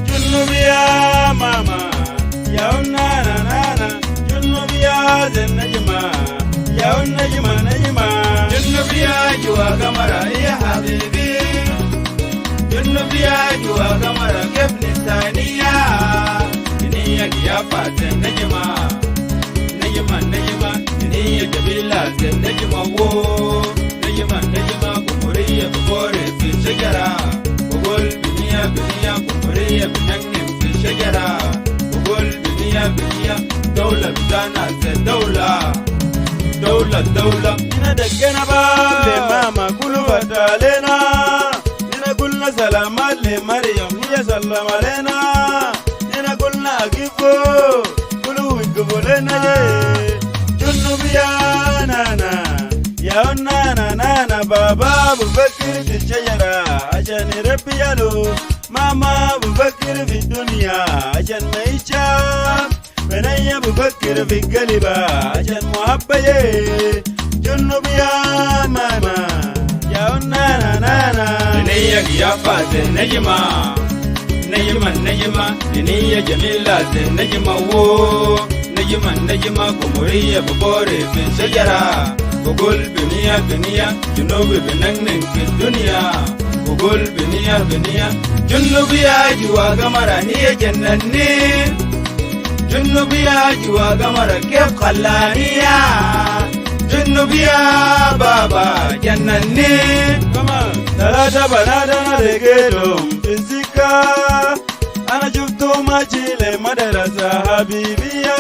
Junubia mama, ya nana nana. Junubia zenajima, ya najima najima. Junubia jua kamara ya habibi. Junubia jua kamara kefni taniya. Niya kiafa zenajima, najima najima. Niya kabila zenajima wo. Najima najima kumuriya bukore fi shajara. Bugol biniya biniya kumuriya binangnim fi shajara. Bugol biniya biniya dawla bidana ze dawla. دولة إنا دقنا بالي ماما كله فتالينا إنا قلنا سلامات لمريم هي سلم علينا إنا قلنا أقفوا كله وقفوا لنا جنوب يا نانا يا نانا نانا بابا بفكر في الشجرة عشان يربي يالو ماما بفكر في الدنيا عشان ما يشاف بنيا بفكر في قلبه عشان محبة جنوب يا ماما يا نانا نانا بنيا قيافة النجمة نجمة بنيا جميلة النجمة وو نجمة قمرية ببوري في الشجرة بقول بنيا جنوب بنغنغ في الدنيا بقول بنيا جنوب يا جوا قمرة هي جنني جنوبيا جوا قمر كيف خلانيا جنوبيا بابا جنني كمان ثلاثة بنات أنا لقيتهم في السكة أنا شفتهم ماشي لمدرسة حبيبية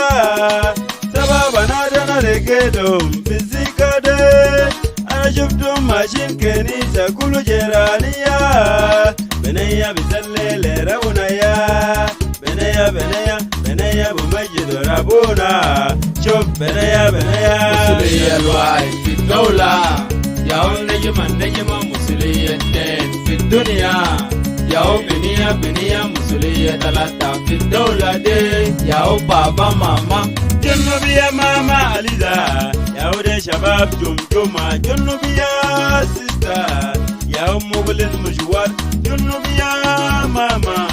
سبع بنات أنا لقيتهم في السكة دي أنا شفتهم ماشيين كنيسة كله جيرانية بنيا بيسلي لربنايا بنيا بمجد ربنا شوف بنيا مسؤولية الواحد في الدولة يا نجمة مسؤولية اثنين في الدنيا يا بنيا مسؤولية ثلاثة في الدولة دي يا بابا ماما جنوبي يا ماما عليزا يا ودي شباب جمجمة جنوبي يا سيستا يا مغلل مشوار جنوبي يا ماما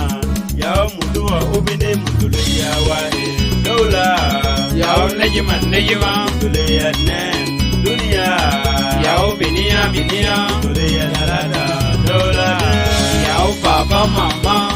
يا مدوى أبني مدوليا واحد دولة يا نجمة مدوليا اثنين دنيا يا بنيا مدوليا ثلاثة دولة يا بابا ماما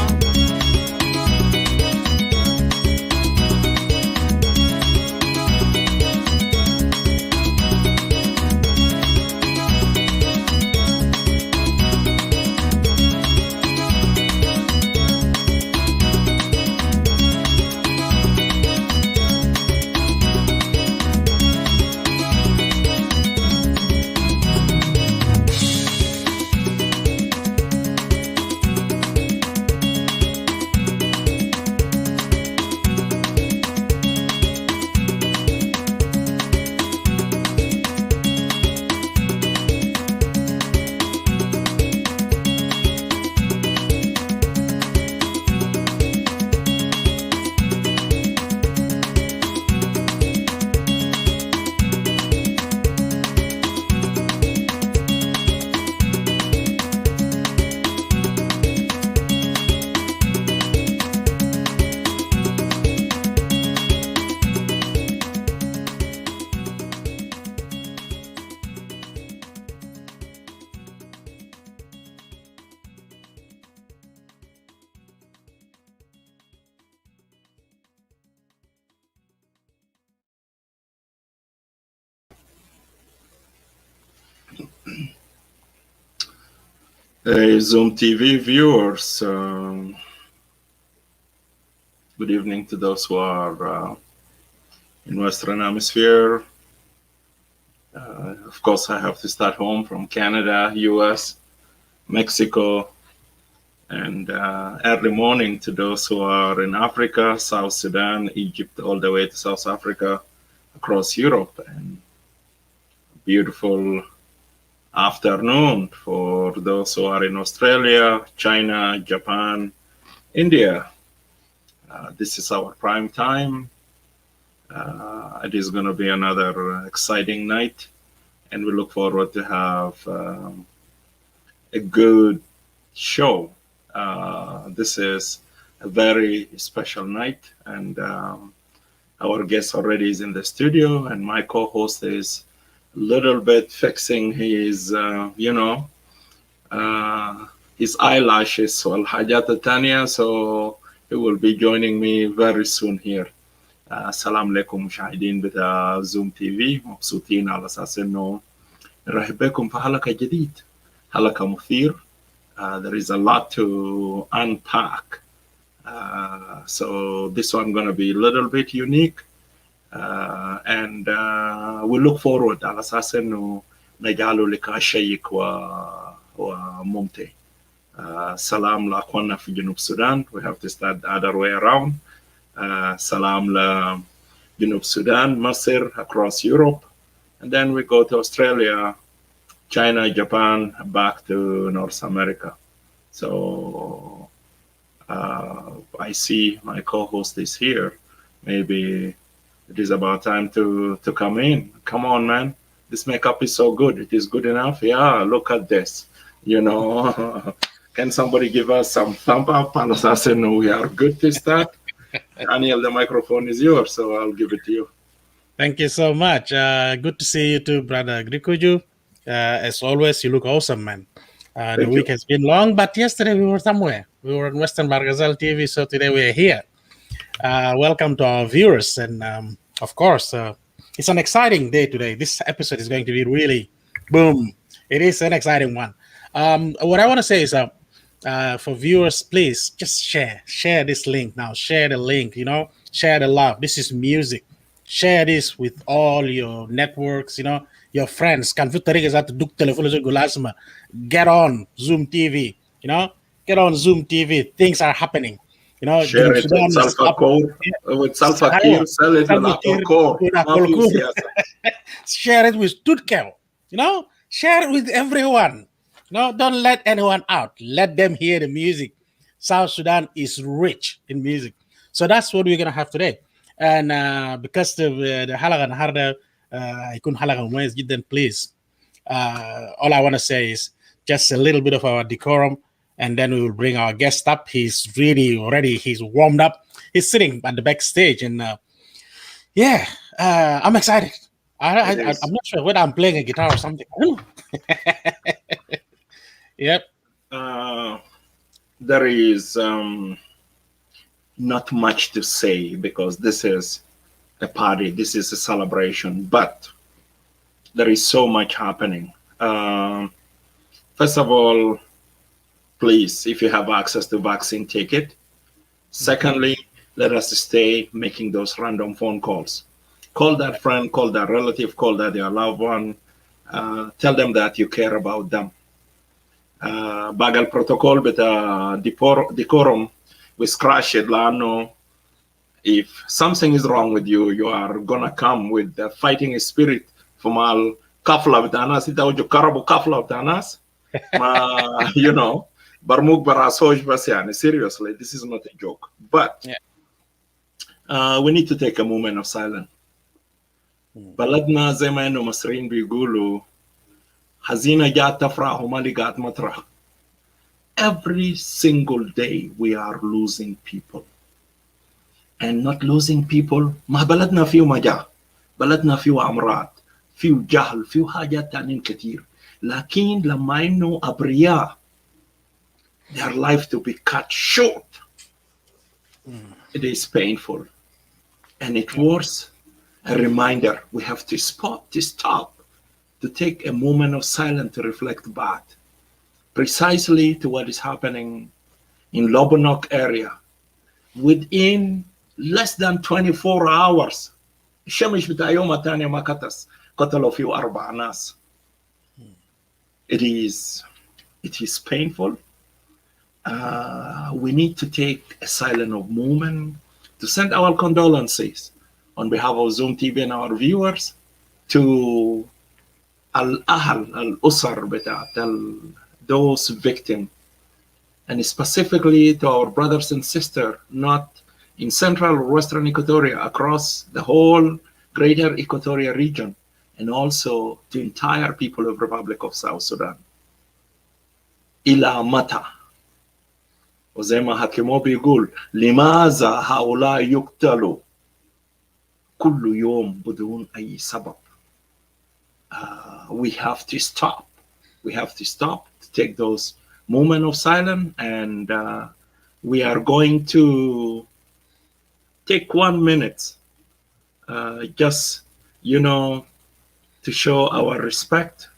Hey, ZööMTV viewers, good evening to those who are in Western Hemisphere. Of course, I have to start home from Canada, US, Mexico, and early morning to those who are in Africa, South Sudan, Egypt, all the way to South Africa, across Europe, and beautiful afternoon for those who are in Australia, China, Japan, India. This is our prime time. It is going to be another exciting night, and we look forward to have a good show. This is a very special night, and our guest already is in the studio, and my co-host is a little bit fixing his, his eyelashes والحاجات التانية, so he will be joining me very soon here. السلام عليكم مشاهدين بتاع زوم تي في, مبسوطين على أساس إنه نرحب بكم في حلقة جديد, حلقة مثير. There is a lot to unpack. So this one going to be a little bit unique. And we look forward على أساس إنه نجعله لقاء شيق وممتع. سلام لأخواننا في جنوب السودان. We have to start the other way around. Salam la Junub Sudan, Masir, across Europe, and then we go to Australia, China, Japan, back to North America. So I see my co-host is here. Maybe it is about time to come in. Come on, man. This makeup is so good. It is good enough. Yeah, look at this. Can somebody give us some thumb up and us know we are good to start? Daniel, the microphone is yours, so I'll give it to you. Thank you so much. Good to see you too, brother Grikuju. As always, you look awesome, man. The week has been long, but yesterday we were somewhere. We were on Western Ghazal TV, so today we are here. Welcome to our viewers, and of course, it's an exciting day today. This episode is going to be really boom. It is an exciting one. What I want to say is for viewers, please just share this link now. Share the link, share the love. This is music. Share this with all your networks, your friends. Get on ZööMTV, get on ZööMTV. Things are happening. Share it with Salva Kiir, sell it with Share it with Tutkel, share it with everyone. Don't let anyone out. Let them hear the music. South Sudan is rich in music. So that's what we're going to have today. And because the halaga harda, يكون حلقة مميز جدا, please. All I want to say is just a little bit of our decorum, and then we will bring our guest up. He's really ready. He's warmed up. He's sitting at the backstage, and I'm excited. I'm not sure whether I'm playing a guitar or something. Yep. There is not much to say because this is a party, this is a celebration, but there is so much happening. First of all, please, if you have access to vaccine, take it. Secondly, let us stay making those random phone calls. Call that friend, call that relative, call that your loved one. Tell them that you care about them. باقي البروتوكول بتاع decorum we scratch it لأنه if something is wrong with you, you are gonna come with the fighting spirit فما الكفلة بتاع الناس إنت وجو كربوا كفلة بتاع الناس ما برموك براسوش بس يعني seriously this is not a joke, but we need to take a moment of silence. بلدنا زي ما إنه مصريين بيقولوا حزينة جات تفرح وما لقات مطرح. Every single day we are losing people, and not losing people ما بلدنا فيه مجاعة, بلدنا فيه أمراض, فيه جهل, فيه حاجات تانيين كتير, لكن لما إنه أبرياء their life to be cut short, it is painful, and it was a reminder we have to stop, to take a moment of silence to reflect back precisely to what is happening in Lobonok area. Within less than 24 hours, الشمس بتاع يوم الثاني ما كتس قتلوا فيه 4 ناس. It is painful. We need to take a silent moment to send our condolences on behalf of ZööMTV and our viewers to الأهل الأسر بتاعت those victims, and specifically to our brothers and sisters, not in central or western Equatoria, across the whole greater Equatoria region, and also to entire people of Republic of South Sudan. إلى متى؟ وزي ما حكيمو بيقول لماذا هؤلاء يقتلوا كل يوم بدون أي سبب؟ We have to stop. We have to stop, to take those moments of silence, and we are going to take 1 minute, just, to show our respect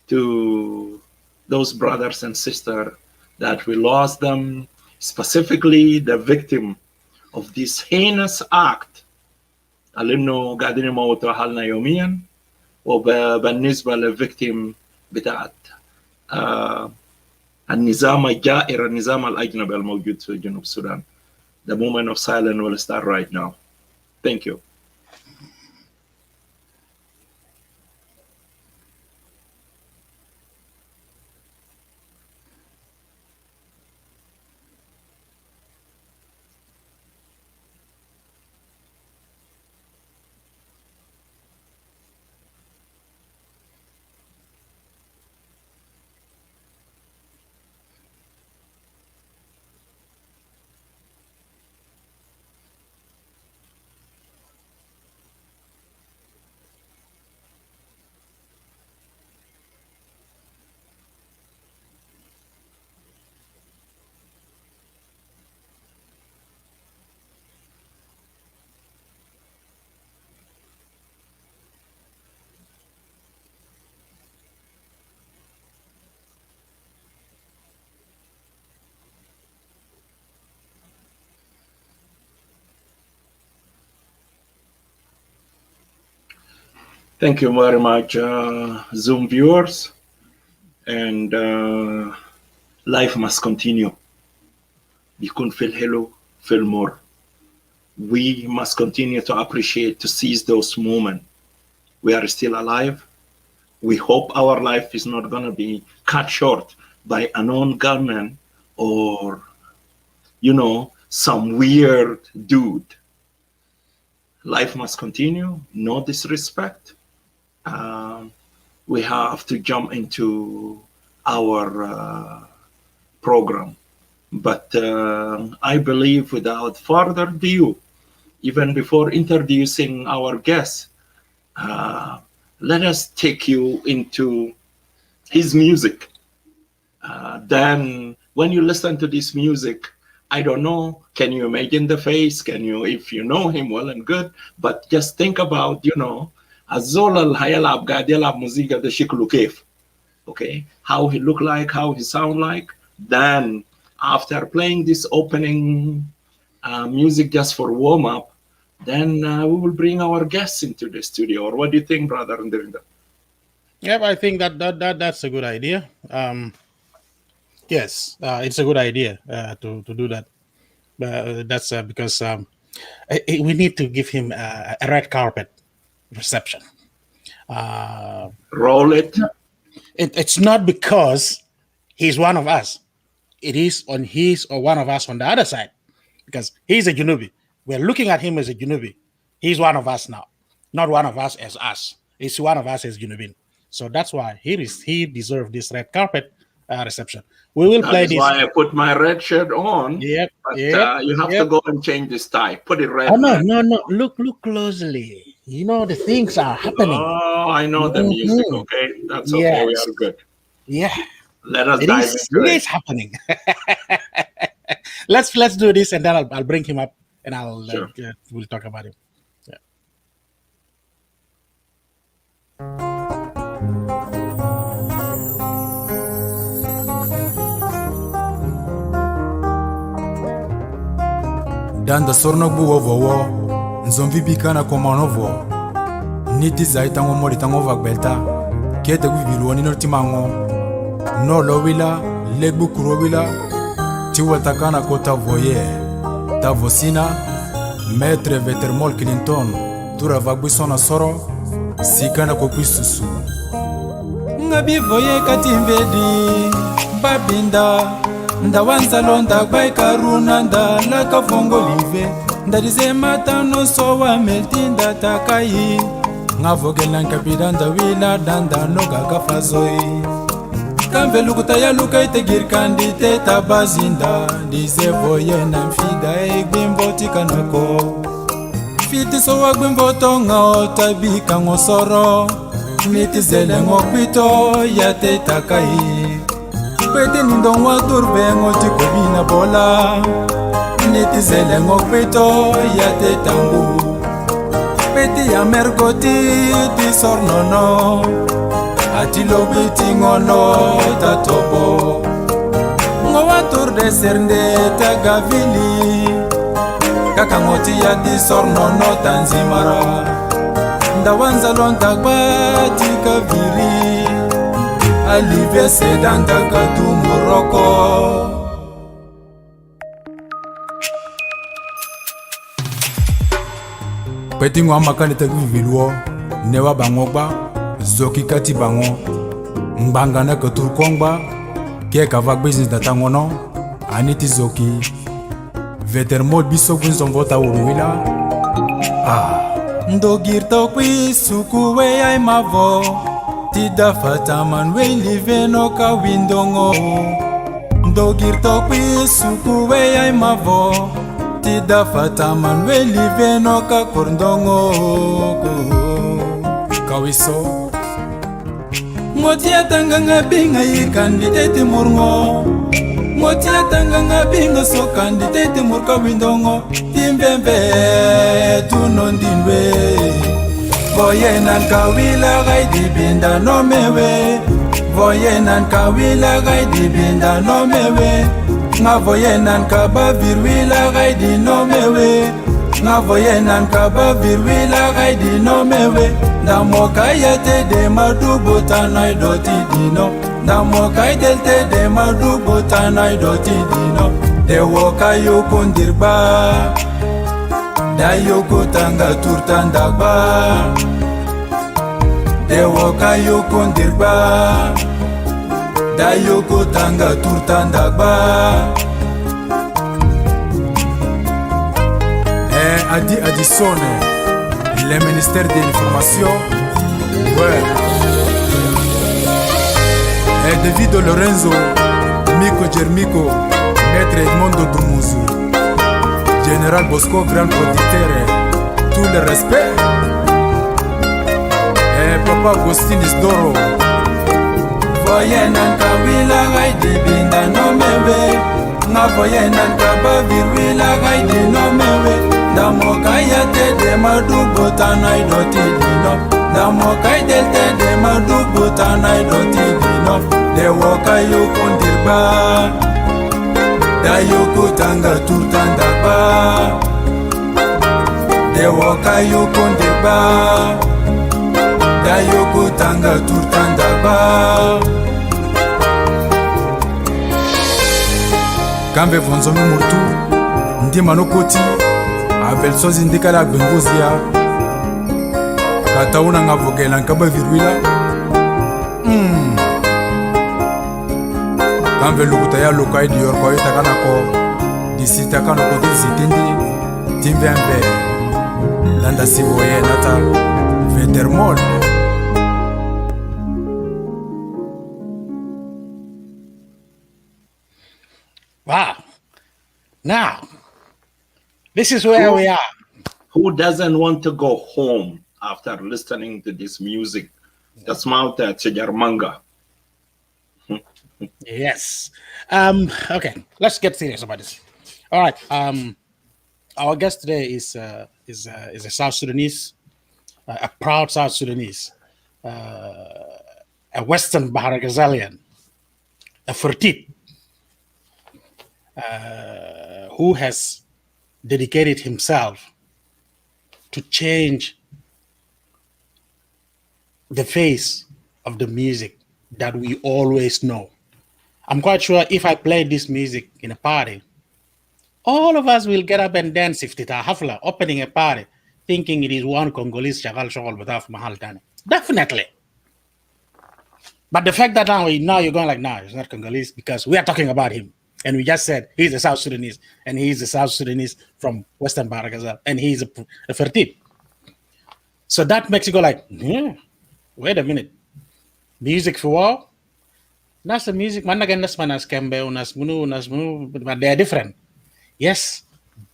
to those brothers and sisters that we lost them, specifically the victim of this heinous act. اللي قاعدين يموتوا أهلنا يوميا، وبالنسبة للفيكتيم بتاعت النظام الجائر، النظام الأجنبي الموجود في جنوب السودان. The moment of silence will start right now. Thank you. Thank you very much, Zoom viewers, and life must continue. بيكون في الحلو في المر. We must continue to appreciate, to seize those moments. We are still alive. We hope our life is not going to be cut short by a known gunman or, some weird dude. Life must continue, no disrespect. We have to jump into our program. But I believe without further ado, even before introducing our guest, let us take you into his music. Then when you listen to this music, I don't know, can you imagine the face? Can you, if you know him well and good, but just think about, الزول اللي هيلعب قاعد يلعب موسيقى ده شكله كيف. Okay, how he look like, how he sound like. Then after playing this opening music just for warm up, then we will bring our guests into the studio. Or what do you think, brother Nderinda? Yep, I think that's a good idea. Yes, it's a good idea to do that. That's because we need to give him a red carpet reception. Roll it. It's not because he's one of us. It is on his or one of us on the other side, because he's a Junubi. We're looking at him as a Junubi. He's one of us now, not one of us as us. It's one of us as Junubin. So that's why he deserves this red carpet reception. We will play this. That's why I put my red shirt on. Yep. But you have to go and change this tie. Put it red. Oh, no. Look closely. The things are happening. Oh, I know the music. Okay, that's okay. Yes. We are good. Yeah. Let us dive into it. It is happening. Let's do this, and then I'll bring him up, and we'll talk about him. Yeah. Dan da sorno buwo vowo nzomvi bikana komanovo niti zaitango mori tango vagbelta kete gwibilu ni nortimango no lowila legbu kurowila tiwatakana kota voye tavosina Maître Veter Moul Clinton tura vagbisona soro sikana kokwisusu nga bivoye katimvedi babinda ndawanza londa bai karuna nda la kafongo live ndadize matano sowa meltinda takai nga vogela nkapida ndawila danda noga kafazoi kamve lukuta ya luka itegir kandite tabazinda dize voye na mfida egbimbo tikanako fiti sowa gbimbo tonga otabika ngosoro nitizele ngokbito ya te takai pete nindongwa turbengo tikobina bola nitizele ngokbito ya te tangu peti ya mergoti ti sornono ati lobiti ngono tatobo ngowa turde sernde tagavili kakangoti ya ti sornono tanzimara ndawanza londa gbati kaviri alive sedanda katumuroko peti ngwa makani tagiviluo newa bangogba zoki kati bango ngbanga na katurkongba ke kava business datangono aniti zoki Veter Moul biso gunzon vota uruila ndogirto kwi suku we ay mavo tida fataman we live no ka windongo ndogirto kwi suku we ay mavo tida fataman we live no ka kordongo kawiso motia tanganga binga yikandidate murngo motia tanganga binga so kandidate murka windongo timbembe tunondinwe voyenan kawila gaidi binda no mewe voyenan kawila gaidi binda no mewe nga voyenan kaba virwila gaidi no mewe nga voyenan kaba virwila gaidi no mewe ndamoka yete de madubo tanai doti dino ndamoka delte de madubo tanai doti dino de woka yokundirba da yoko tanga turtandagba de woka yokundirba da yoko tanga turtandagba Adi Addisone, le ministère de l'information, ouais. Et David Lorenzo, Miko Germico, Maître Edmondo Dumuzu, Général Bosco, grand producteur, tout le respect. Et Papa Agustin Isdoro. Voyenan kawila gaidi binda no mewe, nga voyenan kaba virwila gaidi no mewe. Ndamoka yate de madubo tanai doti dino ndamoka delte de madubo tanai doti dino de woka yokundirba da yokutanga turtandagba de woka yokundirba da yokutanga turtandagba kambe vonzo murtu ndima nokoti Abel sozi ndikala gbenguzia katauna ngavogela nkaba virwila kamve lukuta ya luka idi yorko itakana ko disita kana ko disitindi timbembe danda sivoye nata Veter Moul Wow. Now this is where we are. Who doesn't want to go home after listening to this music? That's Mauta Chejarmanga. Yes. Okay, let's get serious about this. All right. Our guest today is a South Sudanese, a proud South Sudanese, a Western Bahr Ghazalian, a Fertit, who has dedicated himself to change the face of the music that we always know. I'm quite sure if I play this music in a party, all of us will get up and dance if it's a hafla, opening a party, thinking it is one Congolese shagal shogol without mahal tani. Definitely. But the fact that now you're going like, nah, it's not Congolese because we are talking about him. And we just said he's a South Sudanese, and he's a South Sudanese from Western Bahr, Ghazal, and he's a Fertit. So that makes you go like, wait a minute. Music for war? That's the music. But they're different. Yes,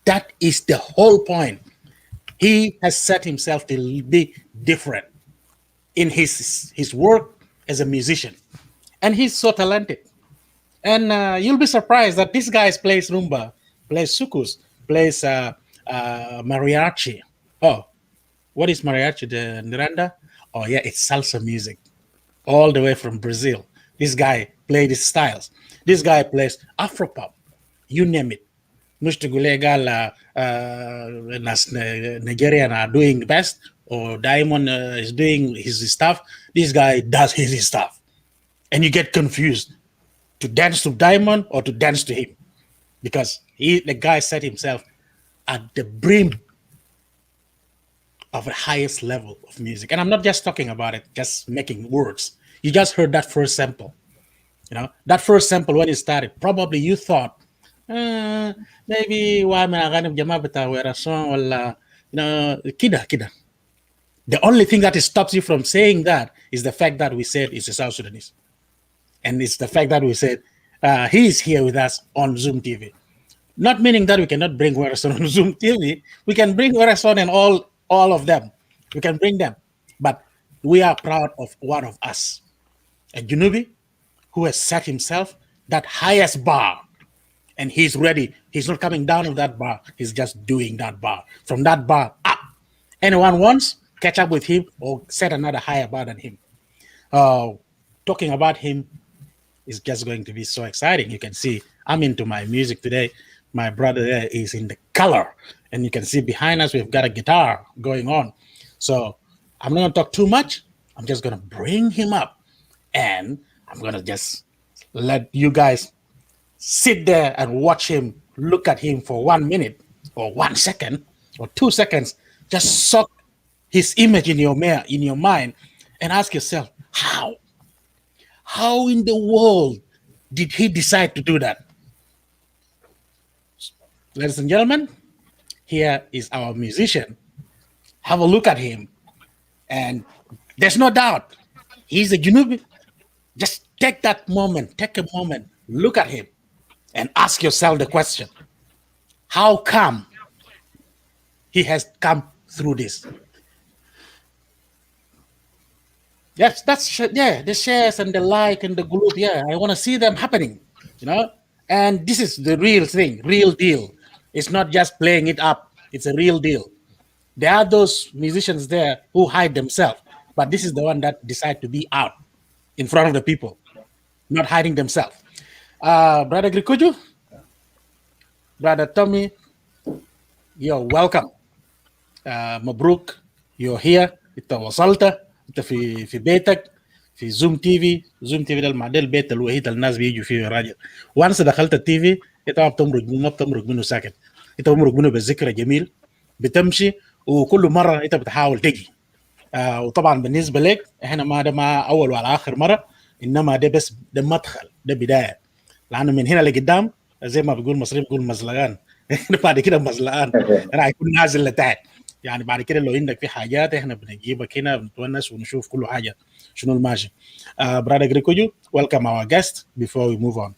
that is the whole point. He has set himself to be different in his work as a musician. And he's so talented. And you'll be surprised that this guy plays rumba, plays sukus, plays mariachi. Oh, what is mariachi? The Miranda? Oh, yeah, it's salsa music. All the way from Brazil. This guy played his styles. This guy plays Afropop. You name it. Nigerian are doing best, or Diamond is doing his stuff. This guy does his stuff. And you get confused to dance to Diamond or to dance to him, because the guy set himself at the brim of the highest level of music. And I'm not just talking about it, just making words. You just heard that first sample. That first sample when it started, probably you thought, maybe why kida. The only thing that stops you from saying that is the fact that we said it's a South Sudanese. And it's the fact that we said he is here with us on ZööMTV. Not meaning that we cannot bring Werason on ZööMTV. We can bring Werason and all of them. We can bring them. But we are proud of one of us, a Junubi who has set himself that highest bar. And he's ready. He's not coming down of that bar. He's just doing that bar. From that bar up. Anyone wants, catch up with him or set another higher bar than him. Talking about him is just going to be so exciting. You can see I'm into my music today. My brother there is in the color. And you can see behind us, we've got a guitar going on. So I'm not going to talk too much. I'm just going to bring him up. And I'm going to just let you guys sit there and watch him, look at him for 1 minute or 1 second or 2 seconds. Just soak his image in your mind and ask yourself, how in the world did he decide to do that? Ladies and gentlemen, here is our musician. Have a look at him. And there's no doubt, he's a Junubi. Just take a moment, look at him, and ask yourself the question, how come he has come through this? Yes, the shares and the like and the group, I want to see them happening, And this is the real thing, real deal. It's not just playing it up. It's a real deal. There are those musicians there who hide themselves, but this is the one that decide to be out in front of the people, not hiding themselves. Brother Grikuju, Brother Tommy, you're welcome. Mabruk, you're here. انت وصلت، انت في بيتك في ZööMTV ده المعدل البيت الوحيد الناس بيجوا فيه راجل. وانس دخلت التي في انت ما بتمرق منه ساكت، انت بتمرق منه بالذكرى جميل، بتمشي وكل مره انت بتحاول تجي. وطبعا بالنسبه لك احنا ما اول ولا اخر مره، انما ده بس ده مدخل، ده بدايه، لانه من هنا لقدام زي ما بيقول المصريين بيقول مزلقان. بعد كده مزلقان راح يكون نازل لتحت. يعني بعد كده لو عندك في حاجات احنا بنجيبك هنا بنتونس ونشوف كل حاجه شنو الماشي. Brother Grikuju, welcome our guest before we move on.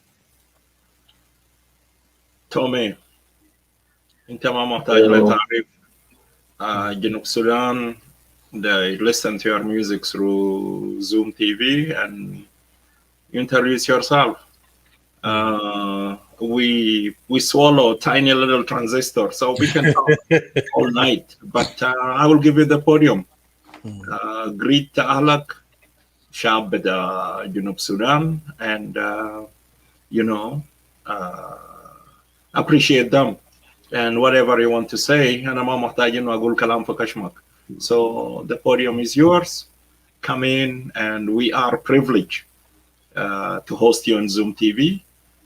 تومي، انت ما محتاج لتعريف. جنوب السودان, they listen to your music through ZööMTV and you introduce yourself. We swallow tiny little transistor, so we can talk all night. But I will give you the podium. Greet Ahlak, Shab Junub Sudan, and appreciate them. And whatever you want to say, أنا ما محتاج إنه أقول كلام في كشمك. So the podium is yours. Come in, and we are privileged to host you on ZööMTV.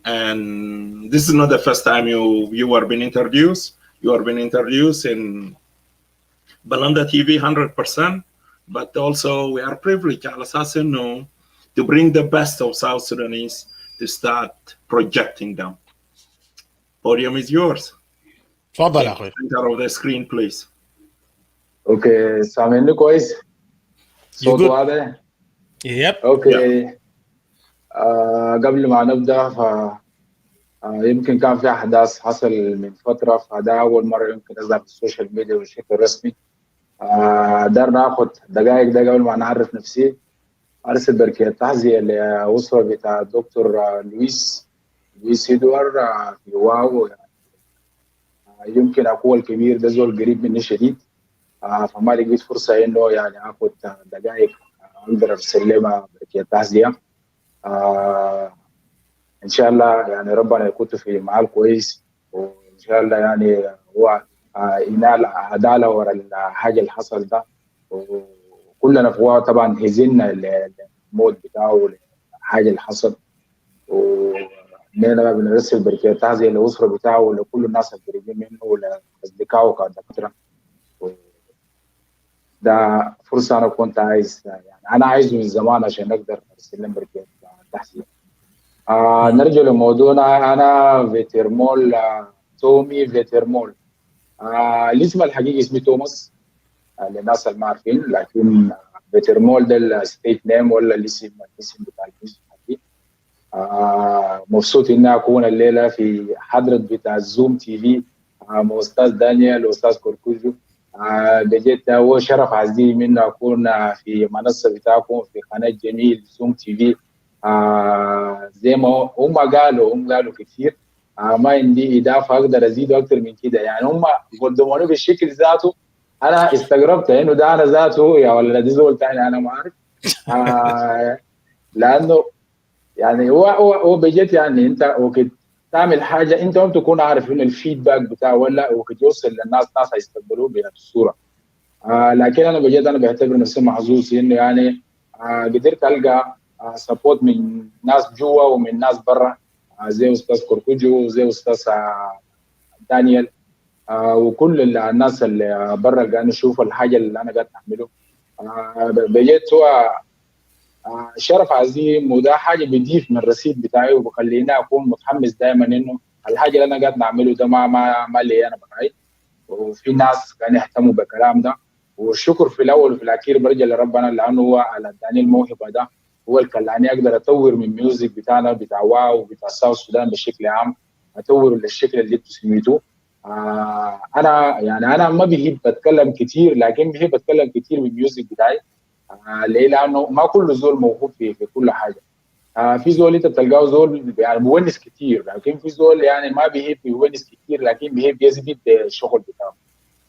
And this is not the first time you are being introduced. You are being introduced in Balanda TV 100%, but also we are privileged على أساس إنه to bring the best of South Sudanese to start projecting them. Podium is yours. تفضل يا اخوي. Center of the screen, please. اوكي سامعني كويس؟ صوت واضح؟ يب. اوكي. قبل ما نبدا يمكن كان في احداث حصل من فتره، فده اول مره يمكن اظهر في السوشيال ميديا بشكل رسمي. دار ناخذ دقائق ده قبل ما نعرف نفسي، ارسل بركه تحذيه لاسره بتاع الدكتور لويس ادوار في واو. يمكن اخوه الكبير ده زول قريب مني شديد، فما لقيت فرصه انه يعني اخذ دقائق اقدر ارسل له بركه تحذيه. ان شاء الله يعني ربنا يكون في معاه كويس، وان شاء الله يعني هو ينال عداله ورا الحاجه اللي حصل ده. وكلنا فواه طبعا هزلنا الموت بتاعه الحاجه اللي حصل، ونحن بنرسل بركه تعزيه للاسره بتاعه ولكل الناس القريبين منه ولاصدقائه كدكاتره. ده فرصه انا كنت عايز، يعني انا عايزه من زمان عشان اقدر ارسل لهم بركه تحذيه. نرجع لموضوعنا. انا فيتر مول، تومي فيتر مول. الاسم الحقيقي اسمي توماس للناس اللي ما عارفين، لكن فيتر مول ده الستيت نيم ولا الاسم بتاع الجنس حقي. مبسوط اني اكون الليله في حضره بتاع زوم تي في مع استاذ دانيال واستاذ كوركوجو. بجد هو شرف عزيز مني اكون في منصه بتاعكم في قناه جميل زوم تي في. زي ما هم قالوا كثير. ما عندي اضافه اقدر ازيد اكثر من كده، يعني هم قدموني بالشكل ذاته انا استغربت انه ده انا ذاته يا ولا دي زول ثاني انا ما اعرف. لانه يعني هو بجد يعني انت وقت تعمل حاجه انت ما تكون عارف انه الفيدباك بتاعه ولا وقت يوصل للناس، ناس هيستقبلوه بهذه الصوره. لكن انا بجد انا بعتبر نفسي محظوظ انه يعني قدرت القى سبورت من ناس جوا ومن ناس برا، زي استاذ كوركوجو وزي استاذ دانيال وكل الناس اللي برا اللي قاعدين يشوفوا الحاجه اللي انا قاعد اعمله. بجد هو شرف عظيم، وده حاجه بيضيف من الرصيد بتاعي وبخليني اكون متحمس دائما انه الحاجه اللي انا قاعد نعمله ده ما لي انا براي، وفي ناس كانوا يهتموا بالكلام ده. والشكر في الاول وفي الاخير برجع لربنا لانه هو على اداني الموهبه ده، هو اللي خلاني اقدر اطور من الميوزك بتاعنا بتاع واو وبتاع ساوث السودان بشكل عام، اطور للشكل اللي انتم سميتوه. انا ما بحب اتكلم كثير، لكن بحب اتكلم كثير بالميوزك بتاعي. ليه؟ لانه ما كل زول موهوب في كل حاجه. في زول انت بتلقاه زول يعني مونس كثير، لكن في زول يعني ما بيحب يونس كثير لكن بيحب يثبت الشغل بتاعه.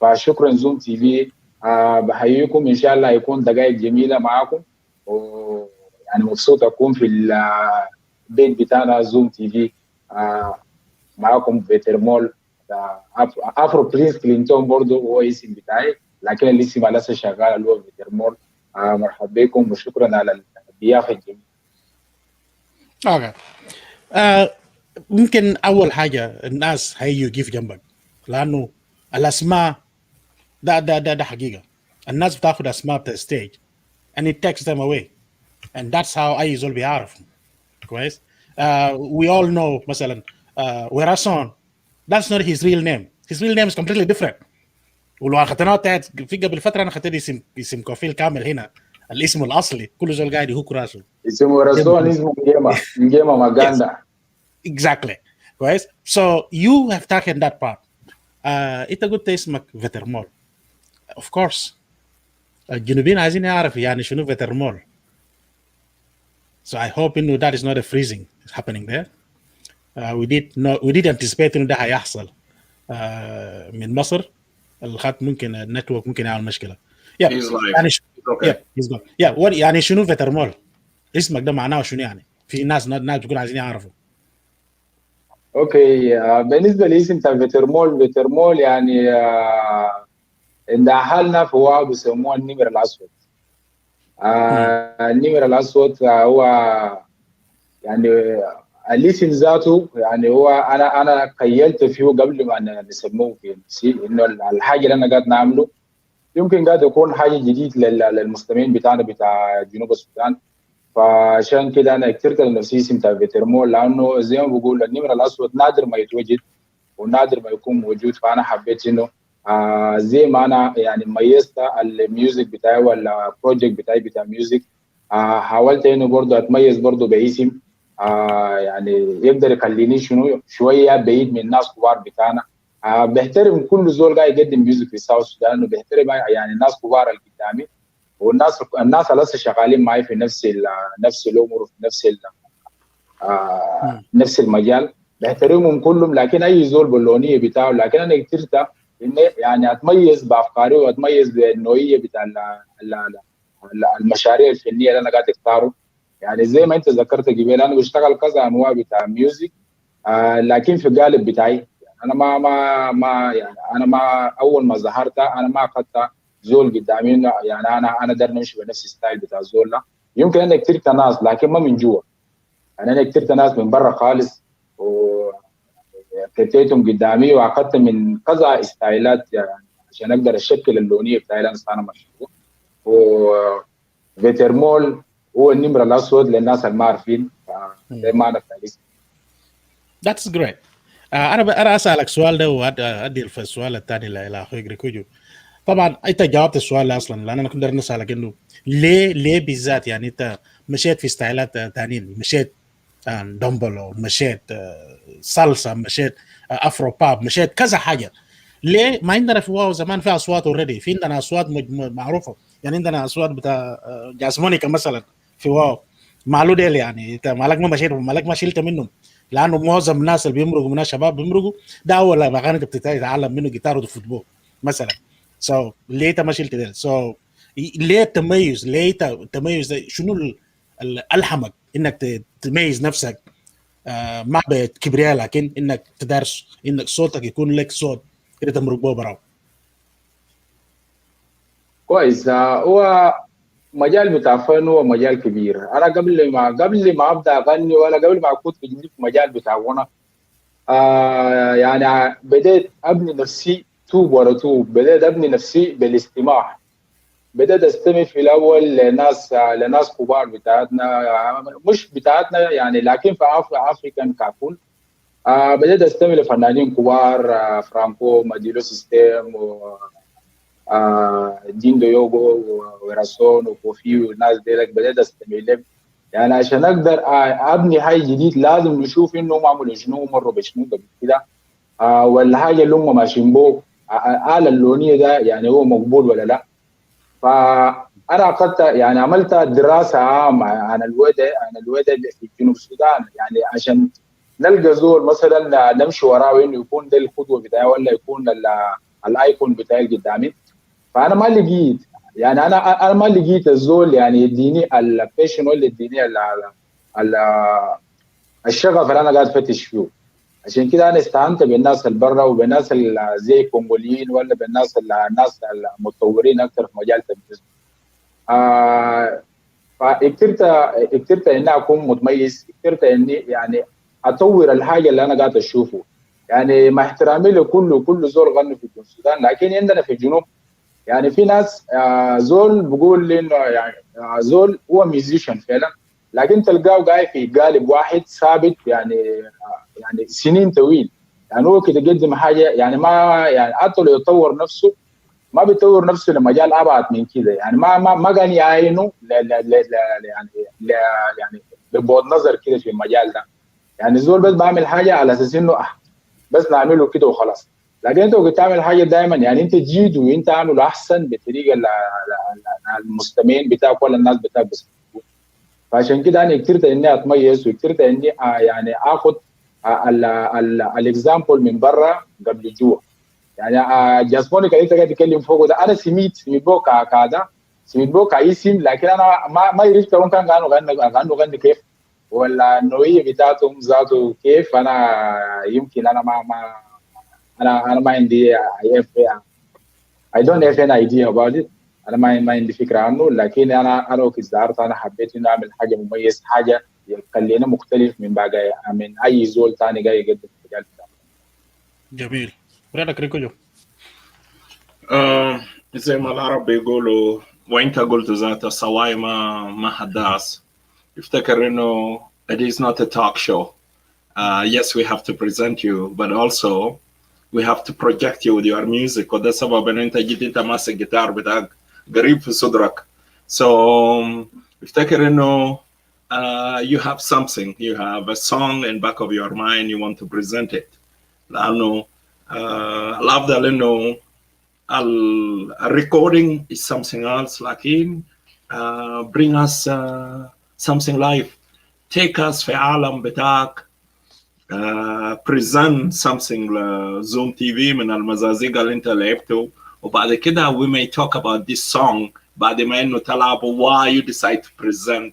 فشكرا زوم تي في، بحييكم، ان شاء الله يكون دقائق جميله معاكم، ويعني مبسوط اكون في البيت بتاعنا زوم تي في. معاكم فيتر مول. افرو برينس كلينتون برضه هو اسم بتاعي، لكن الاسم لسه شغال اللي هو فيتر مول. مرحبا بكم وشكرا على الضيافه الجميله. اوكي. ممكن اول حاجه الناس هيجوا يقف جنبك، لانه الاسماء ده حقيقه. الناس بتاخذ اسماء بتاع ستيج and it takes them away and that's how اي زول بيعرف كويس. We all know مثلا وراثون that's not his real name. His real name is completely different. ولو اخذناه بتاعت في قبل فتره انا اخذت اسم كوفي الكامل هنا، الاسم الاصلي كل زول قاعد يهوك راسه اسمه راسون، اسمه نجيما ماغاندا. Exactly. كويس. So you have taken that part. انت قلت اسمك فيتر مول. Of course الجنوبيين عايزين يعرفوا يعني شنو فيتر مول. So I hope انه that is not a freezing happening there. We did anticipate انه ده هيحصل. من مصر الخط ممكن النتورك ممكن يعمل مشكله. He's live. يعني Okay. he's gone. يعني شنو فيتر مول؟ اسمك ده معناه شنو يعني؟ في ناس بيكونوا عايزين يعرفوا. اوكي. بالنسبه لاسم بتاع فيتر مول يعني عند اهلنا في واو بيسموه النمر الاسود. النمر الاسود هو يعني الاسم ذاته، يعني هو انا خيلت فيه قبل ما نسموه في نفسي انه الحاجه اللي انا قاعد نعمله يمكن قاعد يكون حاجه جديد للمستمعين بتاعنا بتاع جنوب السودان. فعشان كده انا اخترت لنفسي اسم بتاع فيتر مول، لانه زي ما بقول النمر الاسود نادر ما يتوجد ونادر ما يكون موجود. فانا حبيت انه زي ما انا يعني ميزت الميوزك بتاعي ولا البروجكت بتاعي بتاع ميوزك، حاولت انه برضه اتميز برضه باسم يعني يقدر يخليني شنو شويه بعيد من الناس كبار بتاعنا. بحترم كل زول قاعد يقدم ميوزك في الساوث السودان، وبحترم يعني الناس كبار اللي قدامي، والناس اللي لسه شغالين معي في نفس الامور وفي نفس المجال، بحترمهم كلهم. لكن اي زول باللونيه بتاعه، لكن انا قدرت اني يعني اتميز بافكاري واتميز بالنوعيه بتاع المشاريع الفنيه اللي انا قاعد اختاره. يعني زي ما انت ذكرت قبل انا بشتغل كذا انواع بتاع ميوزك، لكن في القالب بتاعي يعني انا ما يعني انا ما اول ما ظهرت انا ما اخذت زول قدامي يعني انا داير نمشي بنفس الستايل بتاع الزول ده. يمكن انا كترت ناس لكن ما من جوا، يعني انا كترت ناس من برا خالص وكتيتهم قدامي واخذت من كذا ستايلات يعني عشان اقدر اشكل اللونيه بتاعي اللي انا مشهور. وفيتر مول هو النمر الاسود للناس اللي ما عارفين، ده معنى التاريخ. That's great. انا اسالك سؤال ده وادي في السؤال الثاني لاخوي ريكوجو. طبعا انت جاوبت السؤال اصلا، لان انا كنت نسالك انه ليه بالذات يعني انت مشيت في ستايلات ثانيين، مشيت دومبلو، مشيت صلصه، مشيت افرو باب، مشيت كذا حاجه. ليه ما عندنا في واو زمان في اصوات اوريدي، في عندنا اصوات معروفه، يعني عندنا اصوات بتاع جاسمونيكا مثلا في واو معلو ديل، يعني انت مالك ما مشيت مالك ما شلت منهم، لانه معظم الناس اللي بيمرقوا من الشباب بيمرقوا ده اول اغاني انت بتتعلم منه جيتار وفوتبول مثلا. سو ليه انت ما شلت ديل؟ سو ليه التميز؟ ليه التميز شنو اللي الهمك انك تميز نفسك ما بكبرياء، لكن انك تدرس انك صوتك يكون لك صوت كده تمرق به براو؟ كويس. هو مجال بتاع فن هو مجال كبير. انا قبل ما ابدا اغني ولا قبل ما اكون في مجال بتاع غنى، يعني بديت ابني نفسي توب ورا توب. بديت ابني نفسي بالاستماع. بدأت استمع في الاول لناس كبار بتاعتنا، مش بتاعتنا يعني لكن في افريكان ككل. بدأت استمع لفنانين كبار، فرانكو ماديلو سيستيم ديندو يوغو وراسون وكوفي والناس ديلك. بدأت استمع لهم يعني عشان اقدر ابني حاجه جديد لازم نشوف انهم عملوا شنو مروا بشنو قبل كده، ولا حاجه اللي هم ماشيين بو الآلة اللونيه ده يعني هو مقبول ولا لا. فانا اخذت يعني عملت دراسه عامه عن الوضع في جنوب السودان، يعني عشان نلقى زول مثلا نمشي وراه انه يكون ده القدوه بتاعي ولا يكون الايكون بتاعي قدامي. فانا ما لقيت يعني انا ما لقيت الزول يعني يديني البيشن ولا يديني الشغف اللي انا قاعد افتش فيه. عشان كده انا استعنت بالناس اللي برا وبالناس زي الكونغوليين ولا بالناس الناس المتطورين اكثر في مجال التلفزيون. فاكترت اني اكون متميز، اكترت اني يعني اطور الحاجه اللي انا قاعد اشوفه. يعني مع احترامي لكل زول غني في السودان، لكن عندنا في الجنوب يعني في ناس زول بقول لي انه يعني زول هو ميوزيشن فعلا، لكن تلقاه قاعد في قالب واحد ثابت يعني سنين طويل. يعني هو كده قدم حاجه يعني ما يعني حتى لو يطور نفسه ما بيطور نفسه لمجال ابعد من كده. يعني ما كان يعينه يعني ببعد نظر كده في المجال ده. يعني الزول بس بعمل حاجه على اساس انه بس نعمله كده وخلاص. لكن انت كنت تعمل حاجه دائما يعني انت تجيد وانت عامله احسن بالطريقه المستمعين بتاعك ولا الناس بتاعك بس. فعشان كده انا قدرت اني اتميز وقدرت اني يعني اخذ الاكزامبل من برا قبل جوا. يعني جاسمونيكا انت قاعد تتكلم فوق ده انا سميت بوكا كذا، سميت بوكا اسم، لكن انا ما عرفت هم كان غنوا كيف ولا النوعيه بتاعتهم ذاته كيف. انا يمكن انا ما عندي I don't have any idea about it. انا ما عندي فكره عنه. لكن انا وقت ظهرت انا حبيت اني اعمل حاجه مميز، حاجه يخلينا مختلف من اي زول ثاني جاي يقدم في المجال بتاعه. جميل. رايك ريكوجو؟ زي ما العرب بيقولوا وانت قلت ذات الصواي ما حداس. Iftakarino, it is not a talk show. Yes, we have to present you, but also we have to project you with your music. وده سبب ان انت جيت انت ماسك جيتار بتاعك قريب في صدرك. So افتكر انه you have something, you have a song in back of your mind, you want to present it. لانه الافضل انه recording is something else, لكن bring us something live. Take us في عالم بتاعك. Present something ZööMTV من المزازيق اللي انت لعبته وبعد كده we may talk about this song بعد ما انه تلعبوا why you decide to present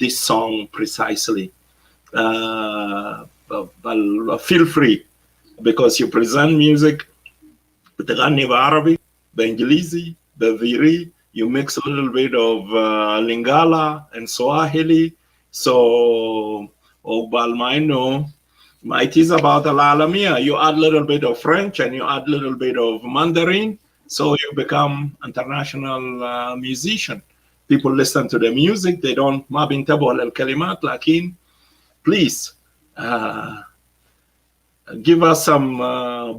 this song precisely. Feel free because you present music بتغني بعربي بإنجليزي بفيري, you mix a little bit of Lingala and Swahili, so وقبل ما انه it is about العالمية. You add a little bit of French and you add a little bit of Mandarin, so you become international musician. People listen to the music, they don't ما بينتبهوا للكلمات, لكن please give us some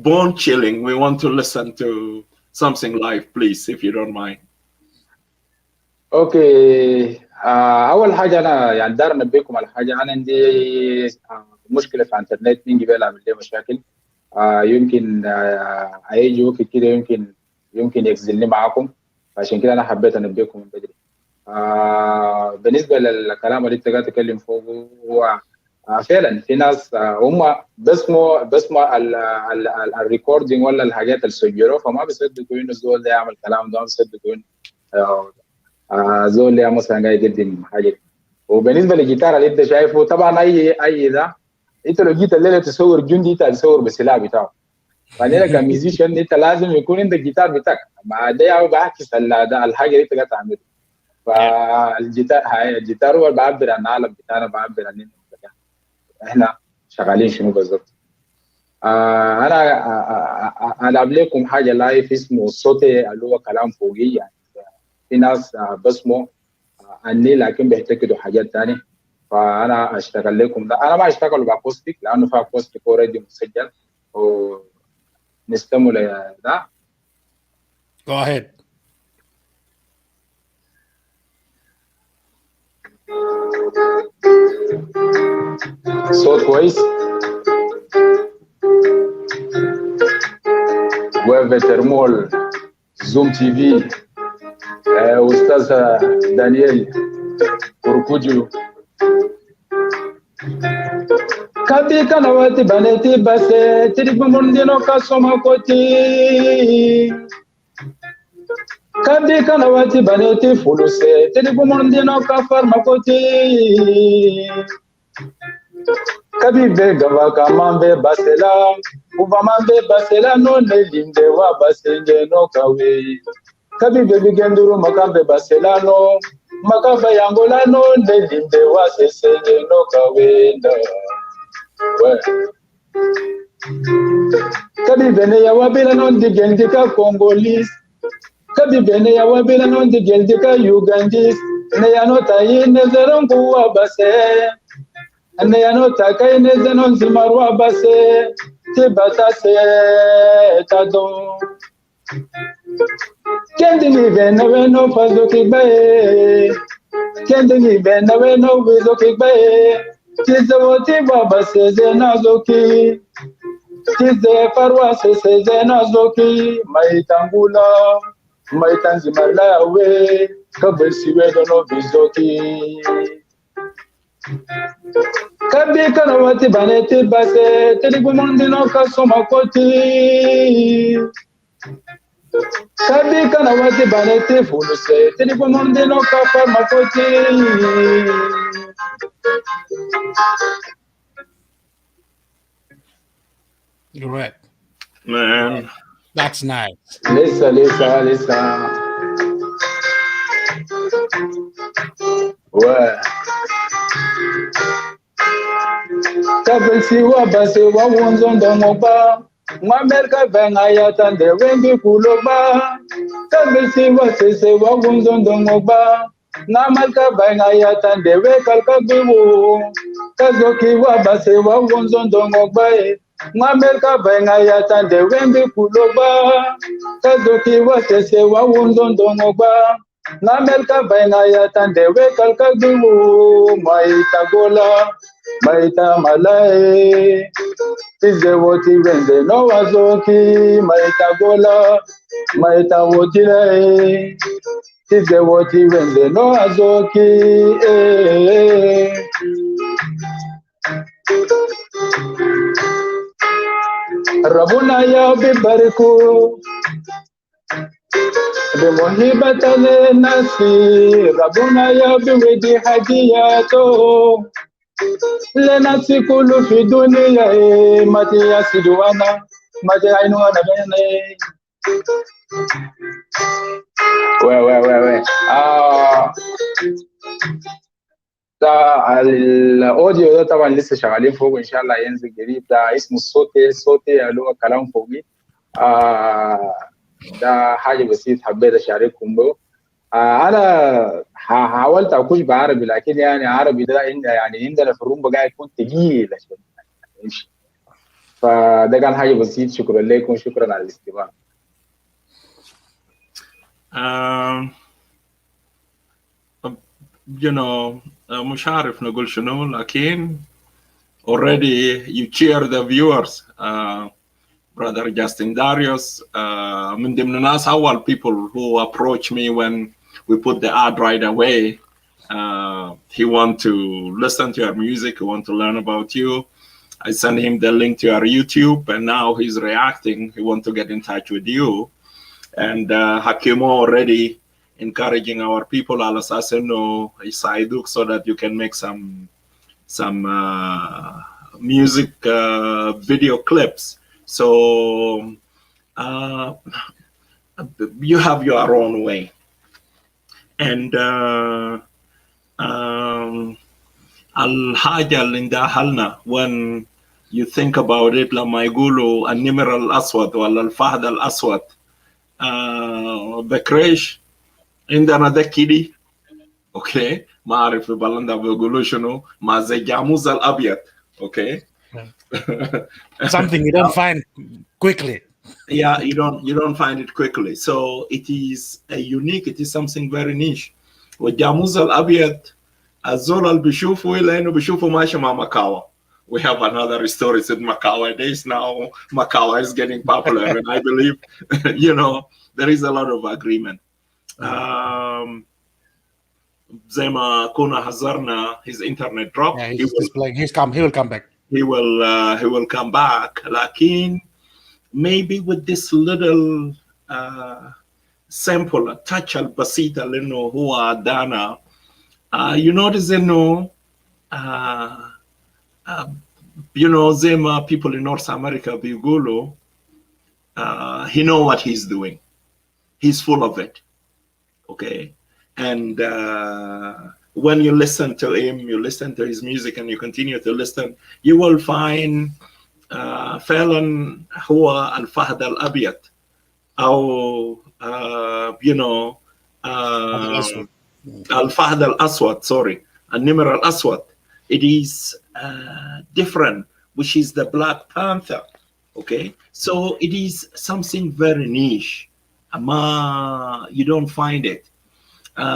bone chilling. We want to listen to something live, please, if you don't mind. اوكي اول حاجه انا يعني دار انبهكم على حاجه. انا عندي مشكله في الانترنت من قبل اعمل لي مشاكل. يمكن هيجي وقت كده يمكن يخزلني معاكم، عشان كده انا حبيت انبهكم من بدري. بالنسبه للكلام اللي انت قاعد تتكلم فوقه، هو فعلا في ناس هم بسموا الريكوردينج ولا الحاجات اللي سجلوها، فما بيصدقوا انه الزول ده يعمل كلام ده، ما بيصدقوا زول اللي مثلا قاعد يقدم حاجه. وبالنسبه للجيتار اللي انت شايفه، طبعا اي ده انت لو جيت الليله تصور جندي انت هتصور بالسلاح بتاعه، فانا كميوزيشن انت لازم يكون عندك جيتار بتاعك، مع ده بعكس الحاجه اللي انت قاعد تعملها. فالجيتار هو بعبر عن العالم بتاعنا، بعبر عن احنا شغالين شنو بالضبط. انا العب لكم حاجه لايف اسمه صوتي اللي هو كلام فوقي. يعني في ناس بسموا عني لكن بيعتقدوا حاجات ثانيه، فانا اشتغل لكم ده. انا ما اشتغل باكوستيك لانه في اكوستيك اوريدي مسجل ونستمع ده. Go ahead. صوت كويس. وفيتر مول ZööMTV أستاذ دانيال كوركوجو. كابي كنواتي بنتي بس تريب مندينو كاسوما كوتي. كابي كنواتي بنتي فلوسي تريب مندينو كافارما كوتي. كابي بيغا كمان بباسلا وفمان بباسلا نو نليمدي وباسنجي نو كاوي. Kabi baby genduru makambe baselano makaba yangolano ndelimbe wasesenge no kawenda. Kabi bene ya wabila no ndigendika Congolese. Kabi bene ya wabila no ndigendika Ugandese. Ne yanota yine zerongu wabase. Ne yanota kaine zenon zimaru wabase. Tibatase tadon. Kendi ni bena weno fazo kigbae. Kendi ni bena weno wizo kigbae. Tize woti baba seze nazoki. Tize farwa seze nazoki. Maitangula, maitanzimala we. Kabesi wedo no bizoki. Kabi kanawati baneti base. Telibu mondino kasoma koti. Kabi kanawati baneti fuluse telibu mondino kafa makoti. You're right. Man, That's nice. Listen. Ouais. Kabisi wa base wa wonzondo moba. Mwamerka venga yatande wengi kuloba. Kabisi wa sese wa wonzondo moba. Namalka banga tande we kalka bimu kazoki wa base wa wonzondo ngogbae Ngamelka banga tande wembi kuloba kazoki wa tese wa wonzondo ngogba Namelka banga tande we kalka bimu maita gola maita malae Tize woti wende no wazoki maita gola maita wotile Tize woti wende no azoki Rabuna ya bibariku Bimuhibatane nasi Rabuna ya biwidi hadiyato Lenasi kulu fi dunia Mati ya siduana Mati ainuana bene Ouais. ده الاوديو ده طبعا لسه شغالين فوق ان شاء الله ينزل قريب ده اسمه صوتي اللي هو كلام فوقي ده حاجه بسيط حبيت اشارككم به انا حاولت اكون بعربي لكن يعني عربي ده يعني عندنا في الروم بقى يكون ثقيل عشان يمشي فده كان حاجه بسيط شكرا لكم شكرا على الاستماع You know, مش عارف نقول شنو لكن already you cheer the viewers. Brother Justin Darius, من ضمن الناس أول people who approach me when we put the ad right away. He want to listen to your music, he want to learn about you. I send him the link to your YouTube and now he's reacting. He want to get in touch with you. And Hakimo already encouraging our people al assassino Isaiduk so that you can make some music video clips. So you have your own way. And al-haja linda halna, when you think about it, lama yqulu an-nimr al-aswad wal al-fahd al-aswad بكريش عندنا ده كيدي اوكي ما اعرف بالندا بيقولوا شنو ما زي جاموس الابيض اوكي something you don't find quickly. Yeah, you don't find it quickly, so it is a unique, it is something very niche. والجاموس الابيض الزول اللي بيشوفوا لانه بيشوفوا ماشي مع مكاوى. We have another story with Makawa days now. Makawa is getting popular, and I believe, you know, there is a lot of agreement. Zema Kuna Hazarna, his internet dropped. Yeah, he will come back. He will come back. Lakin, maybe with this little sample, a touch al basita lino huwa dana. You notice, you know, Zema people in North America, Bigulu, he know what he's doing. He's full of it. Okay. And when you listen to him, you listen to his music and you continue to listen, you will find فعلا هو الفهد الأبيض أو you know الفهد الأسود, sorry, النمر الأسود. It is different, which is the Black Panther. Okay, so it is something very niche. You don't find it.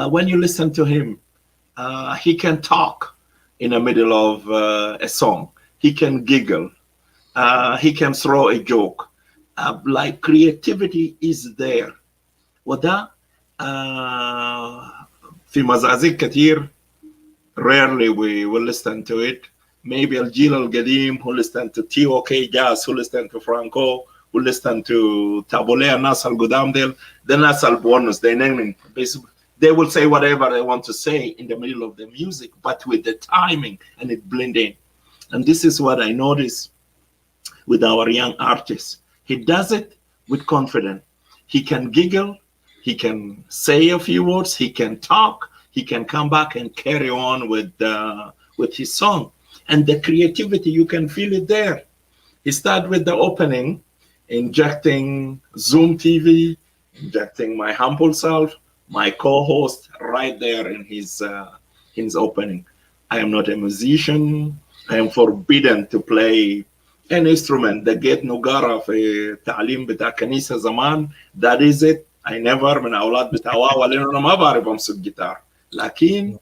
When you listen to him, he can talk in the middle of a song. He can giggle. He can throw a joke. Like creativity is there. وده في مزازيك كتير. Rarely we will listen to it. Maybe الجيل القديم who listen to TOK Jazz, who listen to Franco, who listen to Tabulea, الناس القدام ديل, the ناس البونس, they will say whatever they want to say in the middle of the music, but with the timing and it blend in. And this is what I notice with our young artists. He does it with confidence. He can giggle, he can say a few words, he can talk, he can come back and carry on with his song. And the creativity, you can feel it there. He started with the opening, injecting ZööMTV, injecting my humble self, my co-host right there in his opening. I am not a musician. I am forbidden to play an instrument. The get nugara في تعليم بتاع كنيسة زمان. That is it. I never من أولاد بتاعوا لأنه ما بعرف أمسك جيتار. لكن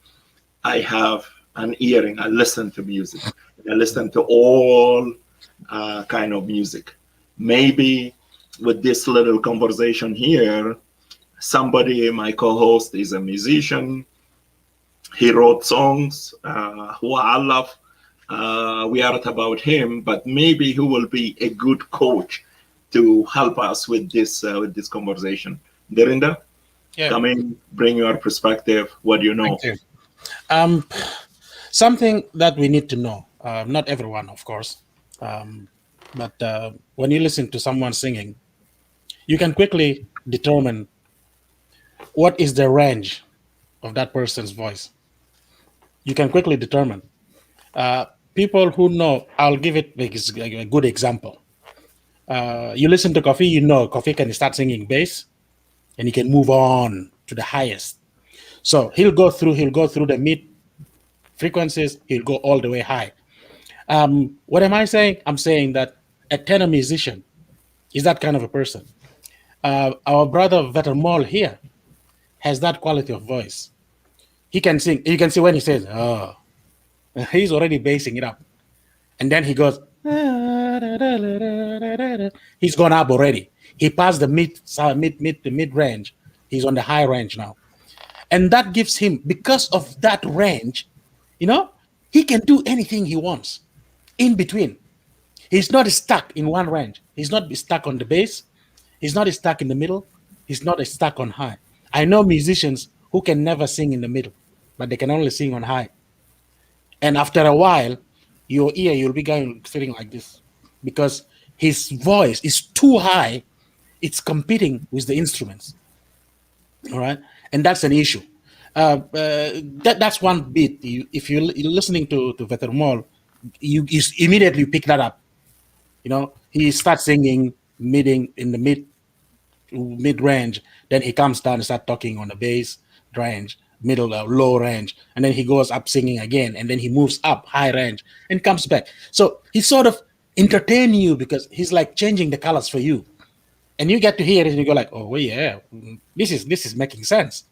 I have an earring. I listen to music. I listen to all kind of music. Maybe with this little conversation here, somebody, my co-host, is a musician. He wrote songs. We are about him, but maybe he will be a good coach to help us with this conversation. Derinda, come in, bring your perspective. What do you know? Thank you. Something that we need to know. Not everyone, of course, but when you listen to someone singing, you can quickly determine what is the range of that person's voice. You can quickly determine. People who know, I'll give it a good example. You listen to Koffi, you know Koffi can start singing bass and he can move on to the highest. So he'll go through the mid frequencies, he'll go all the way high. What am I saying? I'm saying that a tenor musician is that kind of a person. Our brother Veter Moul here has that quality of voice. He can sing. You can see when he says, oh, he's already basing it up. And then he goes, he's gone up already. He passed the mid range. He's on the high range now. And that gives him, because of that range, he can do anything he wants in between. He's not stuck in one range. He's not stuck on the bass. He's not stuck in the middle. He's not stuck on high. I know musicians who can never sing in the middle, but they can only sing on high. And after a while, your ear, you'll be feeling like this because his voice is too high. It's competing with the instruments. All right. And that's an issue. That's one bit. If you're listening to Veter Moul, you immediately pick that up. He starts singing in the mid range, then he comes down and starts talking on the bass range, middle low range, and then he goes up singing again, and then he moves up high range and comes back. So he sort of entertain you because he's like changing the colors for you, and you get to hear it and you go like, oh well, yeah, this is making sense,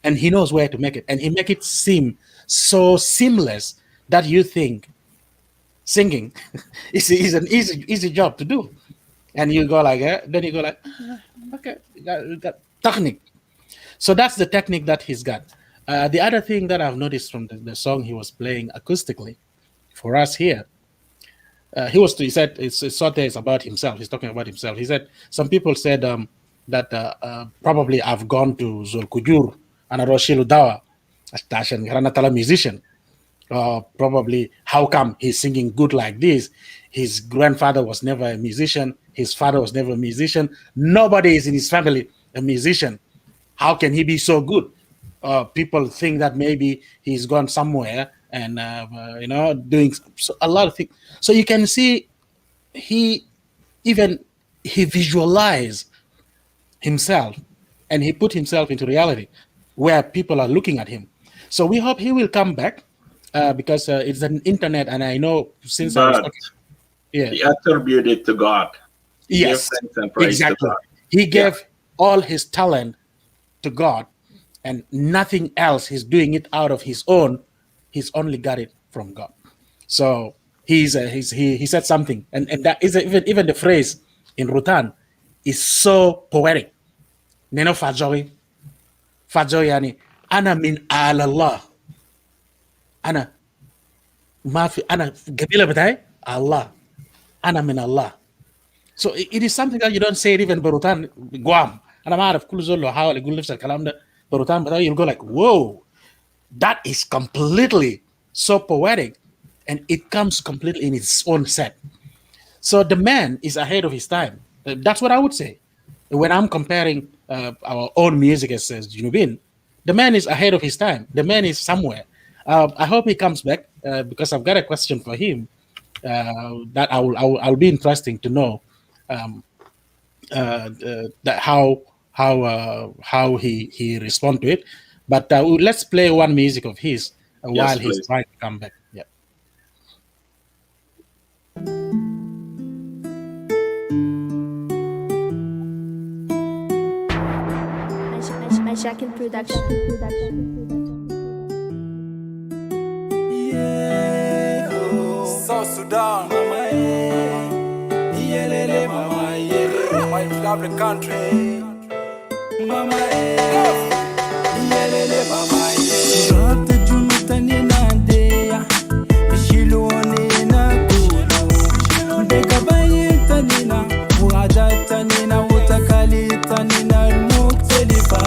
and he knows where to make it, and he make it seem so seamless that you think singing is an easy job to do. And you go like, then you go like, okay, that technique. So that's the technique that he's got. The other thing that I've noticed from the song he was playing acoustically for us here, he said it's Saturday is about himself. He's talking about himself. He said some people said that probably I've gone to Zolkujur and Roshilu Dawa, Astashan Granatala musician. Probably how come he's singing good like this? His grandfather was never a musician. His father was never a musician. Nobody is in his family a musician. How can he be so good? People think that maybe he's gone somewhere and doing a lot of things. So you can see he visualized himself and he put himself into reality where people are looking at him. So we hope he will come back because it's an internet, and I know since I was talking, he attributed to God. Yes, exactly. God. He gave all his talent to God, and nothing else. He's doing it out of his own. He's only got it from God. So he said something, and that is even the phrase in Rutan is so poetic. Neno Fajoy yani ana min Allah. Ana Gabila Batay Allah. Ana min Allah. So it is something that you don't say it even Barutan Guam. And I'm out of Kuluzolo how the Gulifs Kalamda Barutan, but you'll go like, whoa, that is completely so poetic, and it comes completely in its own set. So the man is ahead of his time. That's what I would say. When I'm comparing our own music as Junubin, the man is ahead of his time. The man is somewhere. I hope he comes back because I've got a question for him that I'll be interesting to know that how how he respond to it. But let's play one music of his while he's please. trying to come back. Yeah. My second production. South Sudan, my lovely country. Rata junutani nadeya, Shilonina Kulu, Bekabayitanina, Wadatanina, Utakalitanina, Muktelifa,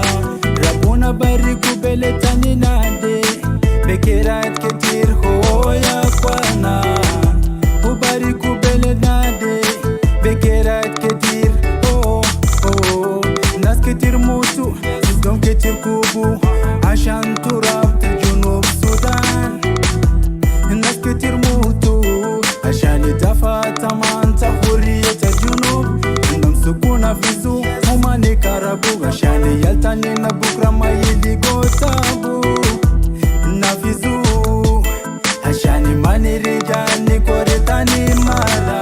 Rabuna Bariku Beletanina de, Bekirat Ketir Hoya Kwana, Ubariku Belenade, Bekirat Ketir, oh, Nas Ketir Mutu, Dom Ketir Kubu, Ashan Turab Junub Sudan, Nas Ketir Mutu, Ashani Tafata Manta Huriyata Junub, Nam Sukuna Fizu, Humani Karabu, Ashani Yaltanina Bukra Mayili Gotabu, Nafizu, Ashani Mani Rijani Koretani Mara.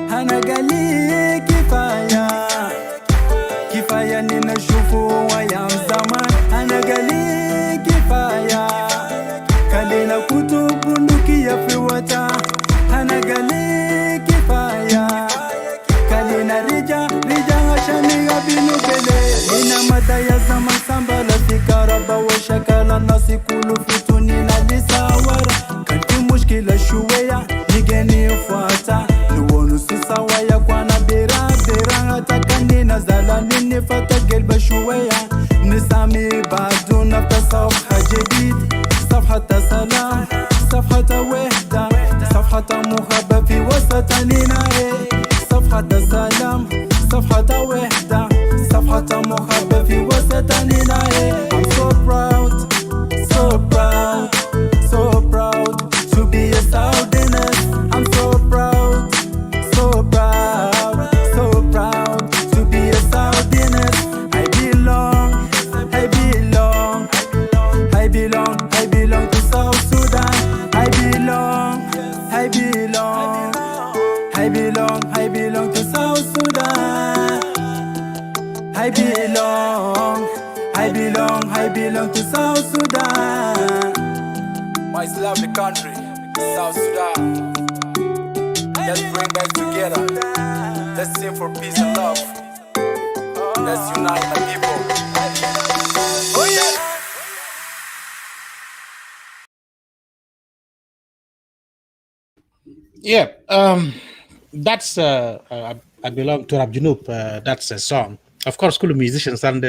Hanagali kifaya ninashufu wayam zaman. Hanagali kifaya kalina kutupunduki ya fiwata. Hanagali kifaya kalina rija hashani gabinu bele. Ina madaya zaman sambala fikaraba wa shakala nasikulu fitunina lisawara. Kanti mushkila shuweya nigeni ufata. Sawaya kwana bera hata kanina zala nini fata gelba shuwaya nisami badu nafta صفحة جديد صفحة سلام صفحة وحدة صفحة محبة في وسطنا صفحة سلام صفحة وحدة صفحة محبة في وسطنا. I'm so proud, so proud, so proud to be a South Sudanese. I'm so proud, so proud, so proud to be a South Sudanese. I belong to South Sudan. I belong to South Sudan. I belong to South Sudan. My lovely country, South Sudan. Let's bring back together. Let's sing for peace and love. Let's unite the people. Oh yeah. Yeah, that's I belong to Rab Junub. That's a song. Of course, cool musicians and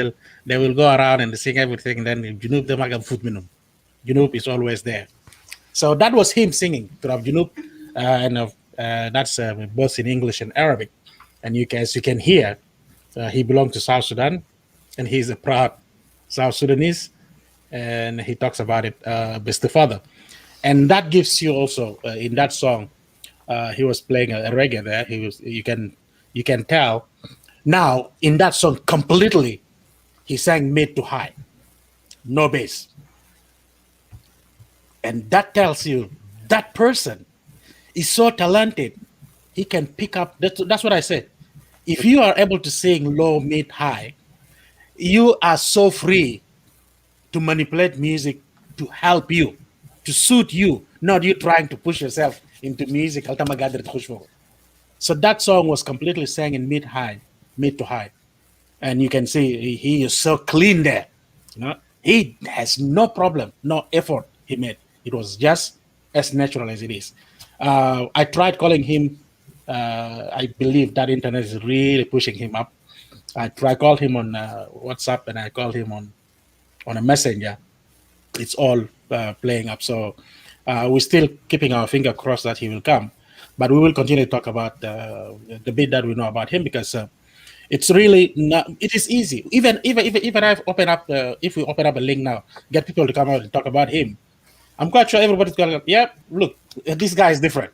they will go around and sing everything. Then Junub the magam foot minimum. Junub is always there. So that was him singing to Rab Junub, and that's both in English and Arabic. And as you can hear, he belonged to South Sudan, and he's a proud South Sudanese, and he talks about it with the father. And that gives you also in that song. He was playing a reggae there. You can tell. Now in that song completely, he sang mid to high, no bass, and that tells you that person is so talented. He can pick up. That's what I said. If you are able to sing low, mid, high, you are so free to manipulate music to help you, to suit you, not you trying to push yourself into music. So that song was completely sang in mid to high. And you can see he is so clean there. He has no problem, no effort he made. It was just as natural as it is. I tried calling him. I believe that internet is really pushing him up. I called him on WhatsApp and I called him on a messenger. It's all playing up. So we're still keeping our finger crossed that he will come. But we will continue to talk about the bit that we know about him, because it's really not. It is easy. Even I've opened up. If we open up a link now, get people to come out and talk about him, I'm quite sure everybody's gonna. Yeah, look, this guy is different.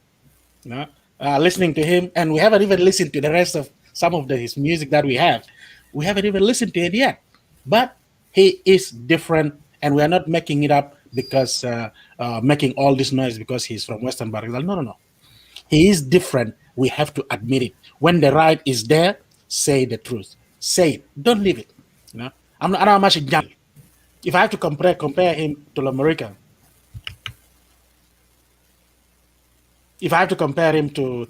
listening to him, and we haven't even listened to the rest of some of his music that we have. We haven't even listened to it yet. But he is different, and we are not making it up because making all this noise because he's from Western Bahr. No. He is different. We have to admit it. When the right is there, say the truth. Say it. Don't leave it. You know, I'm not much a jump. If I have to compare him to America, if I have to compare him to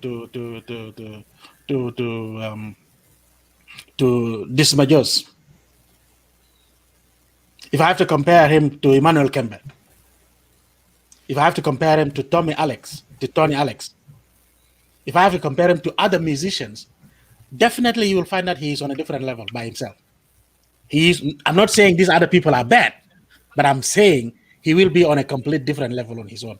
Dismajos, if I have to compare him to Emmanuel Kembe, if I have to compare him to Tony Alex, if I have to compare him to other musicians, definitely you will find that he is on a different level by himself. I'm not saying these other people are bad, but I'm saying he will be on a complete different level on his own.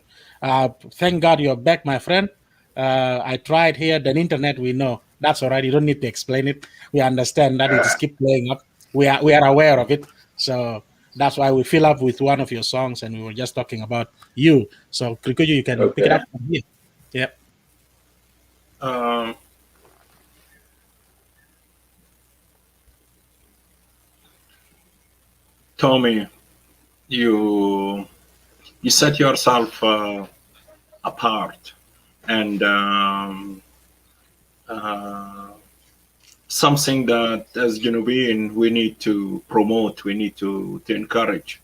Thank God you're back, my friend. I tried here, the internet, we know. That's all right. You don't need to explain it. We understand that it just keep playing up. We are aware of it. So that's why we fill up with one of your songs, and we were just talking about you. So Krikuju, you can pick it up from here. Yep. Tommy, you set yourself apart, and something that as Genovese we need to promote, we need to encourage.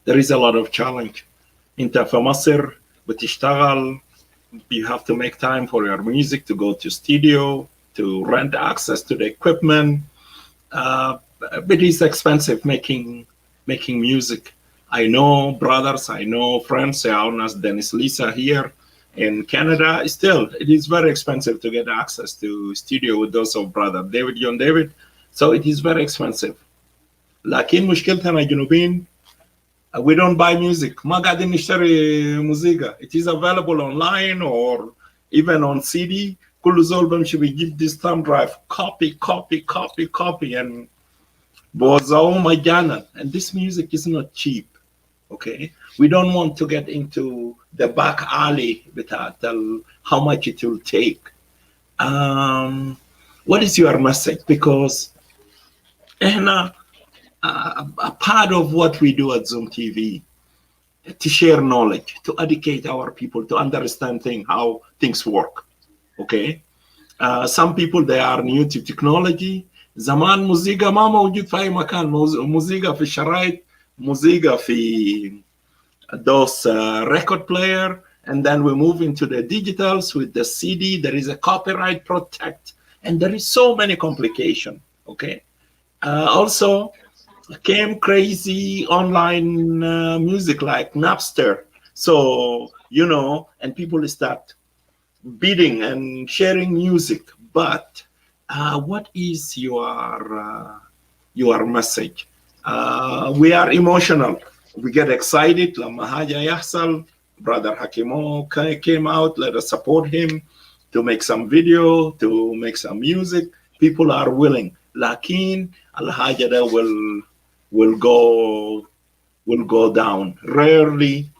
There is a lot of challenge. انت في مصر بتشتغل, you have to make time for your music, to go to studio, to rent access to the equipment. But it's expensive making music. I know brothers, I know friends, as Dennis Lisa here in Canada. Still, it is very expensive to get access to studio with those of brother John David. So it is very expensive. لكن مشكلتنا جنوبين, we don't buy music. ما قاعدين نشتري موسيقى. It is available online or even on CD. كل زول بمشي بيجيب this thumb drive, copy, and بوزعوه مجانا. And this music is not cheap. Okay, we don't want to get into the back alley with how much it will take. What is your message? Because a part of what we do at ZööMTV, to share knowledge, to educate our people, to understand how things work. Okay, some people, they are new to technology. زمان موسيقى ما موجود في أي مكان. موسيقى في الشرايط, موسيقى في those record player, and then we move into the digitals with the CD. There is a copyright protect, and there is so many complications. Okay, also came crazy online music like Napster. So and people start bidding and sharing music. But what is your message? We are emotional. We get excited. لما حاجة يحصل, brother Hakimo came out. Let us support him to make some video, to make some music. People are willing. لكن الحاجة ده will go down. Rarely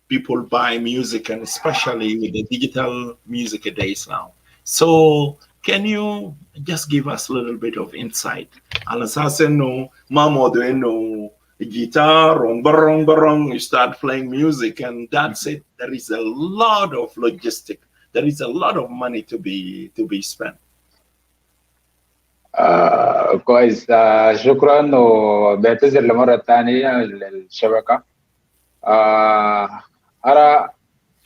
people buy music, and especially with the digital music days now. So can you just give us a little bit of insight? على أساس إنه ما موضوع إنه guitar barong, you start playing music and that's it. There is a lot of logistic. There is a lot of money to be spent. كويس. شكرا, وبعتذر لمرة ثانية للشبكة. أرى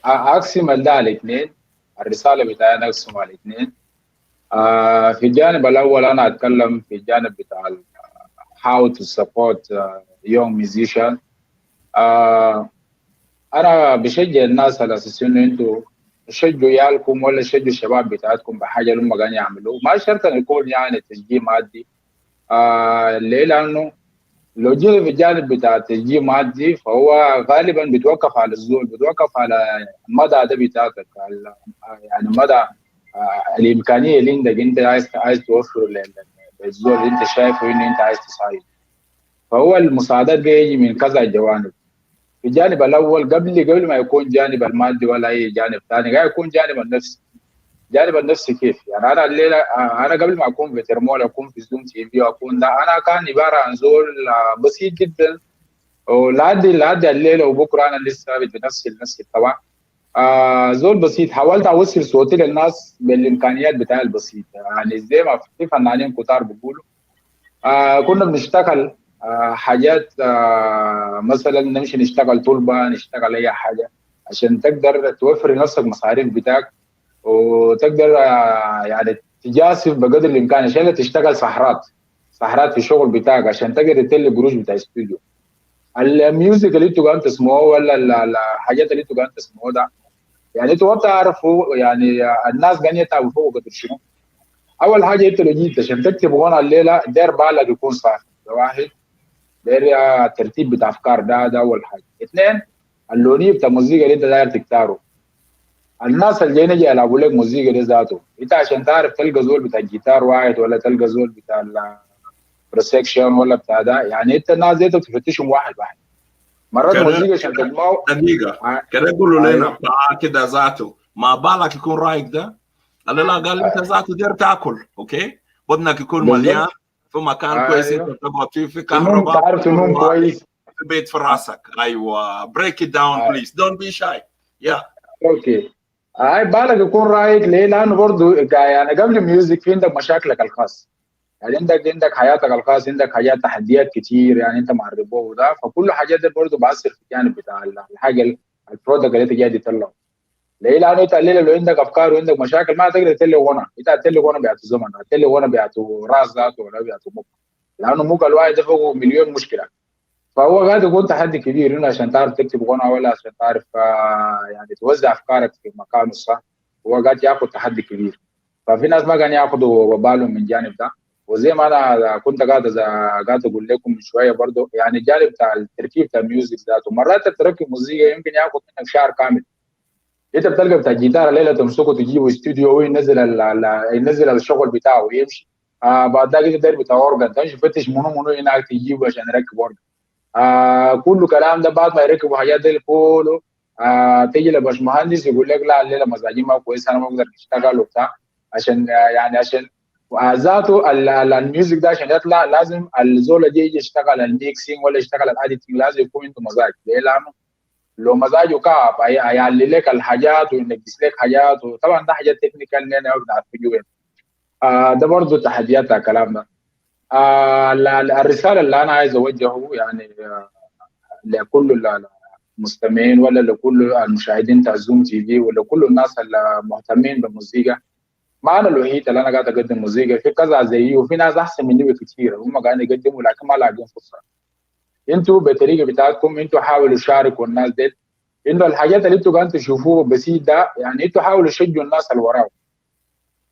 أقسم ده على الاثنين. الرسالة بتاعي أقسم على الاثنين. في الجانب الأول أنا أتكلم في الجانب بتاع how to support young musician. أنا بشجع الناس على أساس إنه أنتوا شجعوا عيالكم ولا شجعوا الشباب بتاعتكم بحاجة اللي هم قاعدين يعملوه. ما شرط أن يكون يعني تشجيع مادي. ليه؟ لأنه لو جينا في الجانب بتاع التشجيع مادي فهو غالبا بيتوقف على الزول, بيتوقف على المدى ده بتاعتك, يعني مدى الإمكانية اللي عندك أنت عايز توفر للزول اللي أنت شايفه إنه أنت عايز تساعده. فهو المساعدات بيجي من كذا جوانب. في الجانب الأول قبل ما يكون جانب المادي ولا أي جانب ثاني, قاعد يكون جانب النفسي. الجانب النفسي كيف يعني انا الليله انا قبل ما اكون فيتر مول اكون في زوم تي في واكون ده انا كان عباره عن زول بسيط جدا ولعدي الليله وبكره انا لسه ثابت بنفسي طبعا. زول بسيط حاولت اوصل صوتي للناس بالامكانيات بتاعي البسيطه يعني زي ما في فنانين كتار بيقولوا. كنا بنشتغل حاجات مثلا نمشي نشتغل طلبه نشتغل اي حاجه عشان تقدر توفر لنفسك مصاريف بتاعك وتقدر يعني تجاسف بقدر الامكان عشان تشتغل صحرات في الشغل بتاعك عشان تقدر تلي قروش بتاع استوديو. الميوزك اللي انتوا قاعدين تسمعوه ولا الحاجات اللي انتوا قاعدين تسمعوه ده يعني انتوا ما بتعرفوا يعني الناس قاعدين يتعبوا فوق قدر شنو. اول حاجه انت لو جيت عشان تكتب غنى الليله داير بالك يكون صافي، ده واحد. داير ترتيب بتاع افكار، ده اول حاجه. اثنين اللونيه بتاع الموسيقى اللي انت داير تختاره. الناس اللي جايين يجي يلعبوا لك موسيقى دي ذاته انت عشان تعرف تلقى زول بتاع الجيتار واحد ولا تلقى زول بتاع البروسكشن ولا بتاع ده يعني انت الناس دي بتفتشهم واحد واحد. مرات موسيقى عشان تجمعه دقيقة كده يقولوا لنا بتاع كده ذاته ما بالك يكون رايك ده. لا قال انت ذاته دير تاكل اوكي بدنك يكون مليان في مكان كويس انت تقعد فيه في كهرباء تعرف تنوم كويس في بيت في راسك. ايوه بريك ات داون بليز دونت بي شاي يا اوكي. بالك يكون رايق ليه؟ لانه برضه يعني قبل الميوزك في عندك مشاكلك الخاص يعني عندك حياتك الخاص عندك حاجات تحديات كتير يعني انت معرض به ده فكل حاجات دي برضه بأثر في الجانب بتاع الحاجه البرودكت اللي انت جاي تطلعه. ليه؟ لانه انت الليله لو عندك افكار وعندك مشاكل ما تقدر تلي غنى انت هتلي غنى بيعتو زمن هتلي غنى بيعتو راس ذاته ولا بيعتو مخ لانه مخ الواحد ده فوقه مليون مشكله. فهو قاعد يكون تحدي كبير هنا عشان تعرف تكتب غنى ولا عشان تعرف يعني توزع افكارك في مكان الصح. هو قاعد ياخذ تحدي كبير. ففي ناس ما كانوا ياخذوا بالهم من الجانب ده. وزي ما انا كنت قاعد اقول لكم من شويه برضه يعني الجانب بتاع التركيب بتاع الميوزك ذاته مرات التركيب موسيقى يمكن ياخذ منك شهر كامل. انت بتلقى بتاع الجيتار ليله تمسكه تجيبه استوديو وينزل ينزل الشغل بتاعه ويمشي. بعد ذلك انت بتاع اورجن تمشي تفتش منو هناك تجيبه عشان يركب اورجن. كله كلام ده بعد ما يركبوا حاجات دي كله تيجي لباشمهندس يقول لك لا الليله مزاجي ما كويس انا ما اقدر اشتغل وبتاع عشان يعني عشان ذاته الميوزك ده عشان يطلع لازم الزول اللي يجي يشتغل الميكسينج ولا يشتغل الاديتنج لازم يكون عنده مزاج. ليه؟ لانه لو مزاجه كعب هيعلي لك الحاجات وينقص لك حاجات وطبعا ده حاجات تكنيكال لنا ما بنعرفه وين. ده برضه تحديات الكلام ده. الرساله اللي انا عايز اوجهه يعني لكل المستمعين ولا لكل المشاهدين بتاع زوم تي في ولا كل الناس المهتمين بالموسيقى. ما انا الوحيد اللي انا قاعد اقدم موسيقى في كذا زيي وفي ناس احسن مني بكثير هم قاعدين يقدموا لكن ما لاقين فرصه. انتوا بالطريقه بتاعتكم انتوا حاولوا تشاركوا الناس دي انه الحاجات اللي انتوا قاعدين تشوفوه بسيط ده يعني انتوا حاولوا تشجعوا الناس اللي وراهم.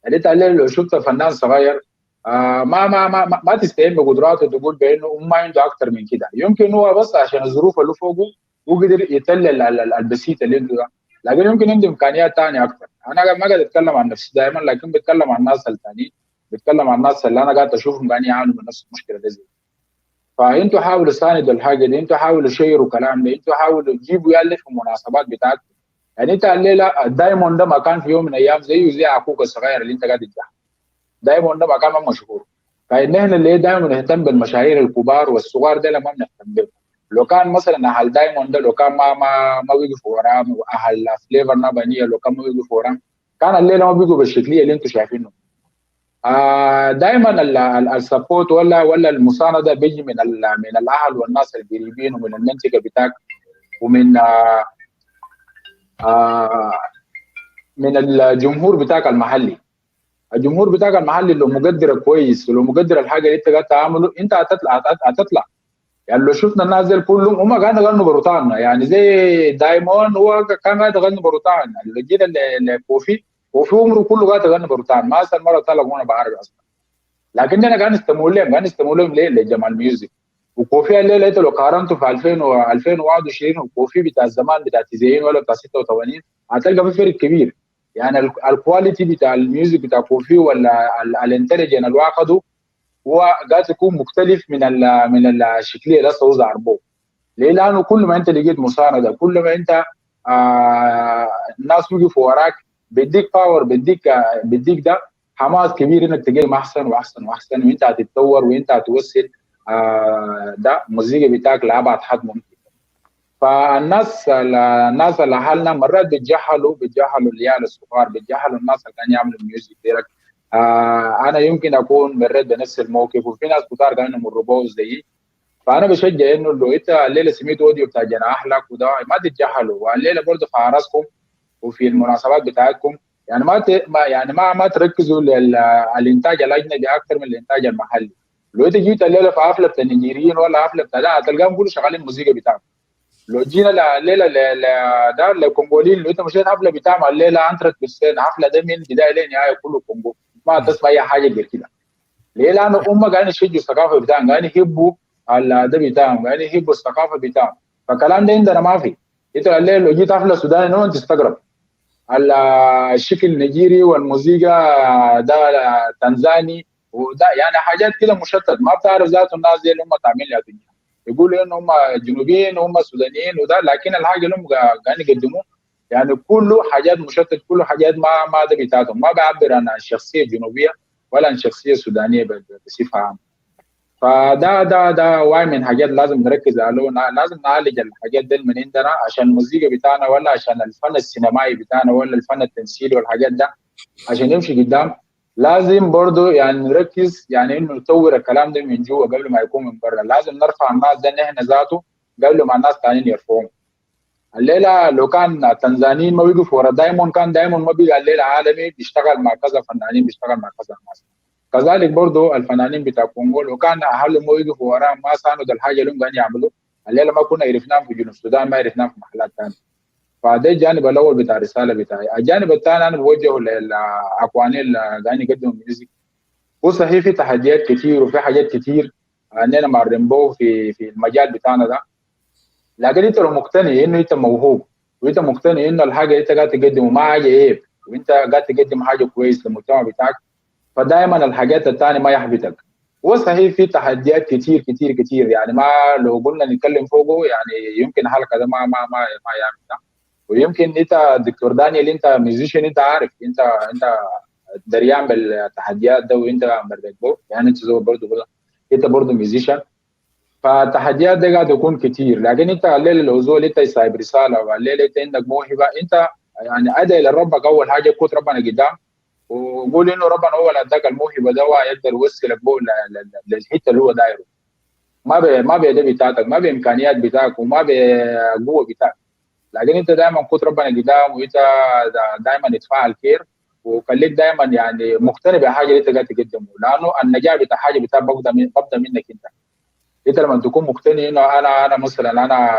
يعني انت لو شفت فنان صغير ما تستهين بقدراته تقول بانه ما عنده اكثر من كده. يمكن هو بس عشان الظروف اللي فوقه وقدر يتلل البسيط اللي عنده ده لكن يمكن عنده امكانيات ثانيه اكثر. انا ما قاعد اتكلم عن نفسي دائما لكن بتكلم عن الناس الثانيين بتكلم عن الناس اللي انا قاعد اشوفهم قاعدين يعانوا من نفس المشكله دي. فانتوا حاولوا تساندوا الحاجه دي انتوا حاولوا تشيروا كلام ده انتوا حاولوا تجيبوا يالف في المناسبات بتاعتكم. يعني انت الليله الدايموند ده ما كان في يوم من الايام زيه زي اخوك الصغير اللي انت قاعد تجاه دايموند ده ما كان مشهور. فان احنا اللي دايما نهتم بالمشاهير الكبار والصغار ده ما بنهتم بهم. لو كان مثلا اهل دايموند ده لو كان ما وقفوا وراه اهل فليفر نبانيه لو كان ما وقفوا وراه كان الليله ما بيجوا بالشكليه اللي انتم شايفينه. دائما السبورت ولا المسانده بيجي من الاهل والناس القريبين ومن المنطقه بتاعك ومن من الجمهور بتاعك المحلي. الجمهور بتاعك المحلي لو مقدر كويس ولو مقدر الحاجه اللي انت قاعد تعمله انت هتطلع. يعني لو شفنا الناس دي كلهم هم قاعدين يغنوا بروتانا يعني زي دايمون هو كان قاعد يغني بروتانا اللي جينا لكوفي وفي عمره كله قاعد يغني بروتانا ما اصلا مره طلع وانا بعرف اصلا. لكن انا قاعد نستمر لهم ليه؟ لجمال ميوزك. وكوفي الليله انت لو قارنته في 2021 وكوفي بتاع زمان بتاع 90 ولا بتاع 86 هتلقى في فرق كبير. يعني الكواليتي بتاع الميوزك بتاع كوفي ولا الانتليجن اللي واخده هو قاعد يكون مختلف من الشكليه اللي هسه ظهر به. ليه؟ لانه كل ما انت لقيت مسانده كل ما انت الناس وقفوا وراك بيديك باور، بيديك ده حماس كبير انك تقيم احسن واحسن واحسن، وانت هتتطور وانت هتوصل ده الموسيقى بتاعك لابعد حد ممكن. فالناس اللي حالنا مرات بيتجاهلوا العيال الصغار، بيتجاهلوا الناس اللي كانوا يعملوا ميوزك ديرك. انا يمكن اكون مريت بنفس الموقف، وفي ناس كتار كانوا يمروا به زيي. فانا بشجع انه لو انت الليله سميت اوديو بتاع جناح لك وده ما تتجاهلوا، والليله برضه في اعراسكم وفي المناسبات بتاعتكم يعني ما تركزوا للانتاج الاجنبي اكثر من الانتاج المحلي. لو انت جيت الليله في حفله بتاع النيجيريين ولا حفله بتاع ده هتلقاهم كلهم شغالين الموسيقى بتاعهم. لو جينا الليله ده الكونغوليين، لو انت مشيت حفله بتاعهم الليله انترت بالسين، حفله ده من بدايه لنهايه كله كونغو، ما تسمع اي حاجه غير كده. ليه؟ لانه هم قاعدين يشجعوا الثقافه بتاعهم، قاعدين يحبوا ده بتاعهم، قاعدين يحبوا الثقافه بتاعهم. فالكلام ده عندنا ما في. انت الليله لو جيت حفله سوداني نون تستغرب الشكل النيجيري والموسيقى ده تنزاني وده يعني حاجات كده مشتت، ما بتعرف ذات الناس دي اللي هم تعمل لها دنيا. يقولوا ان هم جنوبيين وهم سودانيين وده، لكن الحاجه اللي هم قاعدين يقدموه يعني كله حاجات مشتت، كله حاجات ما ده بتاعتهم، ما بيعبر عن الشخصيه الجنوبيه ولا عن الشخصيه السودانيه بصفه عامه. فده واحد من حاجات لازم نركز عليه، لازم نعالج الحاجات دي من عندنا عشان الموسيقى بتاعنا ولا عشان الفن السينمائي بتاعنا ولا الفن التمثيلي والحاجات ده عشان يمشي قدام. لازم برضه يعني نركز يعني انه نطور الكلام ده من جوا قبل ما يكون من برا. لازم نرفع الناس ده نحن ذاته قبل ما الناس ثانيين يرفعوهم. الليله لو كان تنزانيين ما بيقفوا ورا دايموند، كان دايموند ما بيبقى الليله عالمي بيشتغل مع كذا فنانين، بيشتغل مع كذا ناس. كذلك برضو الفنانين بتاع كونغو لو كان اهلهم ما يقفوا وراهم ما ساندوا الحاجه اللي هم قاعدين يعملوا الليله، ما كنا عرفناهم في جنوب السودان، ما عرفناهم في محلات ثانيه. فده الجانب الاول بتاع الرساله بتاعي. الجانب الثاني انا بوجهه للاخواني اللي قاعدين يقدموا ميوزك. هو صحيح في تحديات كثير وفي حاجات كثير عندنا مع الريمبو في المجال بتاعنا ده، لكن انت لو مقتنع انه انت موهوب وانت مقتنع انه الحاجه اللي انت قاعد تقدمه ما حاجه عيب وانت قاعد تقدم حاجه كويس للمجتمع بتاعك، فدائما الحاجات الثانيه ما يحبطك. هو صحيح في تحديات كثير كثير كثير، يعني ما لو قلنا نتكلم فوقه يعني يمكن حلقه ده ما يعمل ده. ويمكن انت دكتور دانيال انت ميوزيشن، انت عارف انت دريان بالتحديات ده وانت مريت به، يعني انت زي برضه انت برضه ميوزيشن. فالتحديات دي قاعد يكون كثير، لكن انت الليله لو زول انت سايب رساله والليله انت عندك موهبه، انت يعني ادعي لربك اول حاجه، كنت ربنا قدام وقول انه ربنا هو اللي اداك الموهبه ده ويقدر يوصلك به للحته اللي هو دايره. ما بيد بتاعتك، ما بامكانيات بتاعك وما بقوه بتاعك، لكن انت دائما كنت ربنا قدام وانت دائما اتفاعل خير وخليك دائما يعني مقتنع بالحاجه اللي انت قاعد تقدمه، لانه النجاح بتاع حاجه بتاعك ببدا منك انت لما تكون مقتنع انه انا مثلا انا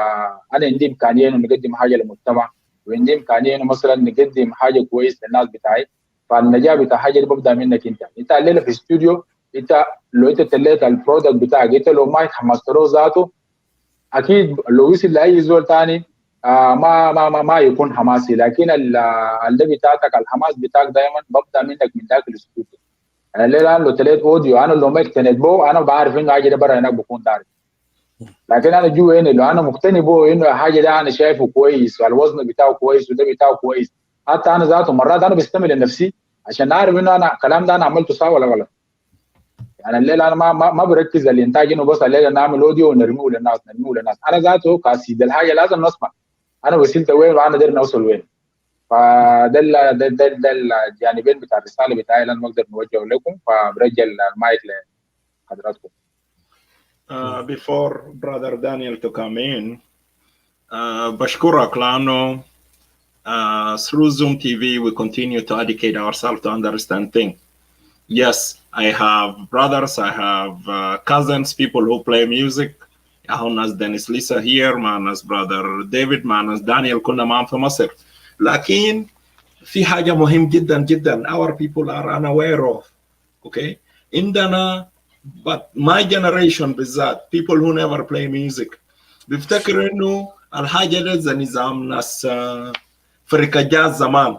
عندي امكانيه انه نقدم حاجه للمجتمع وعندي امكانيه انه مثلا نقدم حاجه كويس للناس بتاعي، فالنجاح بتاع حاجه دي ببدا منك انت الليله في الاستوديو. انت لو انت تليت البرودكت بتاعك، انت لو ما اتحمست له ذاته اكيد لو وصل لاي زول ثاني ما يكون حماسي، لكن اللي بتاعتك الحماس بتاعك دائما ببدا منك من ذاك الاستوديو. انا الليله لو تليت اوديو انا لو ما اقتنيت به انا بعرف انه حاجه ده برا هناك بكون داري، لكن انا جوا هنا لو انا مقتنع به انه حاجه ده انا شايفه كويس والوزن بتاعه كويس وده بتاعه كويس، حتى انا ذاته مرات انا بستمل لنفسي عشان اعرف انه انا الكلام ده انا عملته صح ولا غلط. يعني الليله انا ما بركز على الانتاج انه بس الليله نعمل اوديو ونرميه للناس انا ذاته كاسيد الحاجه لازم نسمع انا وصلت وين وانا قدرت اوصل وين. فده ده الجانبين بتاع الرساله بتاعي اللي انا بقدر نوجهه لكم، فبرجع المايك لحضراتكم. Before brother Daniel to come in, بشكرك لأنه through ZööMTV we continue to educate ourselves to understand things. Yes, I have brothers, I have cousins, people who play music. أهو ناس دانيس ليسا here, مع ناس brother David, مع ناس دانيال كنا معهم في مصر. لكن في حاجة مهم جدا جدا our people are unaware of. Okay? عندنا but my generation بالذات people who never play music بيفتكروا إنه الحاجة دي زي نظام ناس فريق جاز زمان،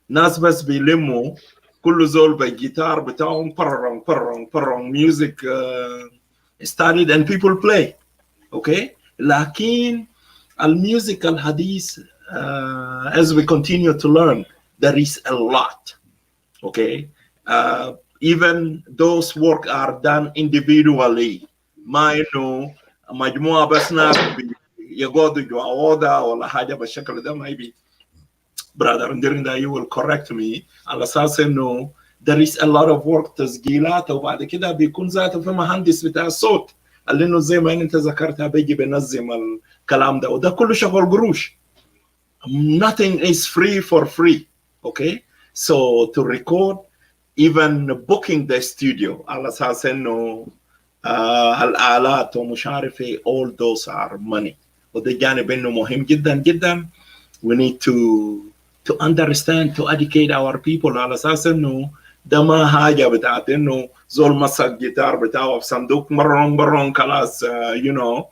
ناس بس بيلموا كل زول بالجيتار بتاعهم بررون music started and people play. Okay? لكن الميوزك الحديث as we continue to learn there is a lot. Okay, even those work are done individually. ما إنه مجموعة بس ناس يقعدوا يعوضها ولا حاجة بالشكل ده. Maybe brother Ndirinda, you will correct me على أساس إنه there is a lot of work تسجيلات وبعد كده بيكون ذاته في مهندس بتاع الصوت اللي إنه زي ما أنت ذكرتها بيجي بينظم الكلام ده وده كله شغل قروش. Nothing is free for free. Okay, so to record, even booking the studio على أساس إنه الآلات ومش عارف إيه, all those are money. وده جانب إنه مهم جدا جدا. We need to understand, to educate our people على أساس إنه ده ما حاجة بتاعت إنه زول مسك جيتار بتاعه في صندوق مرون خلاص you know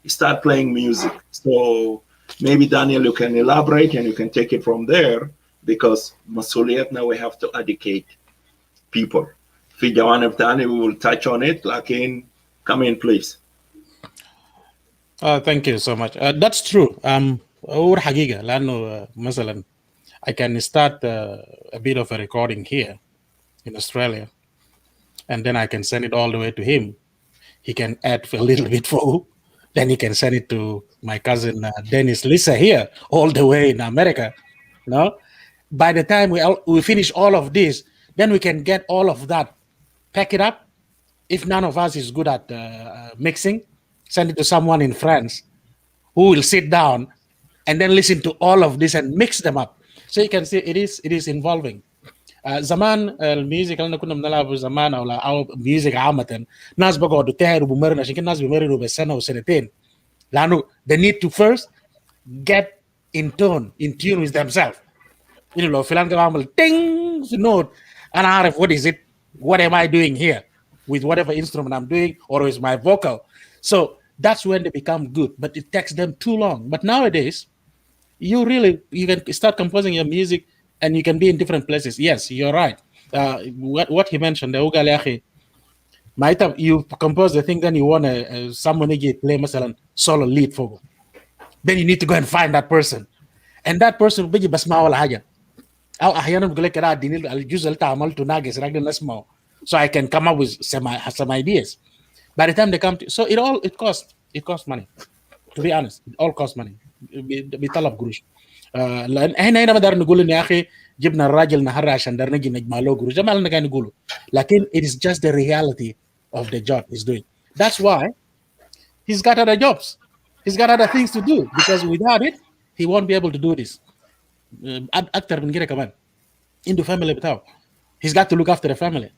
start playing music. So maybe Daniel, you can elaborate and you can take it from there, because مسؤوليتنا we have to educate people. في جوانب تاني we will touch on it, لكن come in please. Thank you so much. That's true. هو حقيقة لأنه مثلا I can start a bit of a recording here in Australia, and then I can send it all the way to him. He can add a little bit for, then he can send it to my cousin Dennis Lisa here, all the way in America. You know, by the time we finish all of this, then we can get all of that, pack it up. If none of us is good at mixing, send it to someone in France who will sit down and then listen to all of this and mix them up. So you can see it is involving. زمان الميوزك اللي كنا بنلعبه زمان او ميوزك عامة ناس بقعدوا تهربوا مرن عشان كده الناس بيمرنوا بالسنة وسنتين لأنه they need to first get in tune with themselves. You know, لو فلان كده عمل ting note أنا عارف what is it, what am I doing here with whatever instrument I'm doing or with my vocal. So that's when they become good, but it takes them too long. But nowadays you can start composing your music and you can be in different places. Yes, you're right. What he mentioned, you compose the thing, then you want someone to play مثلا solo lead for. Then you need to go and find that person, and that person بيجي بسمعه ولا حاجة. أو أحيانا بقول لك كده اديني الجزء اللي عملته ناقص راجل نسمعه, so I can come up with some ideas. By the time they come to, so it costs money. To be honest, it all costs money. بيطلب قروش. لان هنا ما نقدر نقول ان يا اخي جبنا الراجل النهارده عشان نقدر نجي نجمع له قروش, زي ما احنا قاعدين نقوله, لكن it is just the reality of the job he's doing. That's why he's got other jobs, he's got other things to do, because without it he won't be able to do this. اكتر من كده كمان عنده family بتاعه, he's got to look after the family,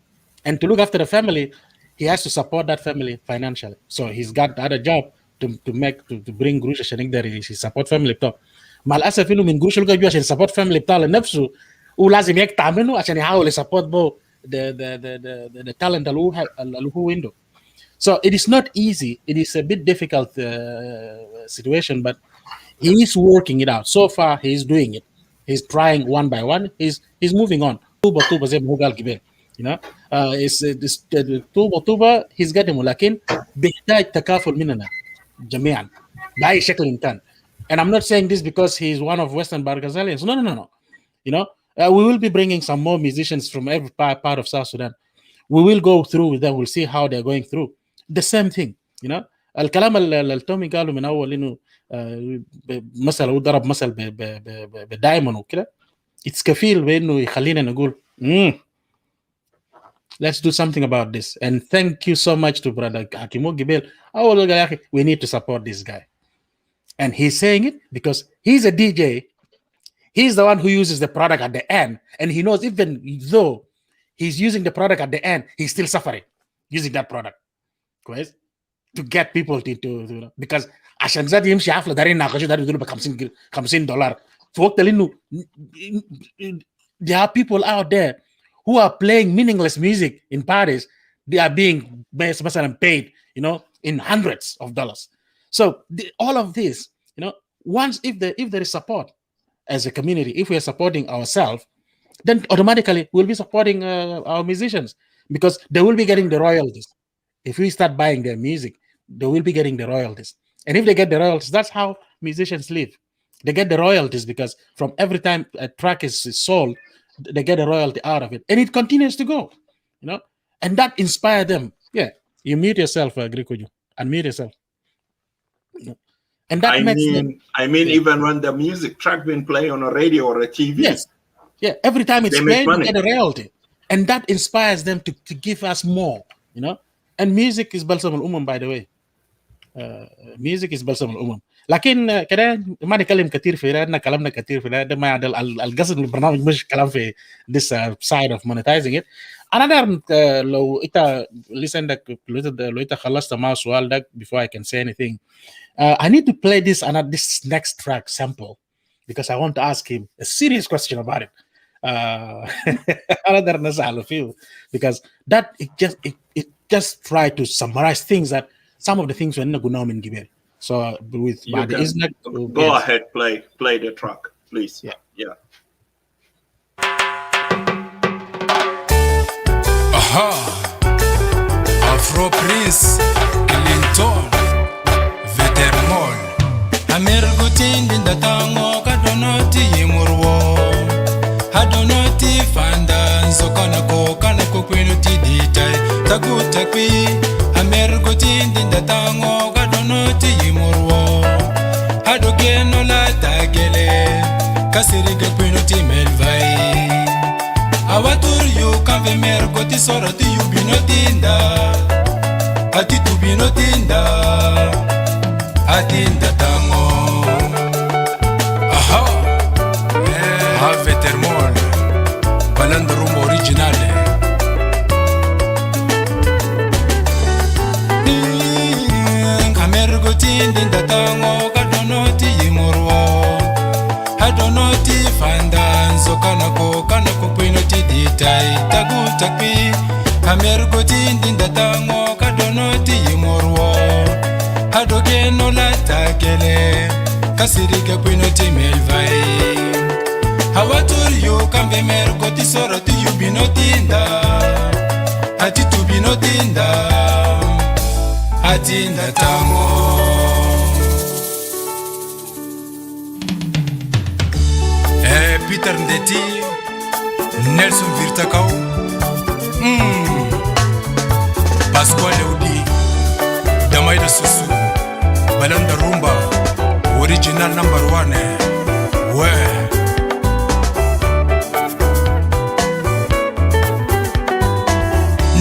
and to look after the family he has to support that family financially. So he's got other job to bring قروش عشان يقدر support family بتاعه. مع الاسف انه من قروش اللي جوا عشان سبورت فاميلي بتاعه لنفسه ولازم يقطع منه عشان يحاول يسبورت بو the talent اللي هو عنده. So it is not easy, it is a bit difficult situation, but he is working it out. So far he is doing it, he's trying one by one, he's moving on. طوبة زي ما هو قال قبل, you know, طوبة he's getting, لكن بيحتاج تكافل مننا جميعا بأي شكل كان. And I'm not saying this because he's one of Western Bahr Ghazalians. No. You know, we will be bringing some more musicians from every part of South Sudan. We will go through with them. We'll see how they're going through. The same thing, you know. الكلام اللي تومي قاله من أول إنه مثلا وضرب مثل بدايمون وكده. It's كفيل بإنه يخلينا نقول let's do something about this. And thank you so much to brother Hakimo Gibel. We need to support this guy. And he's saying it because he's a DJ. He's the one who uses the product at the end. And he knows even though he's using the product at the end, he's still suffering using that product. To get people to because عشان زاد يمشي حفلة دارين ناقشوا دارين يدولوا $50 في وقت لأنه there are people out there who are playing meaningless music in Paris. They are being مثلا paid, you know, in hundreds of dollars. So all of this, you know, once if there is support as a community, if we are supporting ourselves, then automatically we'll be supporting our musicians, because they will be getting the royalties. If we start buying their music, they will be getting the royalties. And if they get the royalties, that's how musicians live. They get the royalties because from every time a track is sold, they get a royalty out of it, and it continues to go. And that inspired them. Yeah, you mute yourself, Grikuju, unmute yourself. And that I mean, even when the music track being played on a radio or a TV, yes, yeah, every time it's played, you get a royalty, and that inspires them to give us more. And music is balsam al-umam, by the way. Music is balsam al-umam. لكن كده ما نتكلم كتير في ده، كلامنا كتير في ده ما عدا القصد من البرنامج مش كلام في this side of monetizing it. انا لو انت لسه عندك لو انت خلصت مع السؤال ده before I can say anything, I need to play this next track sample because I want to ask him a serious question about it. أقدر نسأله فيه because that it just try to summarize things that some of the things we're not going to give. So with go ahead, play the track, please. Yeah. Aha, Afro Prince, Clinton, Veter Moul. Amer gutin din datango kadonoti yimurwo. Hadonoti fanda nzokana ko kwenu tiditai takutakwi. Amer gutin din datango kadonoti yimurwo. Hadogeno la tagele kasiriga kwenu timelvai. Awatur yu kanve mer goti soroti yu binotinda. Ati tu binotinda. Atinda tango. Aha. Veter Moul. Balando rumbo originale. Kamer gotin dinda tango kadonoti yimurwo. Hadonoti fandanzo kanako kwinoti ditai tagutakwi. Kamer gotin dinda tango kadonoti yimurwo. Hadogeno la takele kasirika kwinoti melvai. Hawatur yo kambe mer koti soroti yu binotinda. Ati tu binotinda. Atinda tango. Peter Ndeti, Nelson Virtakau, Pasquale Udi, Damaida Susu, Balanda Rumba, original number 1. Where?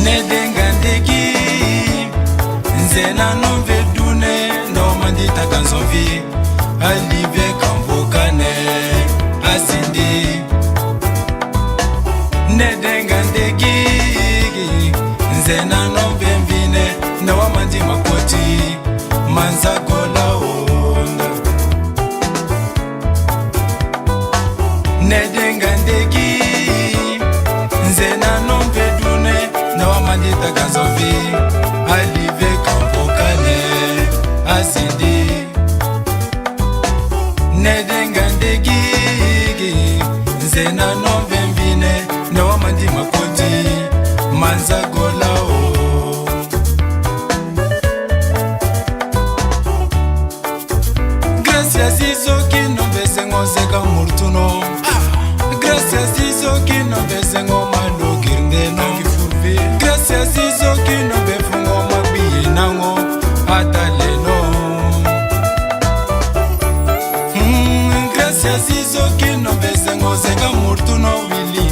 Nedengandegi, Nzena non vedune, no mandita kanzonvi, alive kambokane. Azindi Nedengandegi Nzena no bemvine na wamandi makoti manza gola onda. Nedengandegi Nzena no bedune na wamandi takanzovi alive kambokane. Azindi Nedengandegi Nzena no bemvine na wamandi makoti manza gola o. Gracias izoki no besengo zeka murtuno. Gracias izoki no besengo malo girndeno. Gracias izoki no befungo mabi nango ataleno. Gracias izoki no besengo zeka murtuno wili.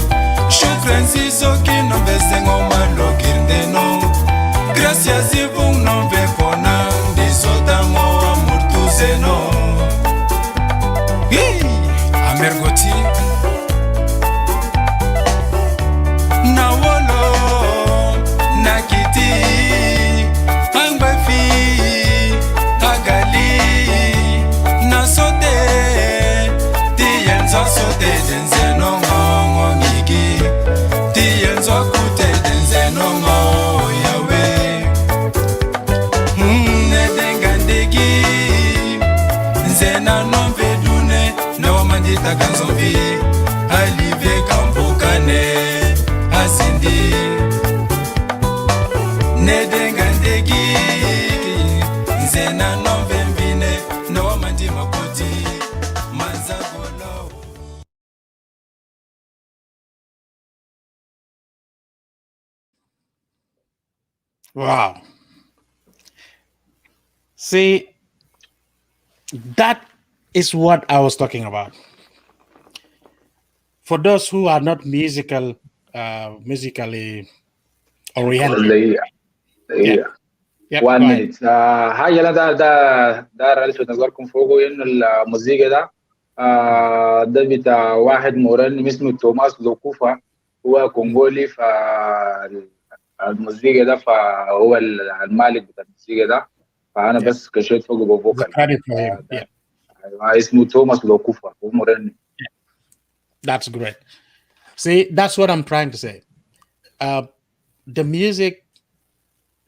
Shukran izoki no besengo malo girndeno. Gracias ibung no bekona disotango amurtuzeno. Amergoti Nawolo Nakiti Angbafi Agali Nasote Tienzo sote denzeno ngongo ngigi Tienzo kute denzeno ngo yawe. Nedengandegi Nzena non vedune na wamandita kanzombi alive kambokane. Azindi Nedengandegi Nzena non bemvine na wamandi makoti. Wow. See, that is what I was talking about. For those who are not musically oriented. Yeah. Yep, 1 go ahead. minute. حاجة لا ده ألفت نظركم فوقه إنه الموسيقى ده بتاع واحد مغني اسمه توماس لوكوفا، هو كونغولي. فالموسيقى ده فهو المالك بتاع الموسيقى ده، فأنا بس كشيت فوقه The بفوكال. credit for him. Yeah, اسمه توماس لوكوفا، هو مغني. that's great. See, that's what I'm trying to say. The music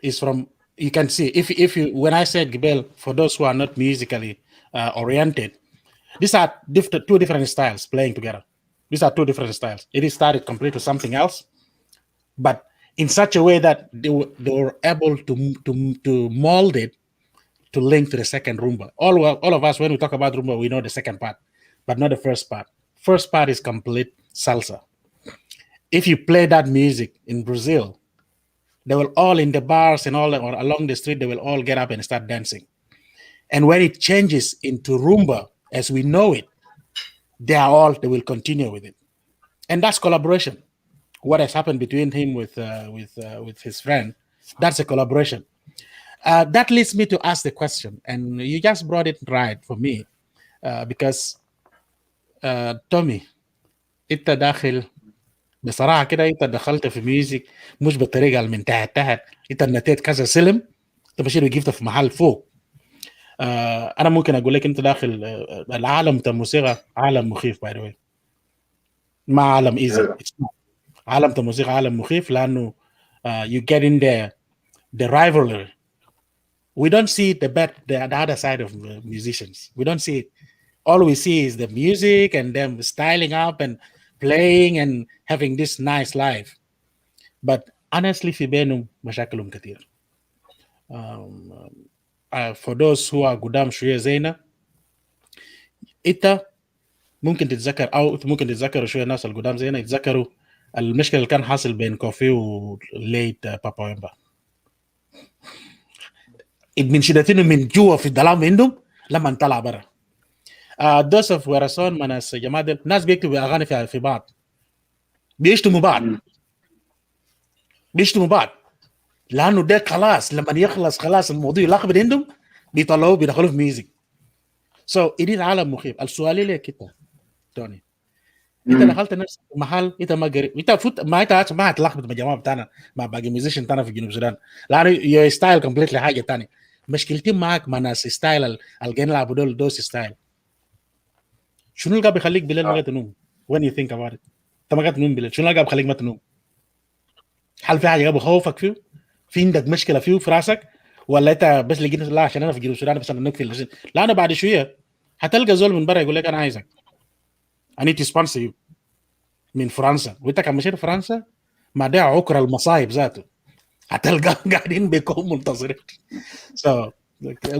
is from, you can see, if you, when I said Gibel, for those who are not musically oriented, these are two different styles playing together. These are two different styles. It is started completely something else, but in such a way that they were able to mold it to link to the second rumba. All of us, when we talk about rumba, we know the second part, but not the first part. First part is complete salsa. If you play that music in Brazil, they will all in the bars and all, or along the street, they will all get up and start dancing. And when it changes into rumba, as we know it, they will continue with it. And that's collaboration. What has happened between him with his friend, that's a collaboration. That leads me to ask the question, and you just brought it right for me, because Tommy, انت داخل بصراحه كده، انت دخلت في ميوزك مش بالطريقه اللي من تحت، انت نتيت كذا سلم، انت مشيت وجبت في محل فوق. انا ممكن اقول لك انت داخل العالم بتاع الموسيقى عالم مخيف، باي ذا واي، ما عالم ايزي. عالم بتاع الموسيقى عالم مخيف، لانه you get in there the rivalry. We don't see the other side of musicians. We don't see it. All we see is the music and them styling up and playing and having this nice life. But honestly, في بينهم مشاكلهم كتير. For those who are قدام شوية زينا، انت ممكن تتذكر، او ممكن تتذكروا شوية الناس القدام زينا يتذكروا المشكلة اللي كان حاصل بين كوفي وليت بابا ويمبا. من شدتهم من جوا في الظلام عندهم لما طلع برا. دوسف ورسون من الجماعة دي، ناس بيكتبوا اغاني في بعض، بيشتموا بعض، لانه ده خلاص لما يخلص خلاص الموضوع يلخبط عندهم، بيطلعوه بيدخلوه في ميوزك. So it is عالم مخيف. السؤال لي كده توني، انت دخلت نفس المحل، انت ما قريب، انت فوت ما انت ما هتلخبط مع الجماعه بتاعنا، مع باقي ميوزيشن تاعنا في جنوب السودان، لانه يو ستايل كومبليتلي حاجه ثانيه. مشكلتي معك مع ناس ستايل الجين يلعبوا دول دوس ستايل. شنو اللي بيخليك بالليل ما تنوم؟ when you think about it، انت ما تنوم بالليل، شنو اللي بيخليك ما تنوم؟ هل في حاجه بخوفك فيه؟ في عندك مشكله فيه في راسك، ولا انت بس لقيت لا عشان انا في جنوب السودان بس انا نقفل؟ لا، انا بعد شويه هتلقى زول من برا يقول لك انا عايزك، I need to sponsor you من فرنسا، وانت كان مشيت فرنسا ما ده عكر المصايب ذاته، هتلقى قاعدين بيكون منتظرين.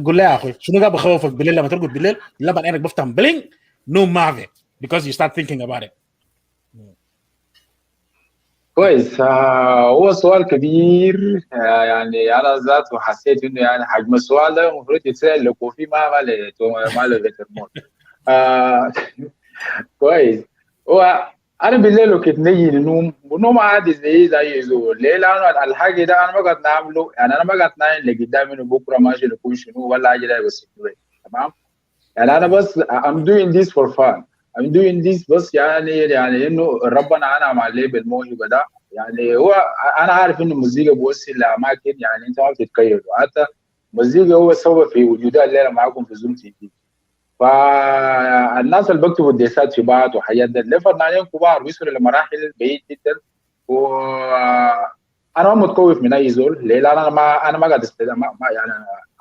قول لي يا اخوي شنو قاعد بخوفك بالليل لما ترقد بالليل؟ لما عينك بفتح بلينج نوم ما في because you start thinking about it. كويس. هو سؤال كبير. يعني انا ذاته حسيت انه يعني حجم السؤال ده المفروض يتسال لكوفي ما لفيتر مول. كويس. هو انا بالليل لو كنت نجي ننوم ونوم عادي زي زول، ليه؟ لانه الحاجه ده انا ما قاعد نعمله، يعني انا ما قاعد نايم لقدام انه بكره ماشي لكون شنو ولا حاجه ده بس. تمام؟ يعني انا بس I'm doing this for fun. I'm doing this بس يعني انه ربنا انعم عليه بالموهبه ده. يعني هو انا عارف انه الموسيقى بوصل لاماكن يعني انت ما بتتخيل، حتى الموسيقى هو السبب في وجودها الليله معاكم في زوم تي في. فالناس اللي بيكتبوا الديسات في بعض وحاجات دي ليه فنانين كبار ويصلوا لمراحل بعيد جدا، وانا ما متخوف من اي زول. ليه؟ لان انا ما قاعد يعني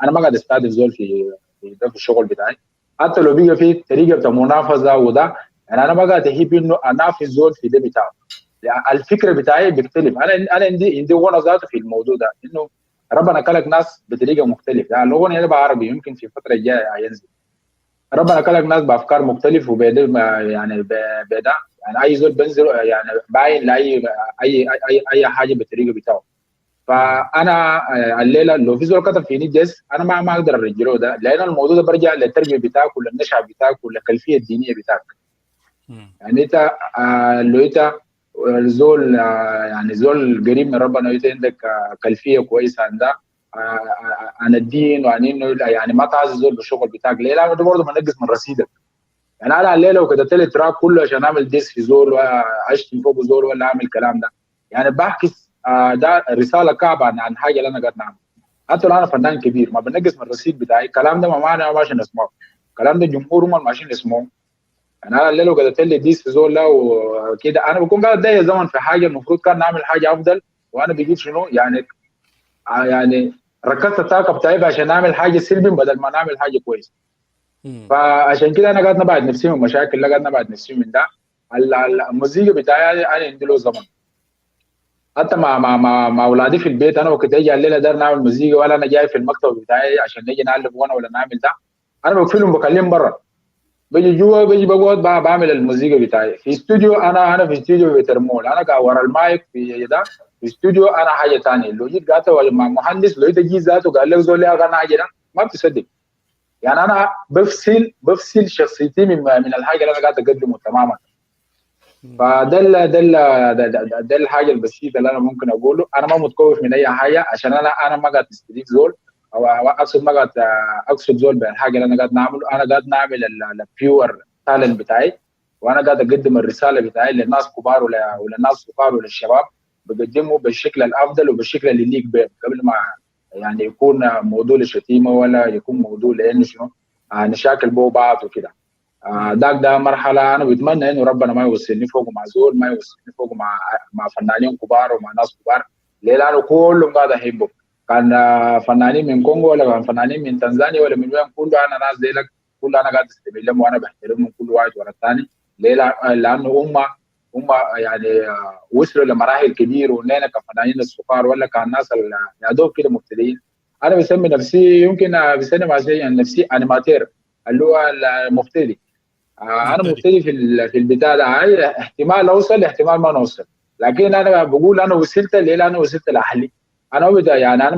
انا ما قاعد استهدف زول في الشغل بتاعي. حتى لو بقى في طريقه بتاع منافسه وده، يعني انا ما قاعد احب انه انافس زول في ده بتاعه. يعني الفكره بتاعي بيختلف. انا عندي وانا ذاته في الموضوع ده انه ربنا خلق ناس بطريقه مختلفه. يعني الاغنيه ده عربي يمكن في الفتره الجايه ينزل، ربنا خلق ناس بافكار مختلفه وبدا يعني بدا يعني اي زول بنزل يعني باين لاي اي حاجه بالطريقه بتاعه. فانا الليله لو في زول كتب في نيجس انا ما اقدر ارجله ده، لان الموضوع ده برجع للتربيه بتاعك ولا النشأة بتاعك ولا الخلفيه الدينيه بتاعك. يعني انت لو انت زول يعني زول قريب من ربنا، انت عندك خلفيه كويسه عن ده عن الدين وعن انه يعني ما تعزز زول بالشغل بتاعك، ليه؟ لا ده برضه منقص من رصيدك. يعني انا الليله وكتبت لي تراك كله عشان اعمل ديس في زول واشتم فوق زول ولا اعمل الكلام ده، يعني بحكي ده رساله كعبه عن حاجه اللي انا قاعد نعمل. حتى لو انا فنان كبير ما بنقص من الرصيد بتاعي، الكلام ده ما معنى ما عشان اسمعه، الكلام ده جمهور هم ماشيين يسمعوه. يعني انا الليله وقعدت لي ديس في زول وكده، انا بكون قاعد ضيع زمن في حاجه المفروض كان نعمل حاجه افضل، وانا بجيب شنو يعني ركزت الطاقه بتاعي عشان نعمل حاجه سلبي بدل ما نعمل حاجه كويسه. فعشان كده انا قاعد نبعد نفسي من مشاكل، لا قاعد نبعد نفسي من ده. الموسيقى بتاعي انا عندي له زمن، حتى مع اولادي في البيت انا وقت اجي الليله دار نعمل موسيقى ولا انا جاي في المكتب بتاعي عشان نيجي نعلم وانا ولا نعمل ده، انا بقفلهم بكلم برا، بيجي جوا بيجي بقعد بعمل الموسيقى بتاعي في استوديو. انا في استوديو فيتر مول، انا قاعد ورا المايك في ده في استوديو، انا حاجه ثانيه. لو جيت قاعد مع مهندس لو تجي ذاته قال لك زول لي اغنى حاجه ده ما بتصدق. يعني انا بفصل شخصيتي من الحاجه اللي انا قاعد اقدمه تماما. ده الحاجه البسيطه اللي انا ممكن اقوله. انا ما متخوف من اي حاجه عشان انا ما قاعد استديك زول او اقصد ما قاعد اقصد زول بالحاجه اللي انا قاعد نعمله. انا قاعد نعمل البيور تالنت بتاعي، وانا قاعد اقدم الرساله بتاعي للناس كبار وللناس صغار وللشباب، بقدمه بالشكل الافضل وبالشكل اللي يليق به، قبل ما يعني يكون موضوع للشتيمه ولا يكون موضوع لانه شنو نشاكل بو بعض وكده. ده مرحله انا بتمنى انه ربنا ما يوصلني فوقه مع زول، ما يوصلني فوقه مع فنانين كبار ومع ناس كبار، لانه كلهم قاعد احبه. كان فنانين من كونغو ولا كان فنانين من تنزانيا ولا من وين، كله انا ناس زي لك، كله انا قاعد استمع لهم وانا بحترمهم كل واحد ورا الثاني. لانه هم يعني وصلوا لمراحل كبيره، ولنا كفنانين الصغار ولا كان ناس يا دوب كده مبتدئين. انا بسمي نفسي يمكن بسمي نفسي انيماتير اللي هو المبتدئ. انا مبتدئ في البتاع ده، احتمال اوصل احتمال ما نوصل، لكن انا بقول انا وصلت ليه؟ انا وصلت لاهلي. انا بدا يعني انا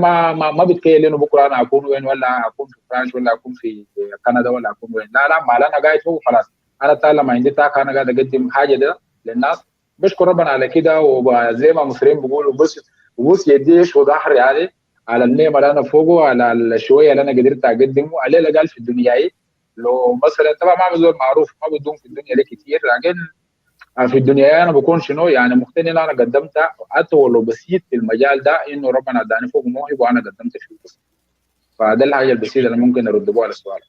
ما بتخيل انه بكره انا اكون وين، ولا اكون في فرنسا ولا اكون في كندا ولا اكون وين. لا ما انا قاعد فوق خلاص. انا طالما عندي طاقه انا قاعد اقدم حاجه ده للناس، بشكر ربنا على كده. وزي ما المصريين بيقولوا بص يديش وظهري على النعمه اللي انا فوقه، على الشويه اللي انا قدرت اقدمه عليه. لا قال في الدنيا لو مثلا طبعا ما بزول معروف ما بدون في الدنيا ليه كتير، لكن في الدنيا انا بكون شنو يعني مقتنع ان انا قدمتها حتى ولو بسيط في المجال ده، انه ربنا اداني فوق موهبه وانا قدمت فيه بس. فده الحاجه البسيطه اللي ممكن ارد بها على السؤال.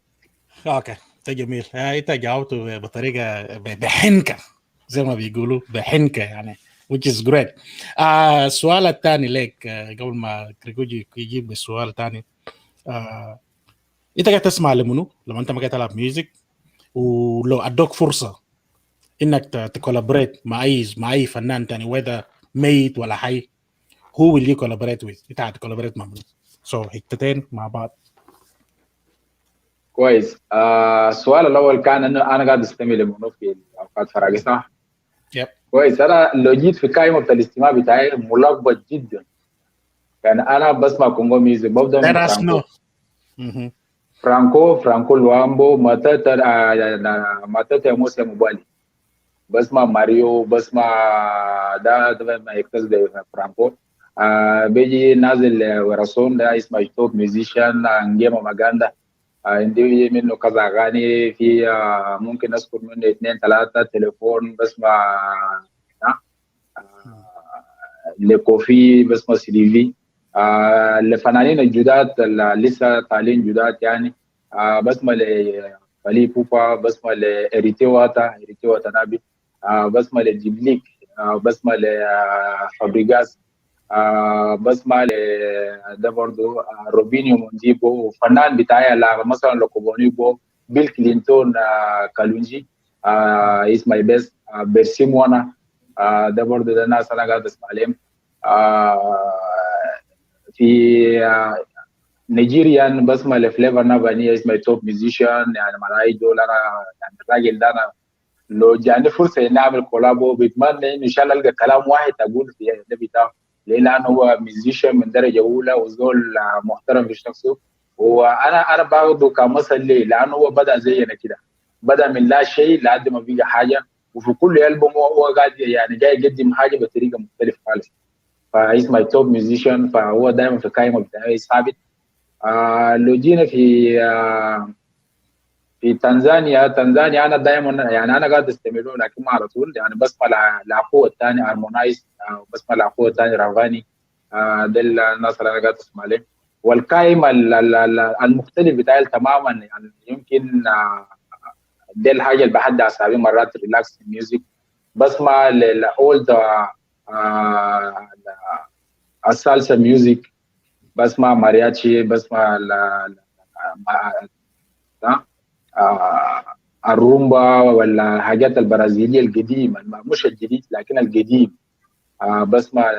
اوكي ده جميل. انت جاوبته بطريقه بحنكه زي ما بيقولوا بحنكه يعني which is great. السؤال الثاني لك قبل ما كريكوجي يجيب السؤال الثاني. انت قاعد تسمع لمنو لما انت ما قاعد تلعب ميوزك؟ ولو ادوك فرصه انك تكولابريت مع اي فنان تاني وذا ميت ولا حي، who will you collaborate with؟ انت هتكولابريت مع منو؟ حتتين مع بعض. كويس. السؤال الاول كان انه انا قاعد استمع لمنو في اوقات فراغي، صح؟ يب. كويس. انا لو جيت في قائمه الاستماع بتاعي ملخبط جدا. يعني انا بسمع كونغو ميوزك، ببدا من فرانكو لوامبو، ماتتا موسى موبالي، بسمع ماريو، بسمع ده ما يقصد فرانكو. بيجي نازل ورسون ده اسمه توب ميوزيشن انجيما ماغاندا، عندي منه كذا اغاني في ممكن اذكر منه 2 3 تليفون. بسمع لكوفي، بسمع سيديفي. الفنانين الجداد لسه طالعين جداد يعني. بسمع لفالي ايبوبا، بسمع لإريتي واتا نابي، بسمع لديبليك، بسمع لفابريغاس، بسمع ده برضو روبينيو مونديبو. فنان بتاعي مثلا لوكوبونيبو، بيل كلينتون، كالونجي، is my best. برسيمونا، ده برضو ده ناس انا قاعد اسمع لهم. في نيجيريان بسمع لفليفر ناباني، اسمه توب ميوزيشن يعني ملاي دول. انا يعني الراجل ده انا لو جاني فرصه اني اعمل كولابو بتمنى انه ان شاء الله القى كلام واحد اقول في ده بتاعه. ليه؟ لانه هو ميوزيشن من درجه اولى وزول محترم في شخصه. وانا باخده كمثل ليه؟ لانه هو بدا زينا كده، بدا من لا شيء لحد ما بقى حاجه، وفي كل البوم هو قاعد يعني جاي يقدم حاجه بطريقه مختلفه خالص. فايز ماي توب ميوزيشن، فهو دائما في القائمه بتاعي ثابت. لو جينا في تنزانيا انا دائما يعني انا قاعد استمع له، لكن ما على طول يعني بسمع لاخوه الثاني هارمونايز، بسمع لاخوه الثاني رغاني. ده الناس اللي انا قاعد اسمع لهم. والقائمه المختلف بتاعي تماما يعني يمكن دي الحاجه اللي بحدى اعصابي مرات ريلاكس ميوزك. بسمع لاولد السالسا ميوزك، بسمع مارياتشي، بسمع الرومبا ولا الحاجات البرازيليه القديمه، مش الجديد لكن القديم. بسمع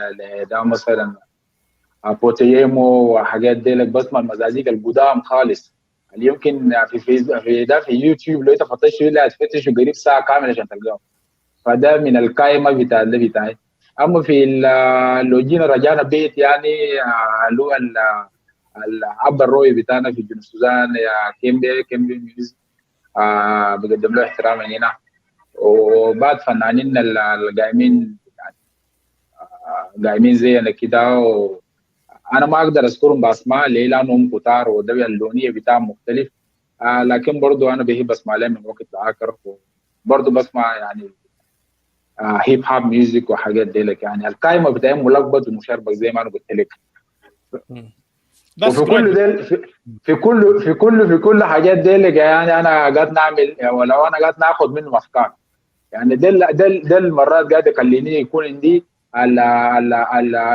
ده مثلا بوتيمو وحاجات دي لك. بسمع المزازيك القدام خالص اللي يمكن في يوتيوب لو انت فتشت لا تفتش قريب ساعه كامله عشان تلقاه. فده من القائمه بتاعي. اما في لو جينا رجعنا بيت يعني اللي هو الاب الروي بتاعنا في جنوب السودان يا كيمبي ميوزك، بقدم له احترام هنا. وبعد فنانين القايمين يعني قايمين زينا كده، انا ما اقدر اذكرهم باسماء ليه لانهم كتار وده اللونيه بتاعهم مختلف. لكن برضو انا بحب اسمع لهم من وقت لاخر. برضو بسمع يعني هيب هاب ميوزك وحاجات دي لك. يعني القائمه بتاعهم ملخبط ومشربك زي ما انا قلت لك. وفي كل ده في كل حاجات دي لك يعني انا قاعد نعمل ولو انا قاعد ناخذ منهم افكار. يعني ده المرات قاعد يخليني يكون عندي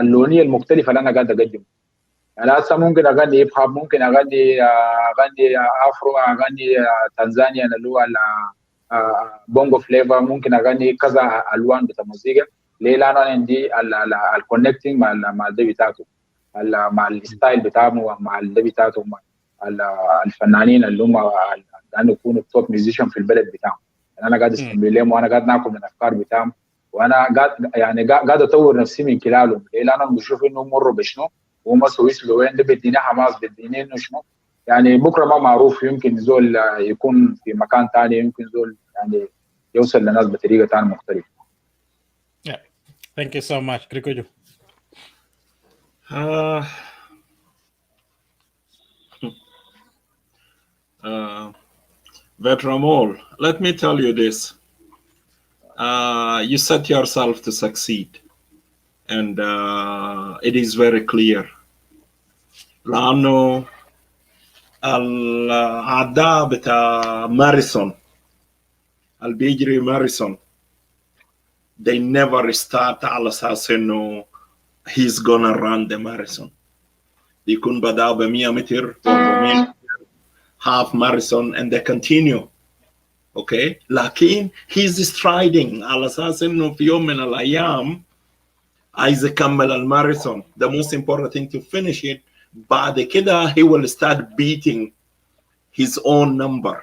اللونيه المختلفه اللي انا قاعد اقدمها. يعني هسه ممكن اغني هيب هاب، ممكن اغني افرو، اغني تنزانيا اللي هو بونجو فليفر، ممكن اغني كذا الوان بتاع موسيقى. ليه؟ لانه انا عندي الكونكتنج مع ده بتاعته، مع الستايل بتاعه، مع ده بتاعته، مع الفنانين اللي هم لانه يكونوا توب ميوزيشن في البلد بتاعهم. يعني انا قاعد استمع لهم وانا قاعد ناكل من الافكار بتاعهم، وانا قاعد اطور نفسي من خلالهم. ليه؟ لانه انا بشوف انهم مروا بشنو وهم وصلوا وين. ده بيديني حماس، بيديني انه شنو يعني بكره ما معروف، يمكن زول يكون في مكان ثاني، يمكن زول يعني يوصل لناس بطريقه ثانيه مختلفه. Yeah. Thank you so much, Krikuju. Veter Moul, let me tell you this. You set yourself to succeed, and it is very clear. لأنه الأعداء بتاع ماريسون اللي بيجري ماريسون they never start على أساس إنه he's gonna run the marathon. بيكون بدأ ب100 متر 400 متر half marathon and they continue. Okay, لكن he's striding على أساس إنه في يوم من الأيام عايز يكمل الماراثون. The most important thing to finish it. بعد كده he will start beating his own number.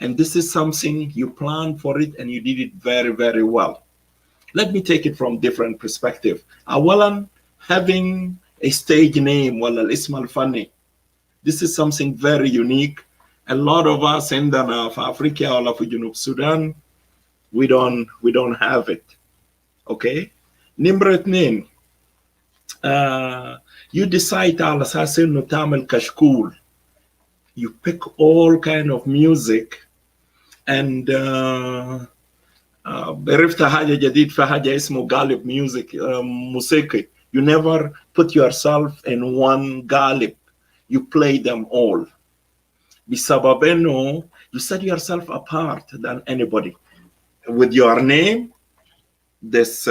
And this is something you planned for it and you did it very, very well. Let me take it from different perspective. أولا, having a stage name ولا الاسم الفني. This is something very unique. A lot of us عندنا في أفريقيا ولا في جنوب السودان we don't have it. Okay? نمرة 2, you decide على أساس إنه تعمل كشكول. You pick all kind of music and عرفت حاجة جديد في حاجة اسمه قالب موسيقي. You never put yourself in one قالب. You play them all. بسبب إنه you set yourself apart than anybody. With your name, this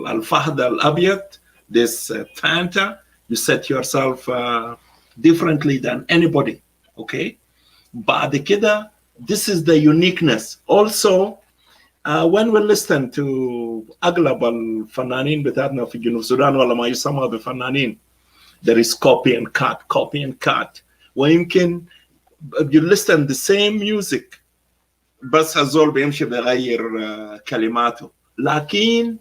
الفهد الأبيض, this Fanta, you set yourself differently than anybody. Okay? بعد كده, this is the uniqueness. Also, when we listen to أغلب الفنانين بتاعنا في جنوب السودان ولا ما يسمى بفنانين, there is copy and cut. ويمكن you listen the same music بس هزول بيمشي بغير كلماته. Lakin,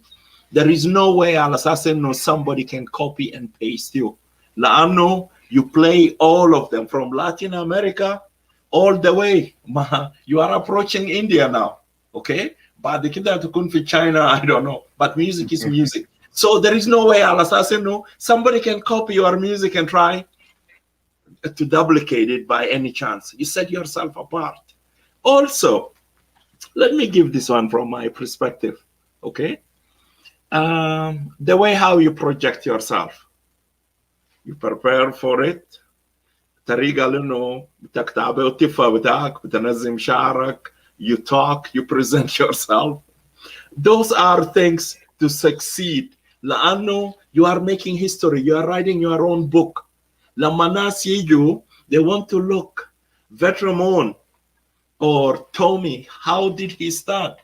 there is no way al assassin no somebody can copy and paste you. Laano, you play all of them from Latin America all the way. You are approaching India now, okay? But the kid to come for China, I don't know. But music is music. So there is no way al assassin no somebody can copy your music and try to duplicate it by any chance. You set yourself apart. Also, let me give this one from my perspective, okay? The way how you project yourself, you prepare for it. طريقة لأنه بتكتب وتفا بتاعك بتنظم شعرك, you talk, you present yourself. Those are things to succeed. لأنه you are making history, you are writing your own book. لما ناس يجوا, they want to look, Veter Moul or Tommy, how did he start?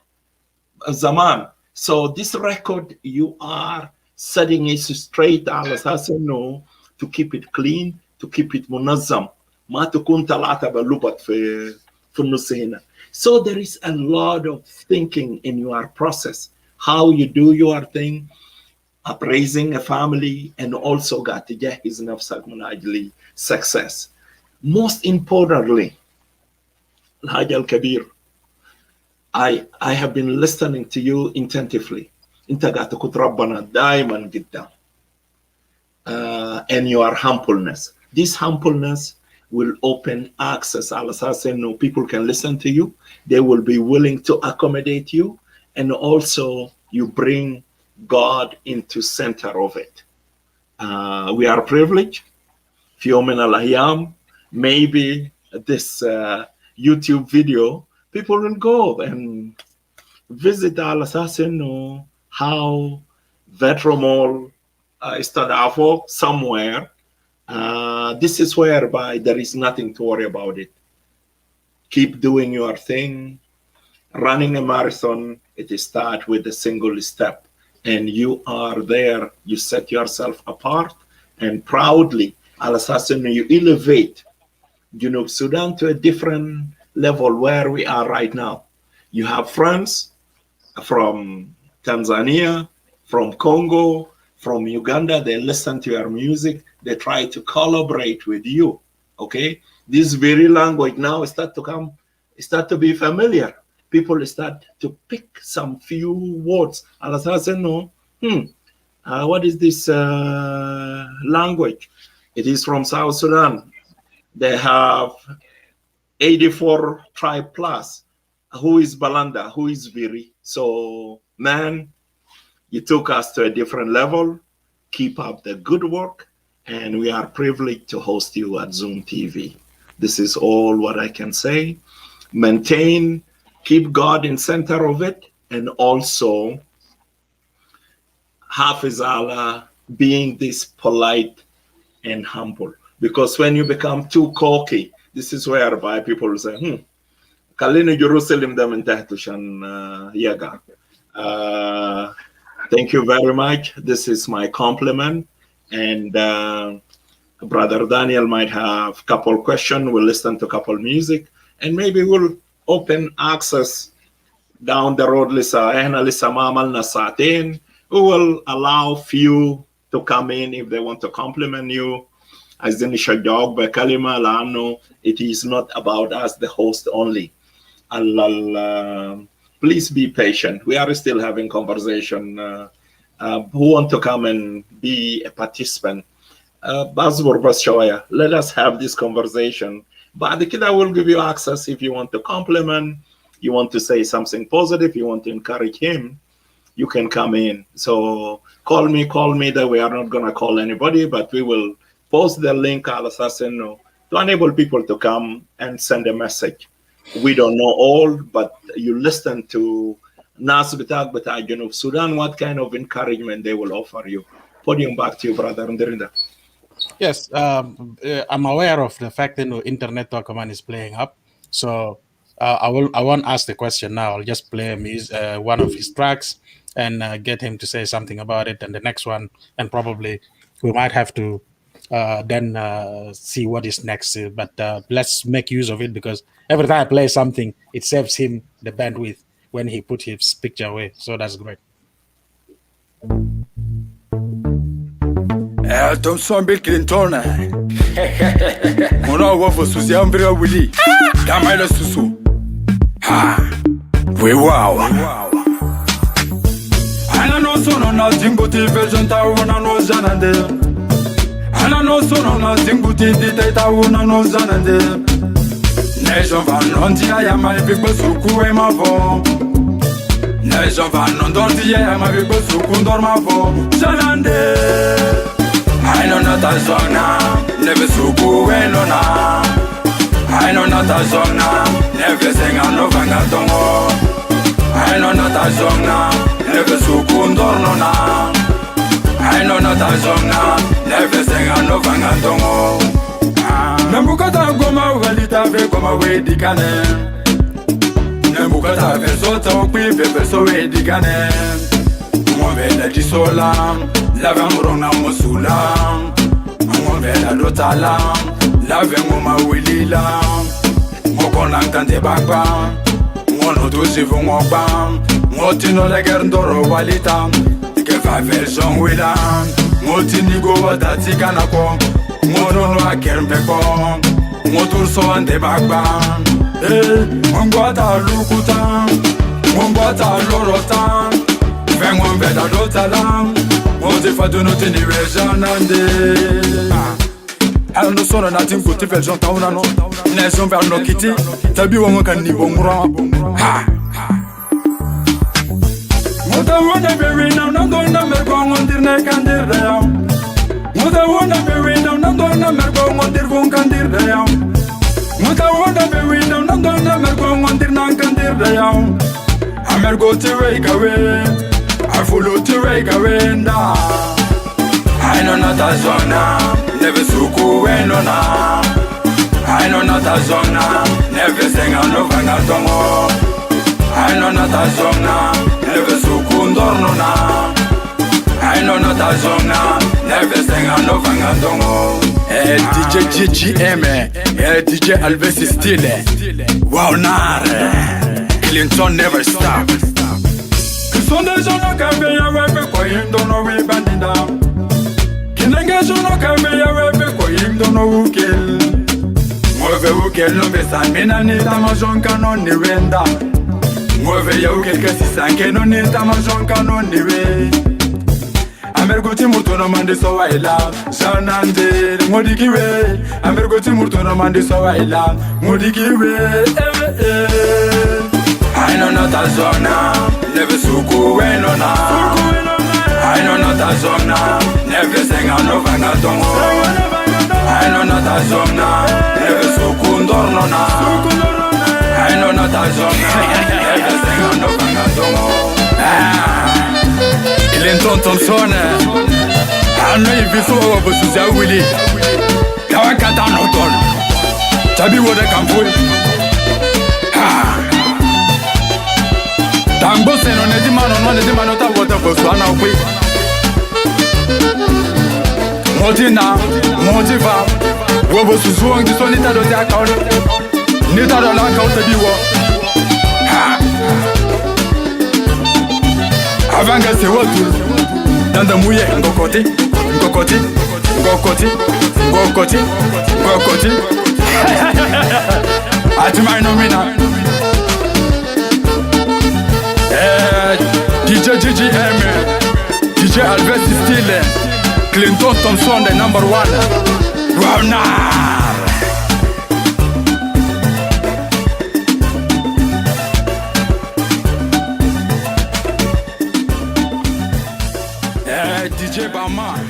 Zaman. So this record, you are setting it straight على أساس إنه to keep it clean, to keep it منظم. ما تكون طلعت بلوبت في النص هنا. So there is a lot of thinking in your process, how you do your thing, upraising a family, and also got to جهز نفسك من أجل success. Most importantly, الحاجة الكبير, I have been listening to you attentively. انت قاعد تكون ربنا دائما قدام. And your humbleness. This humbleness will open access. Al Assassin, no people can listen to you. They will be willing to accommodate you, and also you bring God into center of it. We are privileged. Few min al-ayyam, maybe this YouTube video, people will go and visit Al Assassin, or how Veter Moul استضعفوا somewhere. This is whereby there is nothing to worry about it. Keep doing your thing. Running a marathon, it starts with a single step, and you are there. You set yourself apart, and proudly, Al Assassin, you elevate Junub Sudan to a different level where we are right now. You have friends from Tanzania, from Congo, from Uganda. They listen to your music. They try to collaborate with you. Okay, this very language now start to be familiar. People start to pick some few words. Al Assassin, no, what is this language? It is from South Sudan. They have 84 tribe plus. Who is Balanda? Who is Viri? So, man, you took us to a different level. Keep up the good work. And we are privileged to host you at ZööMTV. This is all what I can say. Maintain, keep God in center of it. And also, Hafiz Allah being this polite and humble. Because when you become too cocky, this is whereby people say, Kalina Jerusalem yaga. Thank you very much. This is my compliment. And Brother Daniel might have a couple questions. We'll listen to a couple music. And maybe we'll open access down the road. We will allow few to come in if they want to compliment you. As the Nishajog by Kalima Lano, it is not about us, the host only. Please be patient. We are still having conversation. Who want to come and be a participant? Let us have this conversation. But the kid will give you access if you want to compliment, you want to say something positive, you want to encourage him, you can come in. So call me that we are not going to call anybody, but we will post the link Al Assassin to enable people to come and send a message. We don't know all, but you listen to Nas Bitak Junub Sudan, what kind of encouragement they will offer you. Podium back to you, Brother Nderinda. Yes, I'm aware of the fact that Internet Command is playing up. So I won't ask the question now. I'll just play one of his tracks and get him to say something about it. And the next one, and probably we might have to then see what is next. But let's make use of it, because every time I play something, it saves him the bandwidth when he put his picture away. So that's great. Thompson Bill Clinton. Mona wafo susi ambira wili. Damaila susu. Ha. We wow. Ana no sono na zinguti vejenta una no zanande. Ana no sono na zinguti diteta una no zanande. Nejo van non dia ya mai big suku e mavo. Nejo van non dortia ya mai big suku dormavo. Zanande. I know not a song now, never so go when on I know not a song now, never sing on no vangatongo. I know not a song now, never so go on I know not a song now, never sing on no vangatongo. Nambukata goma walita ve goma we dikane. Nambukata ve so tokwi ve so we dikane. Mwove la jisola. La vembrona mosula, mwovela dotala, la vemoma wilila, mokona kante bakba, mwono tusivu ngokba, mwotino leger ndoro walita, ke fa version wila, mwotini go watati kanako, mwono no akermpeko, mwoturso ante bakba, mwongwata lukuta, mwongwata lorota, vemwa mbeda dotala. Mose fado no teni rejanande. I no sono nothing good if j'entends una no. Neson vers no kiti. Tabi wongo kan ni bongura. Ha. Mota wona be now no gonna mer go ngondir ne kandir da. Mota wona be now no gonna mer go ngondir von kandir da. Mota wona be now no gonna mer go ngondir nan kandir da. Amer go to wake away. I follow to Regawenda. I know not a song now, never suku when on I know not a song now, never sing on no vangatongo. I know not a song now, never suku ndornona. I know not a song now, never sing on no vangatongo. DJ GGM, DJ Alves Stile. Wow, nare. Clinton never stop. Sunday Jun no can be a weapon for him, don't know we bandida. Kinanga Jun no can be a weapon for him, don't know who kill. Move who kill no be san, mina ni tamajon canon ni wenda. Move ya uke kasi san, kenon ni tamajon canon ni we. Amergoti murto no mandi so waila, Janande, Modikiwe. Amergoti murto no mandi so waila, Modikiwe. I know not a song now, never suku when on I know not a song now, never sing on no vangatongo. I know not a song now, never suku ndornona. I know not a song now, never sing on no vangatongo. Clinton Thompson, I know you before of Susia Willie. Kawakata no ton. Tabi wode kampu. Tango se non è di mano ta vuota per suona qui. Motina, motiva. Wobo su suon di sonita do ta kaun. Ni ta do la kaun ta biwo. Avanga se wotu. Danda muye ngokoti. Atima nomina. DJ GGM, DJ Alves Stile, Clinton Thompson, the number one. Ronald. DJ Bahr.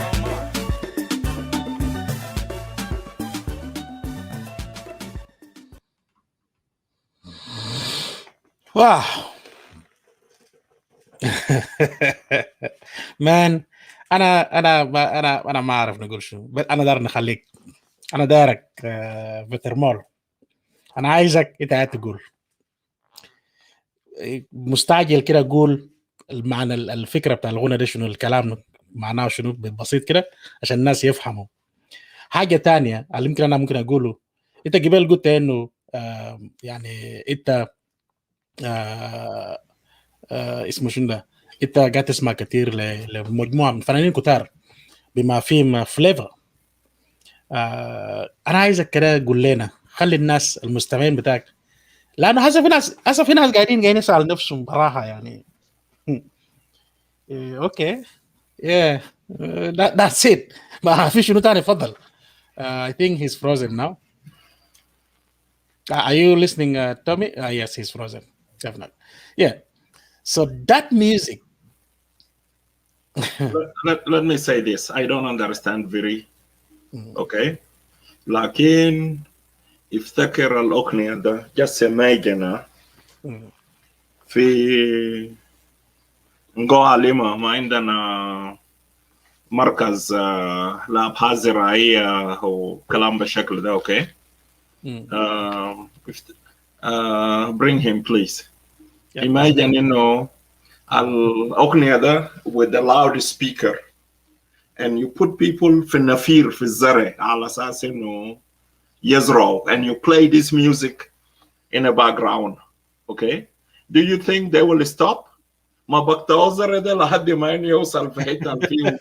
Wow. مان انا ما اعرف نقول شنو، بس انا دار نخليك، انا دارك فيتر مول، انا عايزك انت قاعد تقول مستعجل كده، قول المعنى الفكره بتاع الغنى ده شنو، الكلام معناه شنو بسيط كده عشان الناس يفهموا. حاجه تانية اللي يمكن انا ممكن اقوله، انت قبل قلت انه يعني انت اسمه شنو ده، انت قاعد تسمع كثير لمجموعه من فنانين كتار بما فيهم فليفر. انا عايزك كده قول لنا، خلي الناس المستمعين بتاعك، لانه هسه في ناس قاعدين يسال نفسهم براحه يعني. اوكي that's it. ما في شنو تاني؟ اتفضل. I think he's frozen now. Are you listening, Tommy? Yes, he's frozen. Definitely. Yeah. So that music. let me say this. I don't understand very. Okay. لكن افتكر الأغنية ده just imagine في نقوى لما ما عندنا مركز لأبحاث زراعية وكلام بالشكل ده. اوكي. Bring him please. Imagine انه الأغنية ده with a loud speaker and you put people في النفير في الزرع على أساس انه يزرعوا and you play this music in a background. Okay. Do you think they will stop? ما بقطعوا الزرع ده لحد ما يوصل في حتة فيه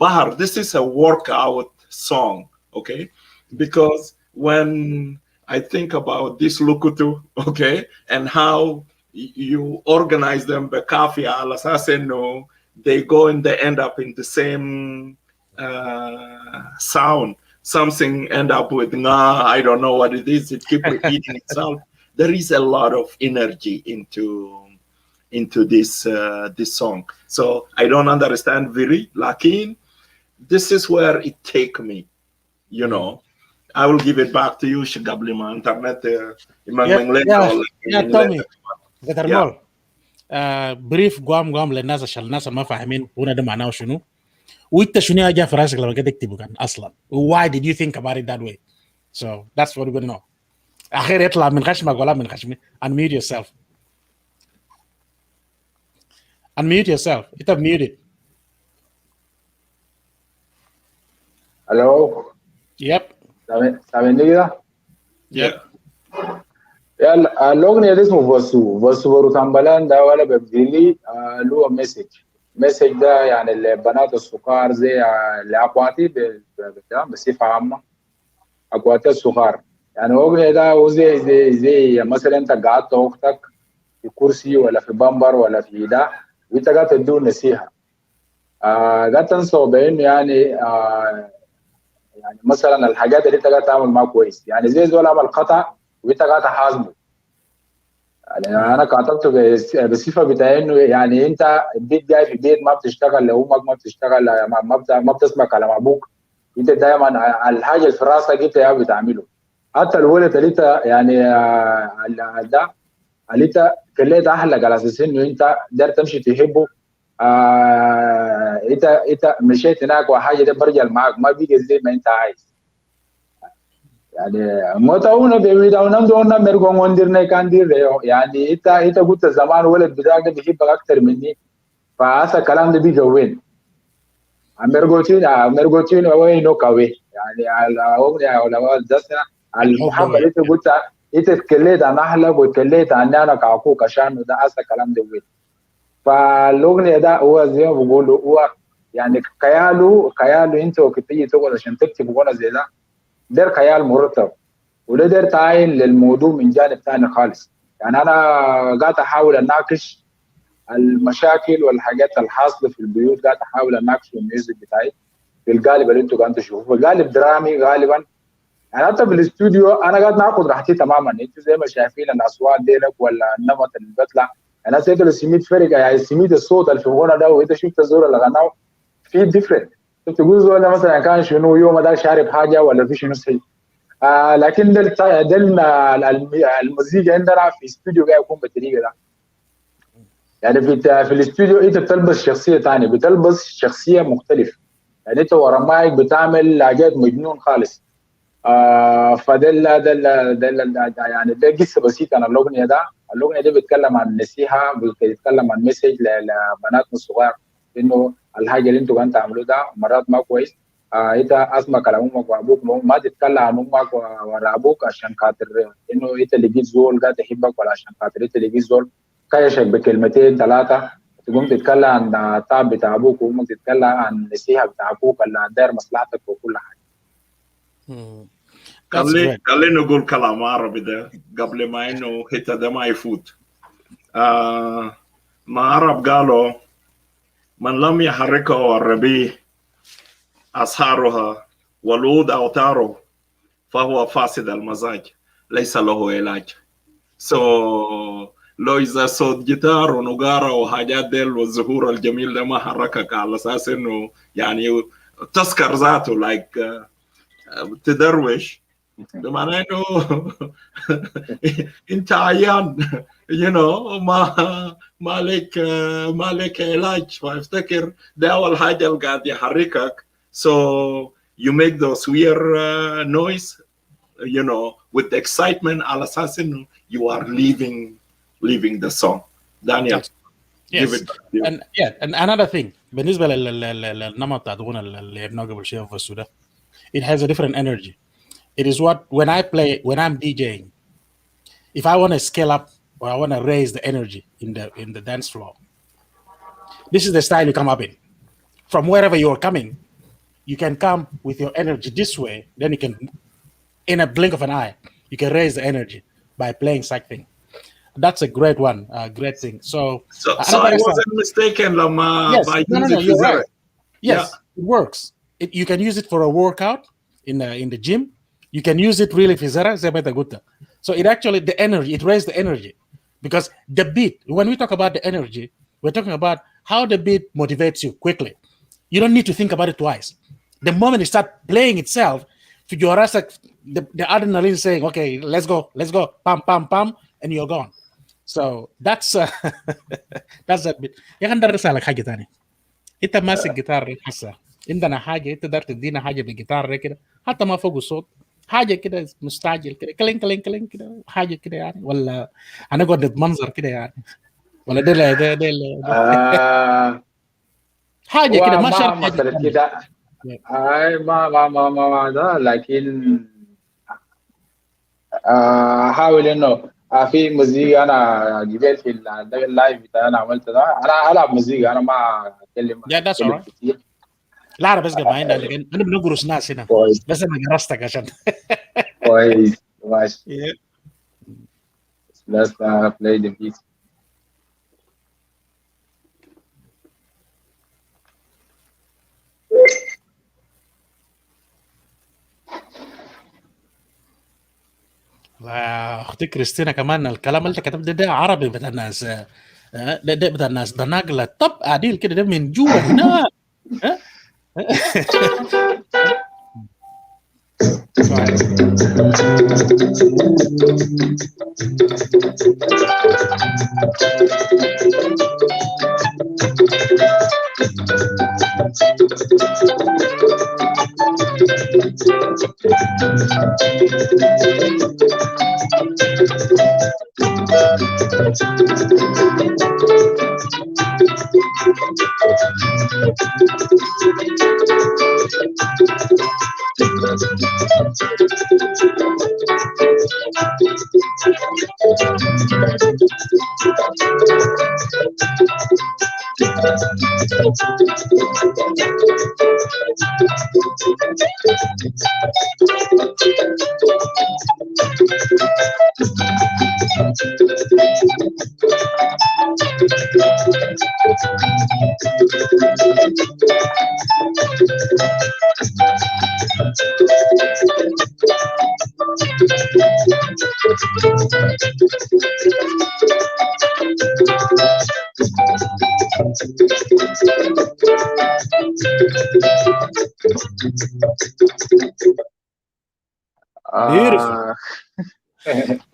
بحر. This is a workout song. Okay. Because when I think about this lukutu, okay, and how you organize them بكافية على أساس إنه they go and they end up in the same sound. Something end up with nah, I don't know what it is. It keeps repeating itself. There is a lot of energy into this song. So I don't understand very. Lakin, this is where it take me. You know, I will give it back to you. Shigabli ma internet. Yeah, Tommy. Veter Moul. Brief قام للناس عشان الناس ما فاهمين هنا ده معناه شنو. وانت شنو جا في راسك لما كنت تكتبه كان اصلا؟ Why did you think about it that way? So that's what we're gonna know. اخير يطلع من خشمك ولا من خشمي. Unmute yourself. Unmute yourself. انت muted. Hello. Yep. سامعني كده؟ Yeah. يلا الأغنية دي اسمه فوسو بروتامبلان ده ولا ببديلي له مسج ده يعني البنات الصغار زي الأخواتي بصفة عامة، أخواتي الصغار يعني الأغنية ده وزي مثلا أنت قعدت أختك في كرسي ولا في بامبر ولا في ده وأنت قاعد تدور نصيحة قاعد تنصح بإنه يعني يعني مثلا الحاجات اللي أنت قاعد تعمل معاه كويس، يعني زي زول عمل خطأ وأنت قاعد تحاسبه. يعني انا كتبته بصفه بتاع انه يعني انت البيت جاي في البيت ما بتشتغل لامك، ما بتشتغل ما بتسمع كلام ابوك، انت دايما الحاجه اللي في راسك انت يا بتعمله. حتى الولد اللي انت يعني ده اللي انت خليت اهلك على اساس انه انت داير تمشي تحبه، انت مشيت هناك وحاجه ده برجع معك ما بيجي زي ما انت عايز. يعني متاونا بيداونا دونا مرغون ونديرنا كاندير يعني انت قلت زمان ولد بتاعك بيحبك اكثر مني، فهذا الكلام ده بيجي وين؟ مرغوتين وين نوكاوي يعني الاغنيه ولا دسنا المحبه اللي انت قلتها انت تكليت عن اهلك وتكليت عن انا كاخوك عشان ده هذا الكلام ده وين؟ فالاغنيه ده هو زي ما بقولوا هو يعني خياله انت وقت تيجي تقعد عشان تكتب اغنيه زي ده دير خيال مرتب وده دير تعاين للموضوع من جانب ثاني خالص. يعني انا قاعد احاول اناقش المشاكل والحاجات الحاصله في البيوت، قاعد احاول اناقش في الميوزك بتاعي بالقالب اللي انتوا قاعدين تشوفوه، قالب درامي غالبا. يعني حتى في الاستوديو انا قاعد ناخذ راحتي تماما، انتوا زي ما شايفين الاصوات ديلك ولا النمط اللي بيطلع. انا سيت لو سميت فرق يعني سميت الصوت اللي في الغنى ده وانت شفت الزور اللي غناه في ديفرنت. تقول زول مثلا كان شنو يوم ده شارب حاجه ولا في شنو شيء لكن ده المزيكا عندنا في الاستوديو قاعد يكون بالطريقه ده. يعني في الاستوديو انت بتلبس شخصيه ثانيه، بتلبس شخصيه مختلفه، يعني انت ورا مايك بتعمل حاجات مجنون خالص. فدل يعني ده قصه بسيطه عن الاغنيه ده. الاغنيه دي بتتكلم عن نصيحه، بتتكلم عن مسج لبناتنا الصغار انه الحاجه اللي انتوا قاعدين تعملوه ده مرات ما كويس. انت اسمع كلام امك وابوك ما تتكلم عن امك ورا ابوك عشان خاطر انه انت لقيت زول قاعد يحبك ولا عشان خاطر انت لقيت زول كايشك بكلمتين ثلاثه تقوم تتكلم عن التعب بتاع ابوك وامك تتكلم عن النصيحه بتاع ابوك اللي داير مصلحتك وكل حاجه. خلينا نقول كلام عربي ده قبل ما انه حتى ده ما يفوت. ما عرب قالوا من لم يحركه الربيع أسهارها ولود أوتاره فهو فاسد المزاج ليس له علاج. لو إذا صوت جيتار ونقارة وحاجات ديل والظهور الجميل ده ما حركك على أساس إنه يعني تسكر ذاته لايك تدروش بمعنى إنه أنت عيان ما لك علاج. فافتكر ده أول حاجة اللي قاعد يحركك. So you make those weird noise, with the excitement على أساس إنه you are leaving the song. Daniel, give it back to you. And another thing بالنسبة للنمط بتاع الغنى اللي لعبناه قبل شوية في السودان, it has a different energy. It is what when I'm DJing, if I want to scale up or I want to raise the energy in the dance floor, this is the style you come up in. From wherever you are coming, you can come with your energy this way, then you can, in a blink of an eye, you can raise the energy by playing something. That's a great one, great thing. So I wasn't mistaken, Lama. Yes, no, you're right. Yes, it works. You can use it for a workout in the gym. You can use it really for Zara. So it actually, the energy, it raises the energy. Because the beat, when we talk about the energy, we're talking about how the beat motivates you quickly. You don't need to think about it twice. The moment you start playing itself, your ass, the adrenaline saying, okay, let's go, pam, pam, pam, and you're gone. So that's that's a bit. يا أخي ندرس لك حاجة تانية. أنت ماسك جيتار حسا. عندنا حاجة أنت تقدر تدينا حاجة بالجيتار كده حتى ما فوق الصوت. حاجة كده مستعجل كده كلين كلين كلين كده حاجة كده يعني ولا هنقعد نتمنظر كده يعني ولا ده حاجة كده ما شرط مثلا كده ما ده لكن حاول انه في موسيقى انا جبت في اللايف بتاعي انا عملت ده انا العب موسيقى انا ما اتكلم كتير. لا انا بس جمعين لكن انا بنقرص ناس هنا بس انا جرستك عشان كويس ماشي. Let's play the beat. اختي كريستينا كمان الكلام اللي كتبته ده عربي بتاع الناس ده بتاع الناس ده ناقله طب قاعدين كده ده من جوا هنا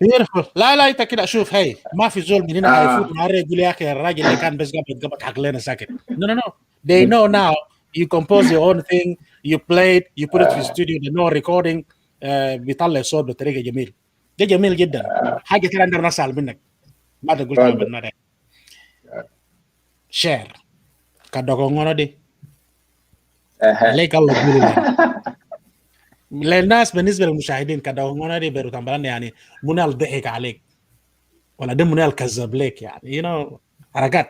بيرفل. لا انت كده شوف هي ما في زول من هنا هيفوت مره يقول يا اخي الراجل اللي كان بس قبض حق لنا ساكت. No they know now you compose your own thing, you play it, you put it في studio, they know recording, بيطلع صوت بطريقه جميل. ده جميل جدا. حاجه كده عندنا نسال منك ما تقول كلام ده شعر كدغونغونو دي عليك الله يقول للناس بالنسبه للمشاهدين كده هنا دي بيرو يعني منال ضحك عليك ولا ده منال كذب لك يعني حركات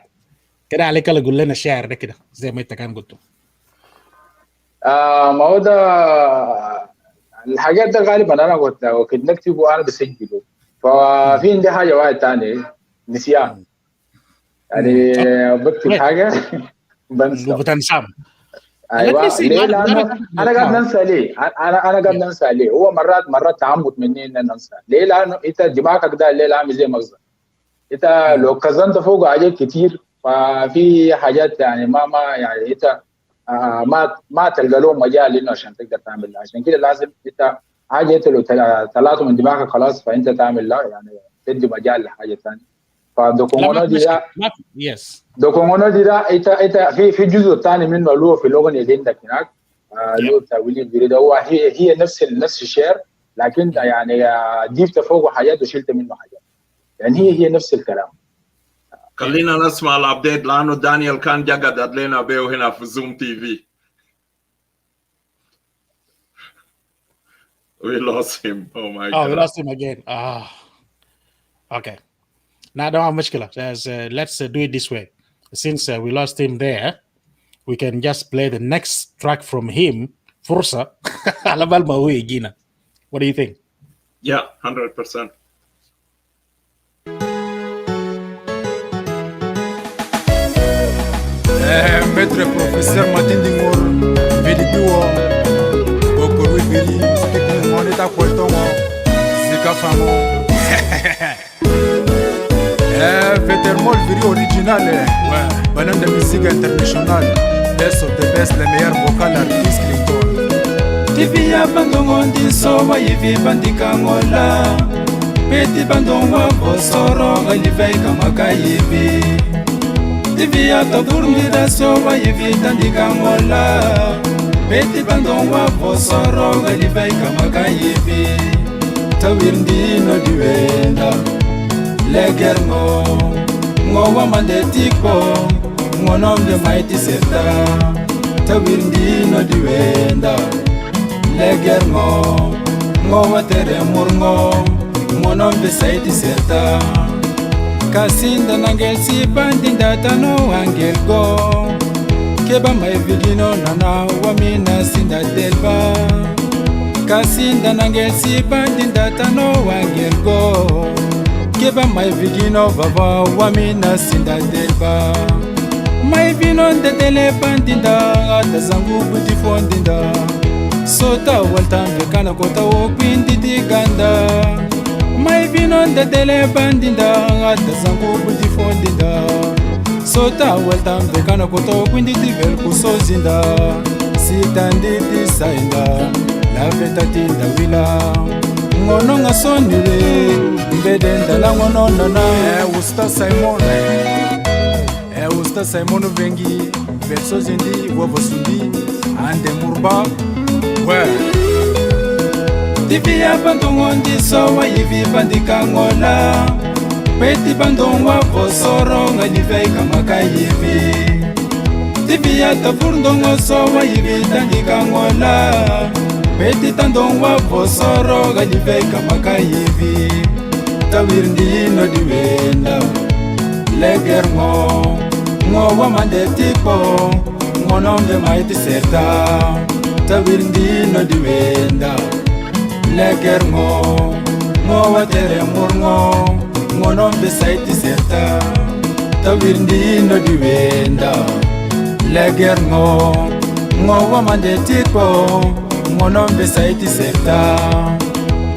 كده عليك الله يقول لنا الشعر ده كده زي ما انت كان قلت. ما هو ده الحاجات ده غالبا انا وقت نكتبه انا بسجله. ففي عندي حاجه واحد ثاني نسيان يعني بكتب حاجه بنسى بتنسى. ايوه ليه؟ لانه انا قاعد ننسى ليه؟ انا قاعد ننسى ليه؟ هو مرات تعمد مني ان ننسى ليه؟ لانه انت دماغك ده الليل عامل زي مخزن. انت لو خزنت فوق حاجات كتير ففي حاجات يعني ما يعني انت ما تلقى لهم مجال انه عشان تقدر تعملها. عشان كده لازم انت حاجه انت لو طلعته من دماغك خلاص فانت تعمل لا يعني تدي مجال لحاجه ثانيه. فدوكومونو دي ده دوكومونو دي ده انت في جزء ثاني منه اللي هو في الاغنيه اللي عندك هناك اللي هو بتاع ويلي البريد هو هي نفس الشعر لكن يعني ضيفت فوقه حاجات وشلت منه حاجات يعني هي نفس الكلام. خلينا نسمع الابديت لانه دانيال كان جقد لنا بيه هنا في زوم تي في. We lost him. Oh my God. We lost him again. Okay. Now don't have مشكلة. Let's do it this way. Since we lost him there, we can just play the next track from him. فرصة على بال ما هو يجينا. What do you think? Yeah, 100%. Maître professeur Martin Dingor, Velibiwo, Bokorwi Veli, Moneta Kweltongo, Zika Famo. Veter Moul Veri original, Banan de musique internationale, best of the best, les meilleurs vocal artistes Clinton. Tivia bandongo ndiso wa yivi bandika ngola, Peti bandongo bosoro galivei kamaka yivi. Tivia tadurmida so wa yivi tandika ngola, Peti bandongo bosoro galivei kamaka yivi. Tawirndi no diwenda, legermo, ngowa mandetiko, ngonom de mighty seta. Tawirndi no diwenda, legermo, ngowa tere murngo, ngonom de saiti seta. Kasinda nangel si bandinda tano angel go, keba mai vigino nana wamina sinda delba. Kasinda nangel si bandinda tano angel go, keba mai vigino vava wamina sinda delba. Mai vino de tele bandinda atazangu buti fondinda. Sota waltambe kana kota wokwindi diganda. Mai vino de tele bandinda atazangu buti fondinda. Sota waltambe kana kota wokwindi divel kusozinda. Sitandi disainda la vetatinda wila. Ngono ngasonire mbedenda la ngono nana. Usta Simon, Usta Simon Vengi, verso zindi wavosundi, ande murba. Tivia bandongo ndiso wa yivi bandika ngola, Peti bandongo bosoro ngalivei kamaka yivi. Tivia tafurdongo so wa yivi tandika ngola, Peti tandongo bosoro ngalivei kamaka yivi. Tawirndi no diwenda, legermo, ngowa mandetiko, ngonom de mighty seta. Tawirndi no diwenda, legermo, ngowa tere murngo, ngonom de saiti seta. Tawirndi no diwenda, legermo, ngowa mandetiko, ngonom de saiti seta.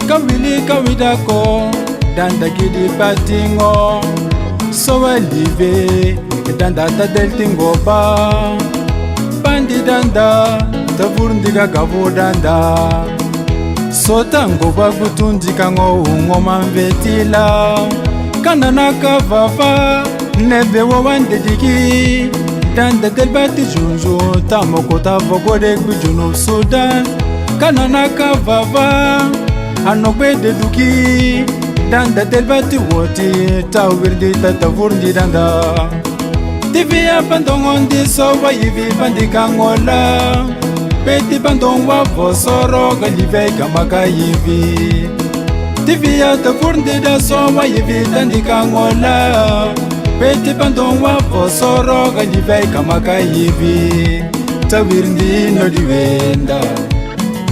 Kawili kawidako, danda gidi batingo, sowa live, danda ta deltingo ba. Bandi danda, tavurundiga gavo danda. Sota ngoba gutundika ngo ngoma mvetila. Kanana kavava, nebe wawande diki. Danda delbati junjo, tamoko tavogode gujunu Sudan. Kanana kavava, anokwe de duki. Danda delbati woti, tawirdi tatavurundi danda. Tivia bandong on di so wa yivi bandika ngola Peti bandong wa vosoro galivei kamaka yivi Tivia ta furndi da so wa yivi dandika ngola Peti bandong wa vosoro galivei kamaka yivi Tawirndi no diwenda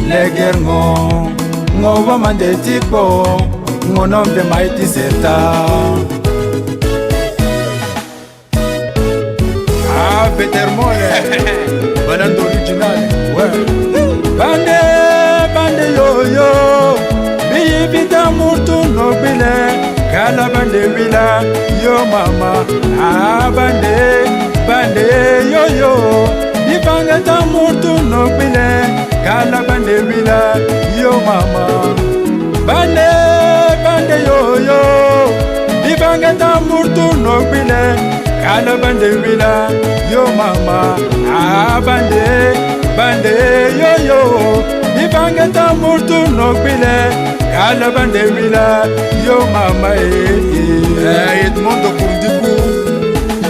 Leger ngo wa mande tipo Ngo nombe maiti seta Veter Moul, banando original. Bande yo Biyi bita murtu no bile Kala bande wila yo mama Bande yo Bifanga ta murtu no bile Kala bande wila yo mama Bande yo Bifanga ta murtu no bile Kala bande wila yo mama bande yo Bifanga ta murtu no bile Kala bande wila yo mama Edmondo Kurdiku,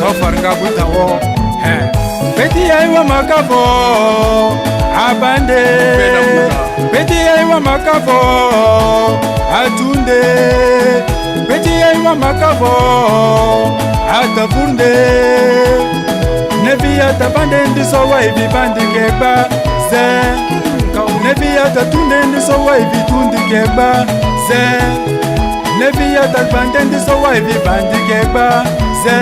Kofar Ngabutawo, Beti aiwa makabo Abande Beti aiwa makabo Atunde Beti aiwa makabo Atafunde Nebi atabande ndiso wa ibi bandi keba Ze Nebi atatunde ndiso wa ibi tundi keba Ze Nebi atabande ndiso wa ibi bandi keba Ze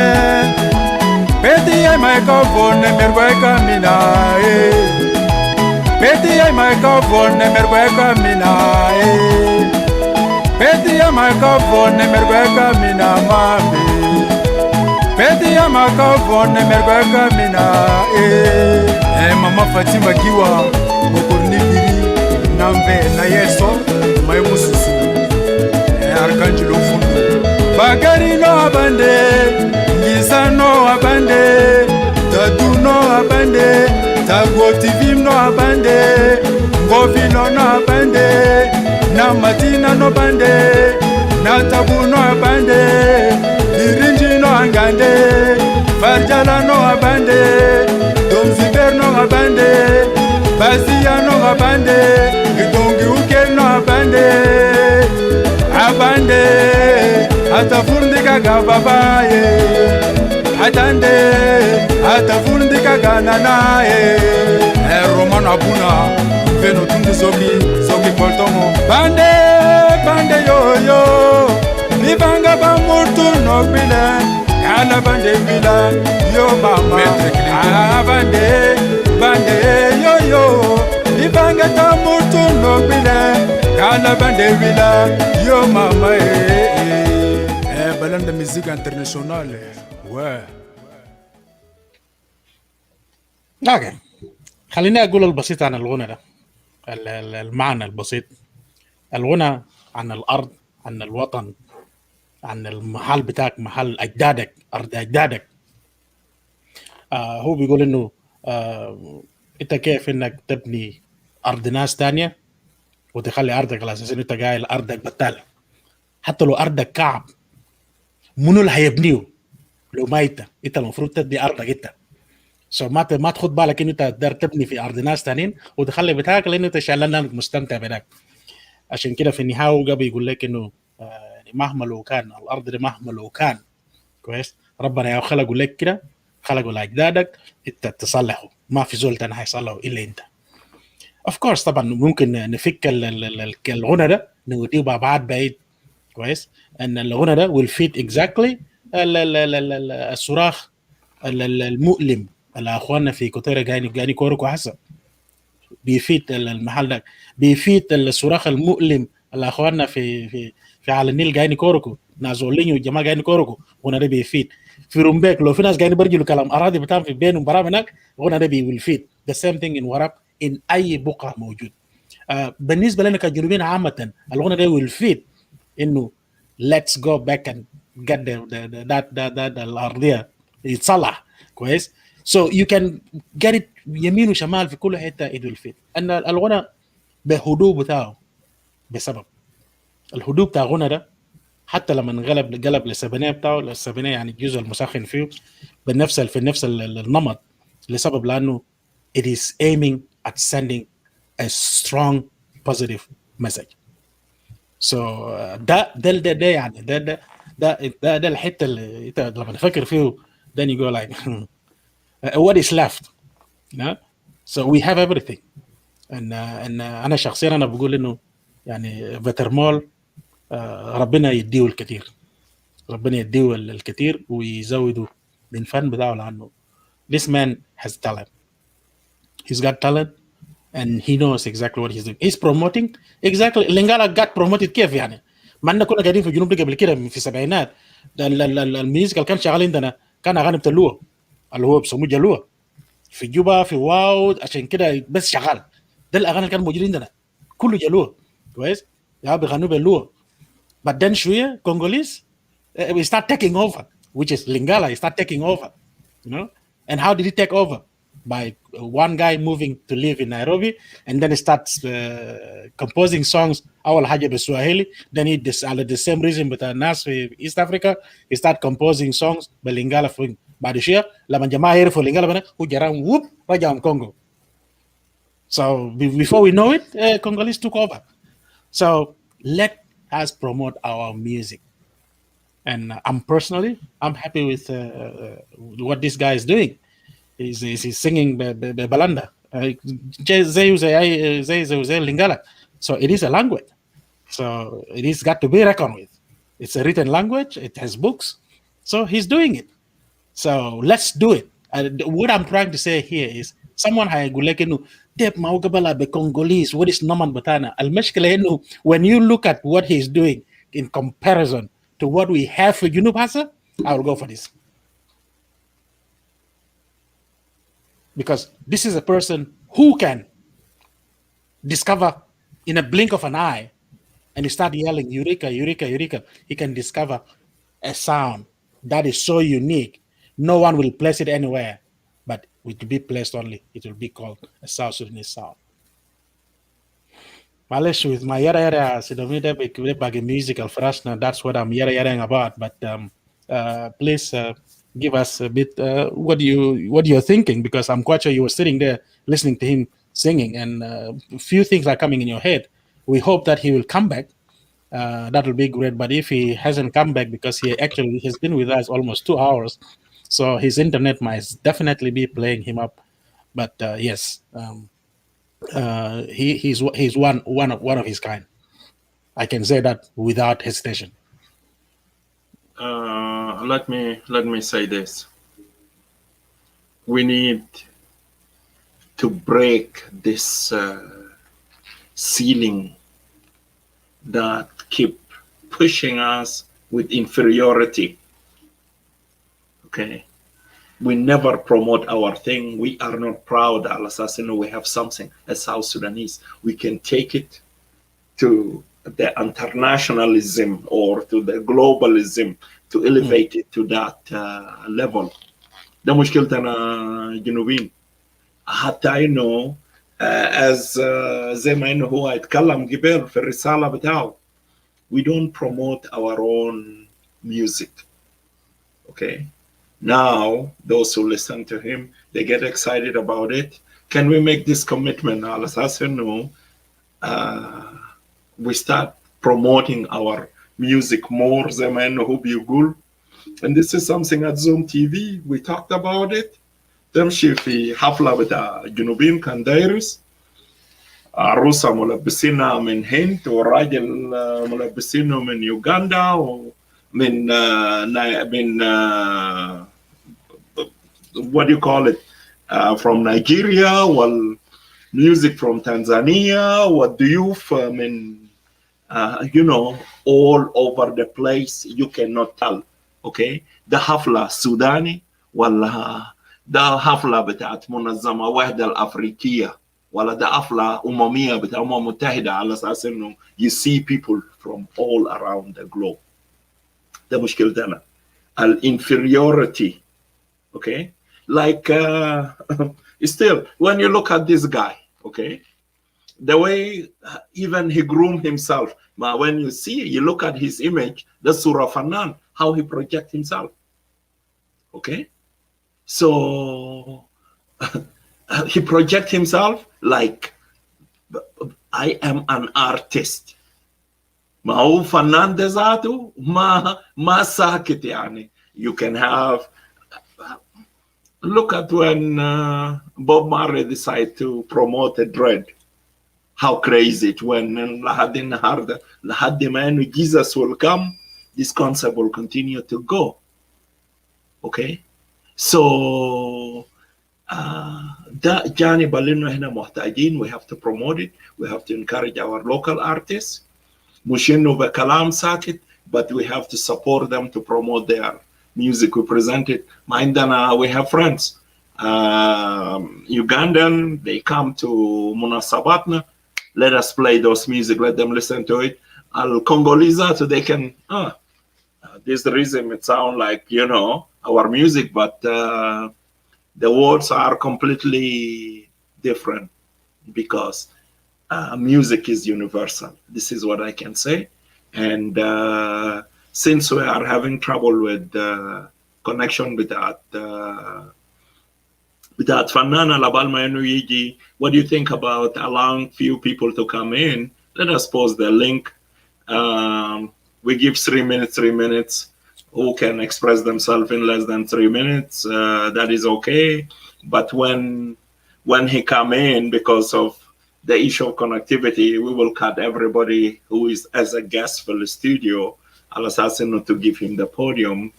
Peti ai mai kavone merweka mina Peti ai mai kavone merweka mina Peti ai mai kavone merweka mina mami Peti ai mai kavone merweka mina Mama Fatima Giwa, Mokorni Biri, Nambe, Nayeso, Maimususu, Arcangelo Fundu. Bagari no abande Ngisa no abande Tadu no abande Tago TV no abande Ngofino no abande Na Matina no bande Na Tabu no abande Lirinji no angande Farjala no abande Domziber no abande Basia no abande Idongi uke no abande Abande Atafundika gababaye Atande Atafundika gananaye Roman Abuna, Veno Tundi Soki Poltomo. Bande yo Bifanga bamurtu no bile Kala bande bila yo mama Bande yo Bifanga tamurtu no bile Kala bande bila yo mama Balanda musique internationale. Ouais. اوكي خليني اقول البسيط عن الغنى ده المعنى البسيط. الغنى عن الارض، عن الوطن، عن المحل بتاعك، محل اجدادك، ارض اجدادك. هو بيقول انه انت كيف انك تبني ارض ناس تانية وتخلي ارضك على اساس انه انت قايل ارضك بتال. حتى لو ارضك كعب منو اللي هيبنيه لو ما انت المفروض تبني ارضك انت. ما تاخد بالك انه انت تقدر تبني في ارض ناس تانيين وتخلي بتاعك لانه انت شغلنا مستمتع بذاك. عشان كده في النهايه هو بيقول لك انه يعني مهما لو كان الارض دي مهما لو كان كويس ربنا يا خلقه لك كده، خلقه لاجدادك انت تصلحه، ما في زول تاني هيصلحه الا انت. اوف كورس طبعا ممكن نفك الغنى ده نوديه بابعاد بعيد كويس ان الغنى ده will fit exactly الصراخ المؤلم اللي اخواننا في كوتيرا جاني كوركو حسن بيفيت المحل ده، بيفيت الصراخ المؤلم اللي اخواننا في على النيل جاني كوركو نازولين وجماعه جاني كوركو غنى ده بيفيت في رومبيك. لو في ناس جاني برجلوا كلام اراضي بتاعهم في بينهم برا هناك غنى ده بيفيت the same thing in وراب in اي بقعه موجود. بالنسبه لنا كجنوبيين عامه الغنى ده والفيت انه let's go back and get that الارضيه يتصلح كويس. so you can get it يمين وشمال في كل حته it will fit. ان الغنى بهدوء بتاعه بسبب الهدوء بتاع الغنى ده حتى لما قلب للسبنيه بتاعه، السبنيه يعني الجزء المسخن فيه في نفس النمط، لسبب لانه it is aiming at sending a strong positive message. So ده يعني ده الحته اللي انت لما تفكر فيه then you go like what is left, you know? So we have everything. ان انا شخصيا انا بقول انه يعني فيتر مول ربنا يديه الكثير، ربنا يديه الكثير ويزوده من فن بتاعه، لانه this man has talent. He's got talent and he knows exactly what he's doing. He's promoting exactly. Lingala got promoted كيف يعني؟ ما عندنا كنا قاعدين في الجنوب قبل كده في السبعينات، الميوزك اللي كان شغال عندنا كان اغاني بتاع اللغه اللي هو بيسموه جلوه في جوبا في واو، عشان كده بس شغال. ده الاغاني اللي كان موجودين عندنا كله جلوه كويس، يا بيغنوا باللغه. But then شويه كونغوليز we start taking over, which is Lingala. He start taking over, you know. And how did he take over? By one guy moving to live in Nairobi, and then he starts composing songs. أول حاجة بالسواحيلي. Then he على the same reason بتاع الناس في East Africa, he start composing songs باللينجالا. في بعد شوية لما الجماعة يعرفوا اللينجالا بنا هو جرام ووب رجعهم كونغو. So before we know it, Congolese took over. So let us promote our music. And I'm happy with what this guy is doing. He's singing Balanda. زي Lingala. So it is a language. So it is got to be reckoned with. It's a written language. It has books. So he's doing it. So let's do it. What I'm trying to say here is someone هيقول لك إنه ده ما هو قبلها بكونغوليز. What is نمط بتاعنا؟ المشكلة إنه when you look at what he's doing in comparison to what we have for Junub Hassa, I will go for this. Because this is a person who can discover in a blink of an eye, and you start yelling, Eureka, Eureka, Eureka. He can discover a sound that is so unique. No one will place it anywhere, but it will be placed only. It will be called a South Sudanese sound. معلش with my yada سيدوميدا بقى musical فراشنا. That's what I'm yada about. But please give us a bit what you're thinking, because I'm quite sure you were sitting there listening to him singing, and a few things are coming in your head. We hope that he will come back. That will be great. But if he hasn't come back, because he actually has been with us almost 2 hours, so his internet might definitely be playing him up. But yes. He's one of his kind. I can say that without hesitation. Let me say this. We need to break this ceiling that keep pushing us with inferiority. Okay. We never promote our thing. We are not proud. Al-Assassino, we have something as South Sudanese. We can take it to the internationalism or to the globalism, to elevate it to that level. ده مشكلتنا جنوبين. حتى إنه as زي ما إنه هو يتكلم قبل في الرسالة بتاعه. We don't promote our own music. Okay. Now, those who listen to him, they get excited about it. Can we make this commitment? We start promoting our music more. And this is something at ZööMTV. We talked about it. تمشي في حفلة بتاع جنوبين كان دايرس. عروسة ملبسينها من هند والراجل ملبسينه من يوغندا ومن what do you call it, from Nigeria, well, music from Tanzania, what do you you know, all over the place. You cannot tell. Okay, ده حفلة سوداني ولا ده حفلة بتاعت منظمة وحدة الأفريقية ولا ده حفلة أممية بتاع أمم متحدة، على أساس إنه you see people from all around the globe. ده مشكلتنا الانفيريوريتي. Okay, like still when you look at this guy, okay, the way even he groomed himself. But when you look at his image, the Surah Fanan, how he projects himself. Okay? So he projects himself like, I am an artist. ما هو فنان ذاته ما ساكت يعني. You can have, look at when Bob Marley decided to promote a dread, how crazy it went. And لحد ما Jesus will come, this concept will continue to go. Okay, so ده جانب اللي هنا محتاجين. We have to promote it. We have to encourage our local artists. مش إنه بكلام ساكت, but we have to support them to promote their music. We present it. We have friends, Ugandan. They come to munasabatna. Let us play those music. Let them listen to it. Al Congolese, so they can. This rhythm, it sound like our music, but the words are completely different because music is universal. This is what I can say. And since we are having trouble with connection with that Fanana Labalma Yiji, what do you think about allowing few people to come in? Let us post the link. We give 3 minutes. Who can express themselves in less than 3 minutes? That is okay. But when he come in, because of the issue of connectivity, we will cut everybody who is as a guest for the studio. Al-Assassin to give him the podium.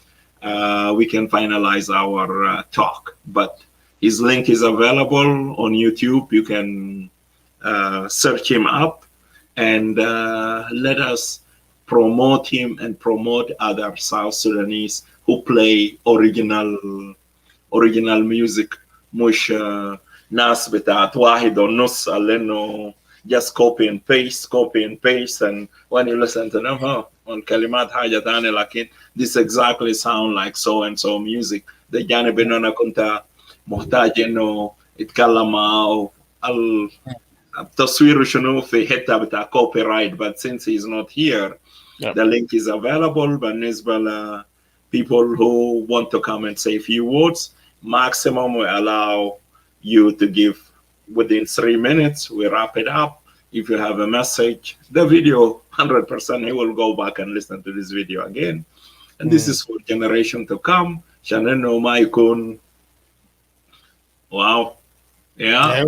We can finalize our talk. But his link is available on YouTube. You can search him up and let us promote him and promote other South Sudanese who play original music. مش ناس بتاعت واحد ونص لأنه just copy and paste, and when you listen to them, والكلمات حاجة تانية, لكن this exactly sound like so and so music. ده جانب إنه أنا كنت محتاج إنه يتكلم أو التصوير شنو في حتة بتاع copyright, but since he's not here, the link is available. بالنسبة ل people who want to come and say a few words, maximum we allow you to give within 3 minutes. We wrap it up. If you have a message, the video 100% he will go back and listen to this video again, and this is for generation to come. Shaneno Maikun. Wow. Yeah.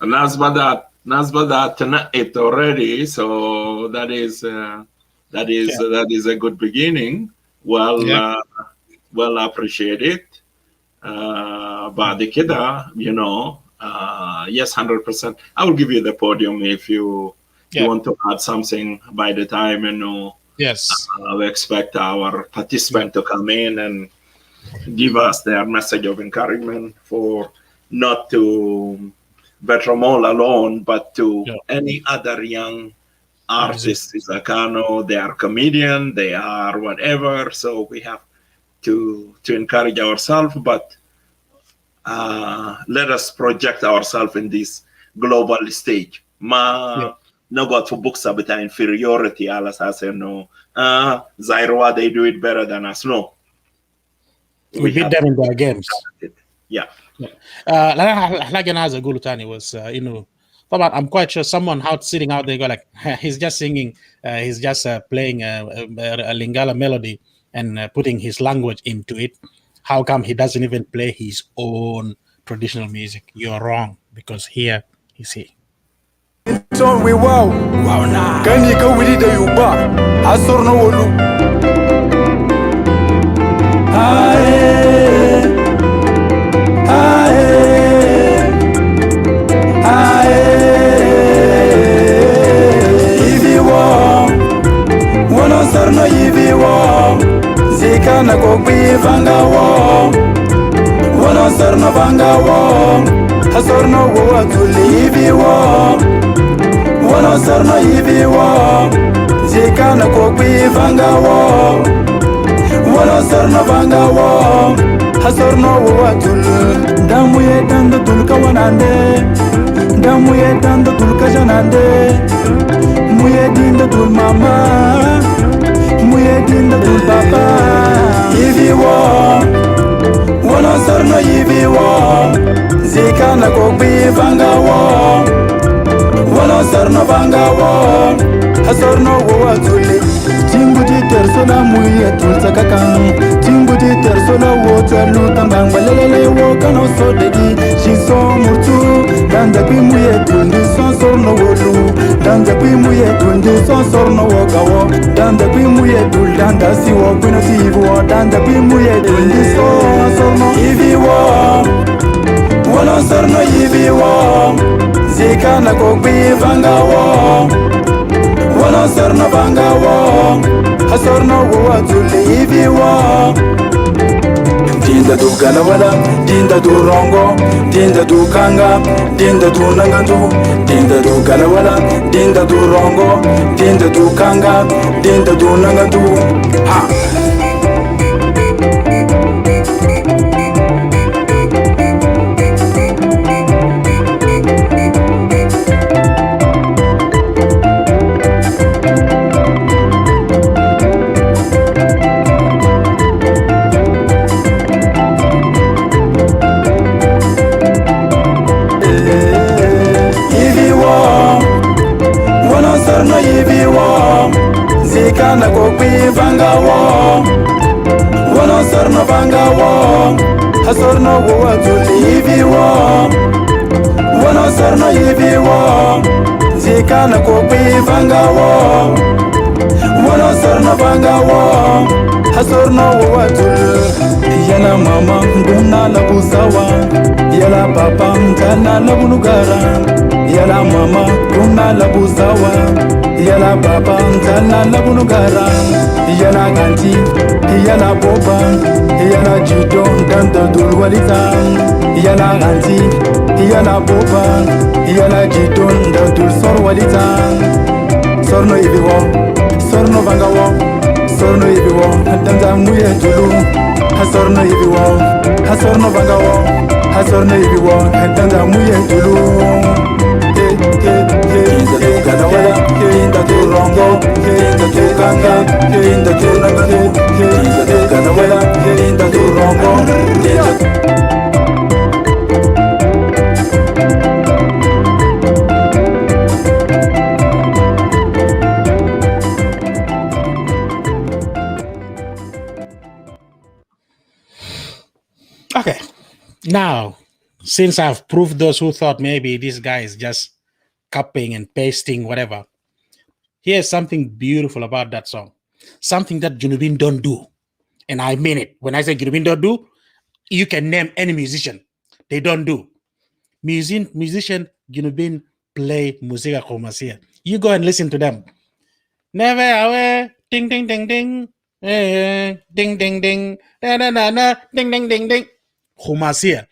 Nasbadat it already, so that is a good beginning. Well, appreciate it. بعد كده, yes, 100%. I will give you the podium if you want to add something by the time, yes. We expect our participant to come in and give us their message of encouragement for not to Veter Moul alone, but to any other young artist. They are comedian, they are whatever. So we have to encourage ourselves, but let us project ourselves in this global stage. No got for books about inferiority. Alas, I say no. Zairwa, they do it better than us. No, we beat them in their games. Yeah. was طبعا I'm quite sure someone out sitting out there go like, he's just singing, he's just playing a Lingala melody and putting his language into it. How come he doesn't even play his own traditional music? You're wrong, because here he's here. So we wow na can you go with the Juba asor no wolu no yivi wo zika na kokwi vanga wo wono sar no vanga wo hasor no wo tuli yivi wo wono sar no yivi wo zika na kokwi vanga wo wono sar no vanga wo asorno watul damuye dando tulka wanande damuye dando tulka janande muye dinda tul mama muye dinda tul papa yivi wo wono sorno yivi wo zikana kokbi vanga wo wono sorno vanga wo asorno watul Tinguti tersola muye tulsa kakang Tinguti tersola wota lutambang Balelele woka no sodegi Shiso mutu Danda pi muye tundi son sorno wolu Danda pi muye tundi son sorno wokawo Danda pi muye tul danda si wo Kwino si ivi wo Danda pi muye tundi son sorno ivi wo Wono sorno ivi wo Zika na kokbi vanga wo Wono sorno vanga wo Asorno wo tuli ivi wo Dinda du galawala, dinda du rongo, dinda du kanga, dinda du nangandu, dinda du galawala, dinda du rongo, dinda du kanga, dinda du nangandu. Ha! Zikana kokbi vanga wo Wono sorno vanga wo Asorno wo tuli ivi wo Wono sorno ivi wo Zikana kokbi vanga wo Wono sorno vanga wo Asorno wo tuli Yala mama nguna la busawa Yala papa ngana la bunugara Yala mama nguna la busawa Yala baba ntana la bunugara Yala ganti Yala boba Yala judo danda dul walita Yala ganti Yala boba Yala judo danda dul sor walita Sorno ibiwo Sorno vangawo Sorno ibiwo Danda muye dulu Hasorno ibiwo Hasorno vangawo Hasorno ibiwo Danda muye dulu Inda tu rongo, inda tu kanga, inda tu nangandu, inda tu kanawela, inda tu rongo, Okay, now since I've proved those who thought maybe this guy is just copying and pasting whatever, here's something beautiful about that song. Something that Junubin don't do. And I mean it. When I say Junubin don't do, you can name any musician. They don't do. Musician Junubin play musica comercial. You go and listen to them. Never away, ding ding ding ding, ding ding ding, na na na na, ding ding ding ding. Comercial.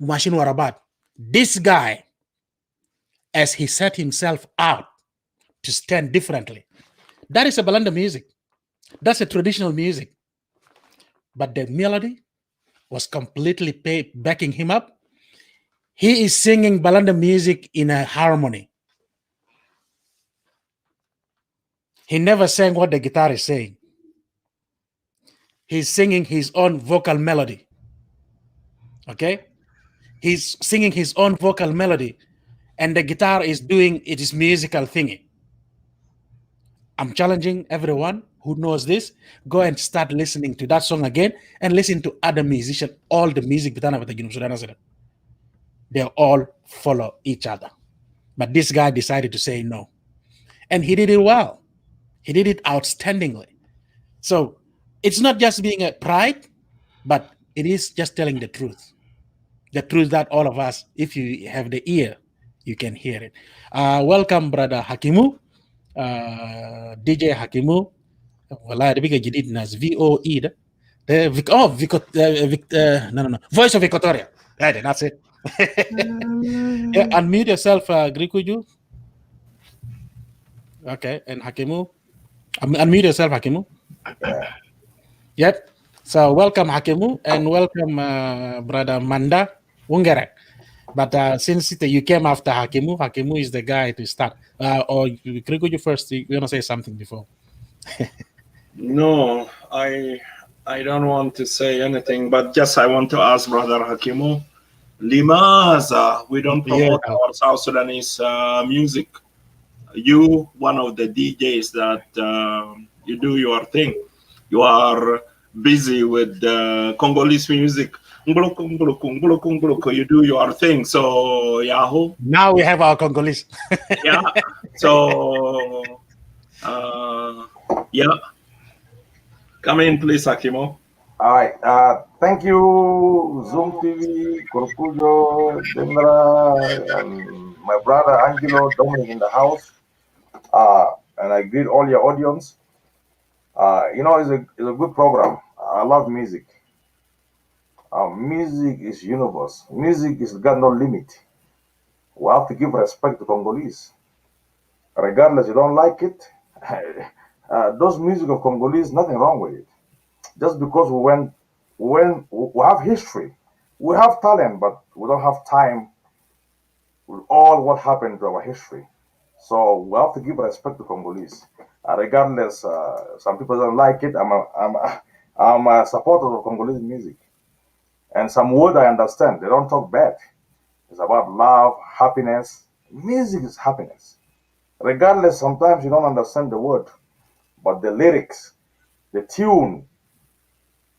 Machine Warabat. This guy, as he set himself out to stand differently. That is a Balanda music. That's a traditional music. But the melody was completely backing him up. He is singing Balanda music in a harmony. He never sang what the guitar is saying. He's singing his own vocal melody. Okay? He's singing his own vocal melody. And the guitar is doing its musical thingy. I'm challenging everyone who knows this, go and start listening to that song again and listen to other musicians, all the music they all follow each other. But this guy decided to say no. And he did it well. He did it outstandingly. So it's not just being a pride, but it is just telling the truth. The truth that all of us, if you have the ear, you can hear it. Welcome, Brother Hakimu. DJ Hakimu, والله بيجي جديد ناس VOE ده Voice of Equatoria. That's it. Yeah, unmute yourself, Grikuju. Okay, and Hakimu. Unmute yourself, Hakimu. Yep. So welcome Hakimu and welcome brother Manda Wungere. But since you came after Hakimu, Hakimu is the guy to start. Or Kriku, you first. You want to say something before? No, I don't want to say anything, but just I want to ask Brother Hakimu, Limaza, we don't promote our South Sudanese music. You, one of the DJs that you do your thing. You are busy with Congolese music. You do your thing. So, Yahoo. Now we have our Congolese. Yeah. So, yeah. Come in, please, Hakimo. All right. Thank you, ZööMTV, Korkujo, Dendra, and my brother Angelo Dominic in the house. And I greet all your audience. It's a good program. I love music. Music is universe. Music is got no limit. We have to give respect to Congolese. Regardless, you don't like it. Those music of Congolese, nothing wrong with it. Just because we have history, we have talent, but we don't have time with all what happened to our history. So we have to give respect to Congolese. Regardless, some people don't like it. I'm a supporter of Congolese music, and some word I understand. They don't talk bad. It's about love, happiness. Music is happiness. Regardless, sometimes you don't understand the word, but the lyrics, the tune,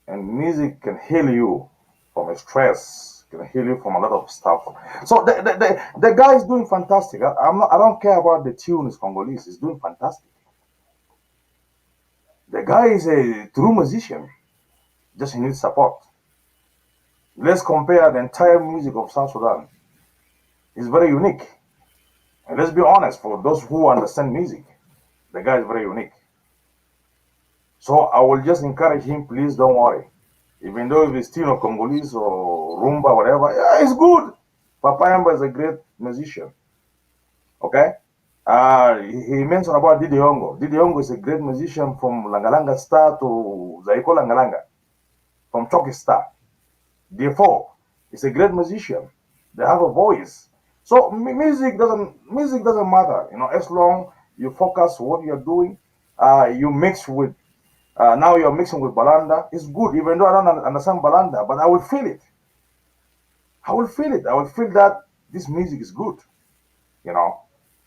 and music can heal you from stress, can heal you from a lot of stuff. So the guy is doing fantastic. I don't care about the tune is Congolese. He's doing fantastic. The guy is a true musician. Just he needs support. Let's compare the entire music of South Sudan. It's very unique. And let's be honest, for those who understand music, the guy is very unique. So I will just encourage him, please don't worry. Even though if it's tune of Congolese or rumba, whatever, yeah, it's good. Papayamba is a great musician. Okay? He mentioned about Didi Ongo. Didi Ongo is a great musician from Langalanga Star to Zaiko Langalanga, from Choki Star. Therefore, he's a great musician. They have a voice. So music doesn't matter, as long you focus what you're doing. You mix with now you're mixing with Balanda. It's good, even though I don't understand Balanda, but I will feel it. I will feel it. I will feel that this music is good,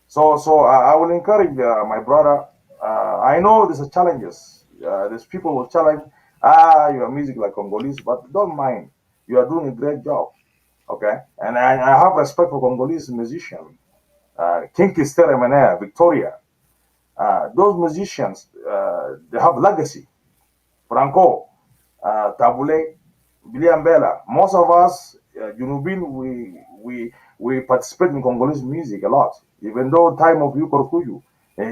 So I will encourage my brother. I know there's challenges. There's people who challenge, your music like Congolese, but don't mind. You are doing a great job, okay? And I have respect for Congolese musicians. Kinky Steremene, Victoria. Those musicians, they have legacy. Franco, Tabule, William Bella. Most of us, Junubin, we participate in Congolese music a lot. Even though time of you Korkuyu,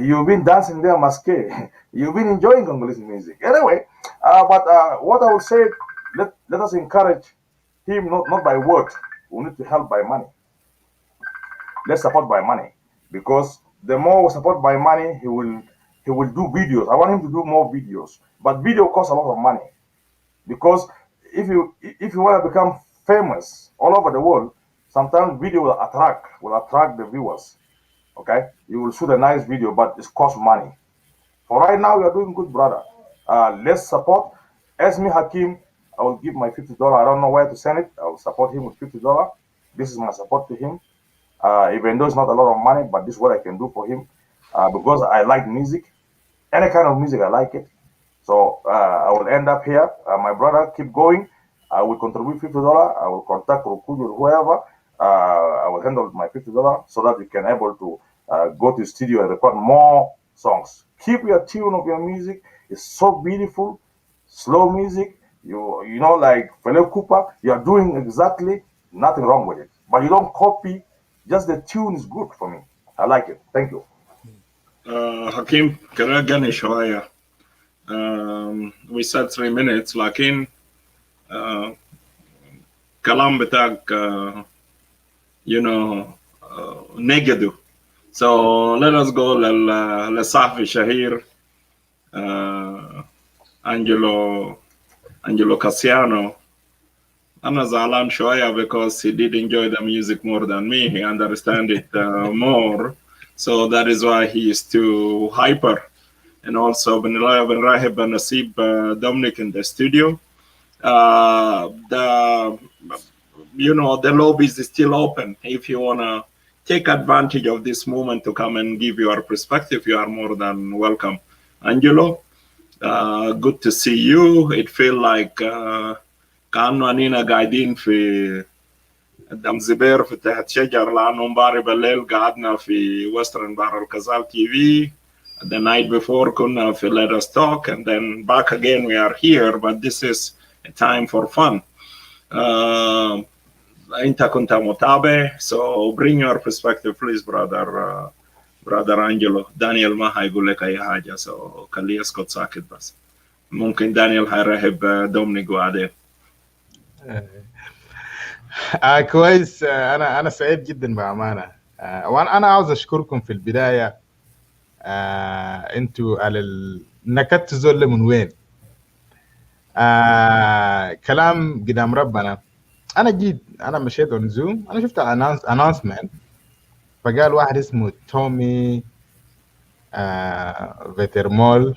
you've been dancing there, Maske. You've been enjoying Congolese music. Anyway, but what I would say, let us encourage him not by word. We need to help by money. Let's support by money, because the more we support by money, he will do videos. I want him to do more videos, but video costs a lot of money, because if you want to become famous all over the world, sometimes video will attract the viewers. Okay, you will shoot a nice video, but it costs money. For right now, we are doing good, brother. Let's support. Ask me, Hakim. I will give my $50. I don't know where to send it. I will support him with $50. This is my support to him. Even though it's not a lot of money, but this is what I can do for him, because I like music. Any kind of music, I like it. So I will end up here. My brother, keep going. I will contribute $50. I will contact Rukuju or whoever. I will handle my $50 so that you can able to go to the studio and record more songs. Keep your tune of your music. It's so beautiful. Slow music. You know, like Fally Ipupa, you are doing exactly nothing wrong with it. But you don't copy. Just the tune is good for me. I like it. Thank you. Hakim, كراجعني شوية. We said 3 minutes, لكن كلام بتاعك negative. So let us go للصحفي الشهير Angelo Angelo Cassiano. I'm زعلان شوية because he did enjoy the music more than me. He understand it more. So that is why he is too hyper. And also بنرحب بنسيب Dominic in the studio. The lobbies is still open. If you wanna take advantage of this moment to come and give your perspective, you are more than welcome. Angelo, good to see you. It feel like كأنه أنينا قاعدين في دمزبير في تحت شجر لأنه امبارح بالليل قعدنا في وسترن بحر الغزال TV. The night before كنا في Let Us Talk, and then back again we are here, but this is a time for fun. أنت كنت متابع, so bring your perspective please brother Angelo. دانيال ما هيقول لك أي حاجة, so خليه يسكت ساكت بس. ممكن دانيال هيرحب دومينيك وعدين. كويس. انا سعيد جدا بامانه. وانا عاوز اشكركم في البدايه. انتوا على نكدت زول من وين. كلام قدام ربنا. انا مشيت اون زوم, انا شفت اناونسمنت فقال واحد اسمه تومي فيتر مول.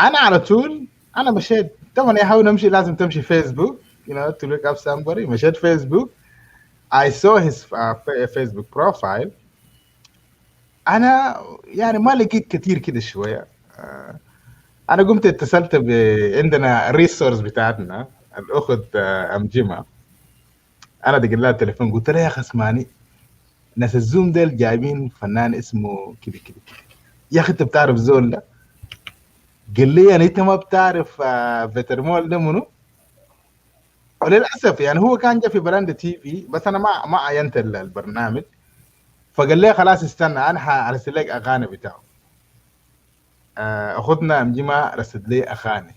انا على طول انا مشيت. طبعا يحاول نمشي لازم تمشي فيسبوك to look up somebody. مشيت فيسبوك. I saw his Facebook profile. أنا يعني ما لقيت كتير كده شوية. أنا قمت اتصلت عندنا ريسورس بتاعتنا الأخت أمجمة. أنا دقيت لها التليفون قلت لها يا أخي اسمعني, ناس الزوم ديل جايبين فنان اسمه كده كده كده, يا أخي أنت بتعرف زول ده؟ قال لي يعني أنت ما بتعرف فيتر مول ده منو؟ وللاسف يعني هو كان جا في براند تي في بس انا ما عينت البرنامج. فقال لي خلاص استنى انا هرسل لك اغاني بتاعه. اخذنا امجما رسل لي اغاني,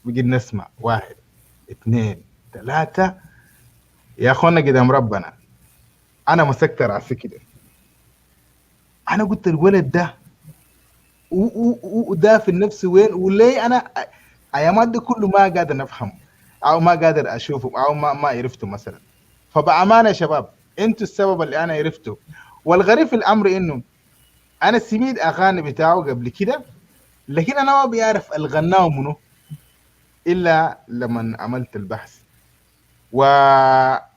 بقي نسمع 1 2 3. يا اخوانا قدام ربنا انا مسكت راسي كده. انا قلت الولد ده وده في النفس وين وليه انا ايامات دي كله ما قادر نفهمه او ما قادر اشوفه او ما عرفته مثلا. فبامانه يا شباب انتوا السبب اللي انا عرفته. والغريب في الامر انه انا سمعت اغاني بتاعه قبل كده, لكن انا ما بيعرف الغناء منه الا لما عملت البحث.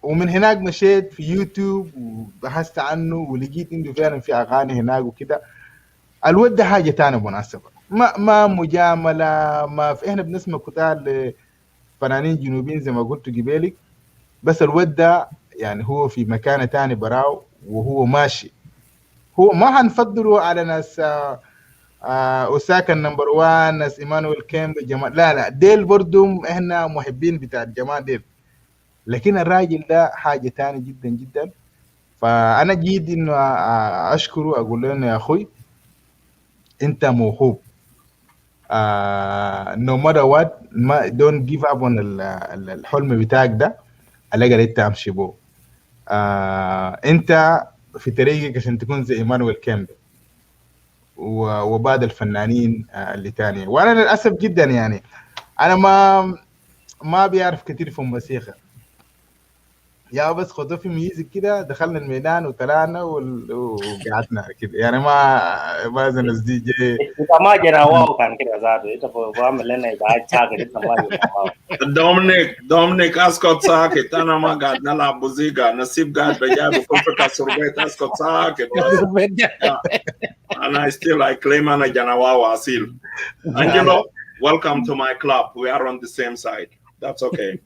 ومن هناك مشيت في يوتيوب وبحثت عنه ولقيت انه فعلا في اغاني هناك وكده. الود ده حاجه ثانيه مناسبه, ما مجامله. ما في احنا بنسمع كتار فنانين جنوبيين زي ما قلت قبالك, بس الود ده يعني هو في مكانه تاني براو وهو ماشي. هو ما هنفضله على ناس اوساكا نمبر 1, ناس ايمانويل كيمب جماعه, لا ديل برضو احنا محبين بتاع الجماعه ديل, لكن الراجل ده حاجه تاني جدا جدا. فانا جيت انه اشكره, اقول له يا اخوي انت موهوب. no matter what don't give up on الحلم بتاعك ده, الاقي انت امشي بو. انت في طريقك عشان تكون زي ايمانويل كامبل وبعض الفنانين اللي تانية. وانا للاسف جدا يعني انا ما بيعرف كتير في الموسيقى, يا بس خدوه في ميوزك كده, دخلنا الميدان وطلعنا وقعدنا كده يعني ما زي ناس دي جي. انت ما جرى واو كان كده ذاته, انت بعمل لنا ابعاد ساكت, انت ما جرى واو. دومينيك اسكت ساكت, انا ما قاعد نلعب موسيقى, نسيب قاعد بجايب كل فكره سربيت اسكت ساكت. انا still I claim انا جنواو اصيل. Angelo, welcome to my club. We are on the same side. That's okay.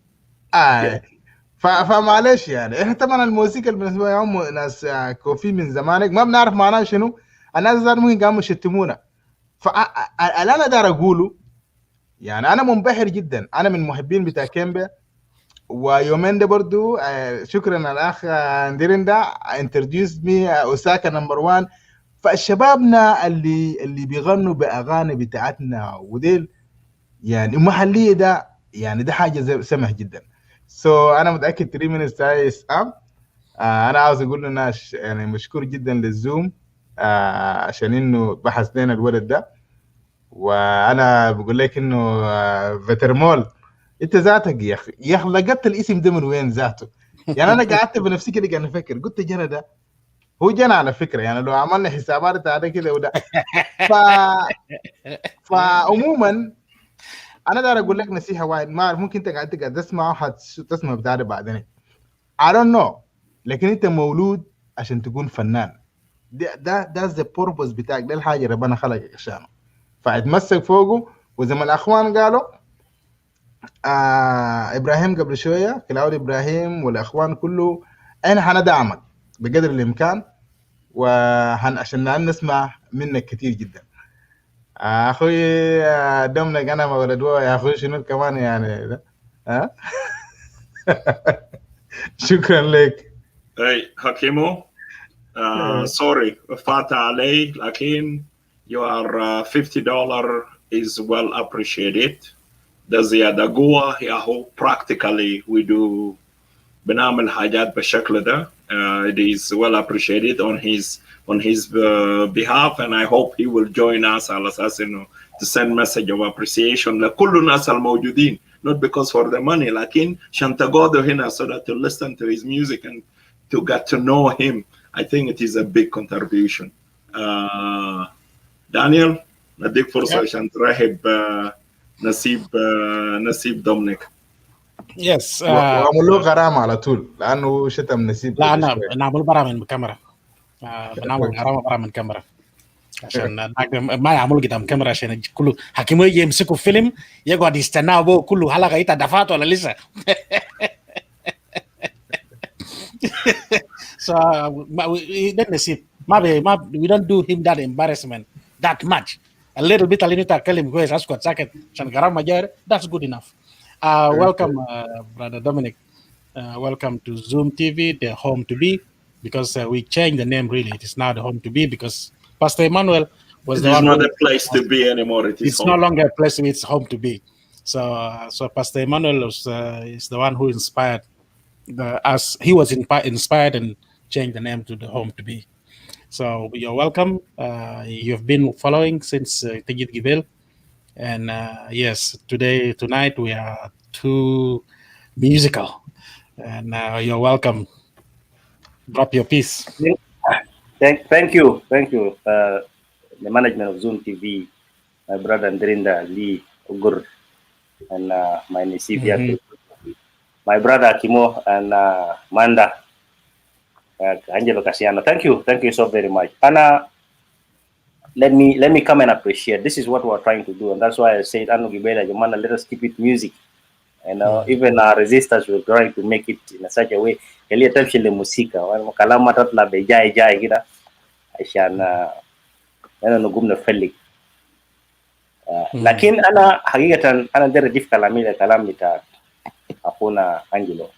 فمعلش يعني احنا طبعا الموسيقى اللي بالنسبه لهم ناس كوفي من زمانك ما بنعرف معناها شنو. الناس ذات ممكن قاموا يشتمونا. فاللي انا داير اقوله يعني انا منبهر جدا, انا من محبين بتاع كيمبا. ويومين ده برضو شكرا الاخ نديرين ده انتروديوس مي اوساكا نمبر 1. فالشبابنا اللي بيغنوا باغاني بتاعتنا وديل يعني محليه, ده يعني ده حاجه سمح جدا. انا متاكد 3 minutes تايس انا عاوز اقول للناس يعني مشكور جدا للزوم عشان انه بحث لنا الولد ده. وانا بقول لك انه فيتر مول انت ذاتك يا اخي لقيت الاسم ده من وين ذاته؟ يعني انا قعدت بنفسي كده قاعد افكر، قلت جنى ده هو جنى على فكره، يعني لو عملنا حسابات على كده وده ف فعموما انا داير اقول لك نصيحه واحد، ما اعرف ممكن انت قاعد تسمع تسمع بتاع بعدين I don't know، لكن انت مولود عشان تكون فنان. ده the purpose بتاعك، ده الحاجه ربنا خلقك عشانه، فاتمسك فوقه. وزي ما الاخوان قالوا ابراهيم قبل شويه، كلاود ابراهيم والاخوان كله، انا حندعمك بقدر الامكان، عشان نسمع منك كثير جدا. اخوي دمنك انا ما ولدوه يا اخوي، شنو كمان يعني ده؟ ها شكرا لك. Hey, Hakimu, sorry, Fata Ali, Lakin, your $50 is well appreciated. The Goa, Yahoo, practically we do Benam al Hayat Bashakla da. It is well appreciated on his behalf, and I hope he will join us al assassino to send message of appreciation. La kullu nas al mawjudin, not because for the money, lakin shantagodo hina, so that to listen to his music and to get to know him. I think it is a big contribution. Daniel, nadik fursa shan trahib nasib Dominic. Yes. واعمل له غرامه على طول لانه شتم نسيب. لا انا نعمل برا من الكاميرا، بنعمل غرامه برا من الكاميرا عشان ما يعملوا قدام الكاميرا، عشان كله حكيمو يجي يمسكوا فيلم يقعد يستناه ابوه كله حلقه انت دفعت ولا لسه. So ده نسيب ما we don't do him that embarrassment that much. A little bit اللي انت اتكلم كويس اسكت ساكت عشان غرامه جاي. That's good enough. Welcome, Brother Dominic. Welcome to ZööMTV, the home to be, because we changed the name. Really, it is now the home to be because Pastor Emmanuel was the one. It's not a place to be anymore. It's no longer a place; it's home to be. So Pastor Emmanuel is the one who inspired us. He was inspired and changed the name to the home to be. So you're welcome. You've been following since Tegit Gibel. And yes, tonight we are too musical, and you're welcome. Drop your piece. Thank you. The management of ZööMTV, my brother Andrinda Lee Ugur, and my Nisivia, my brother Kimo and Manda Angelo Casiano. Thank you so very much. Anna. Let me come and appreciate. This is what we're trying to do, and that's why I said, "Anu Gibela, Jomana, let us keep it music." And even our resistors were trying to make it in such a way. Kali attention le musika, wala kalama tat la bejai jai kita. Aishan, ana nugum na fellik. Lakin ana hagigatan ana dere dif kalami le kalam bita akuna Angelo.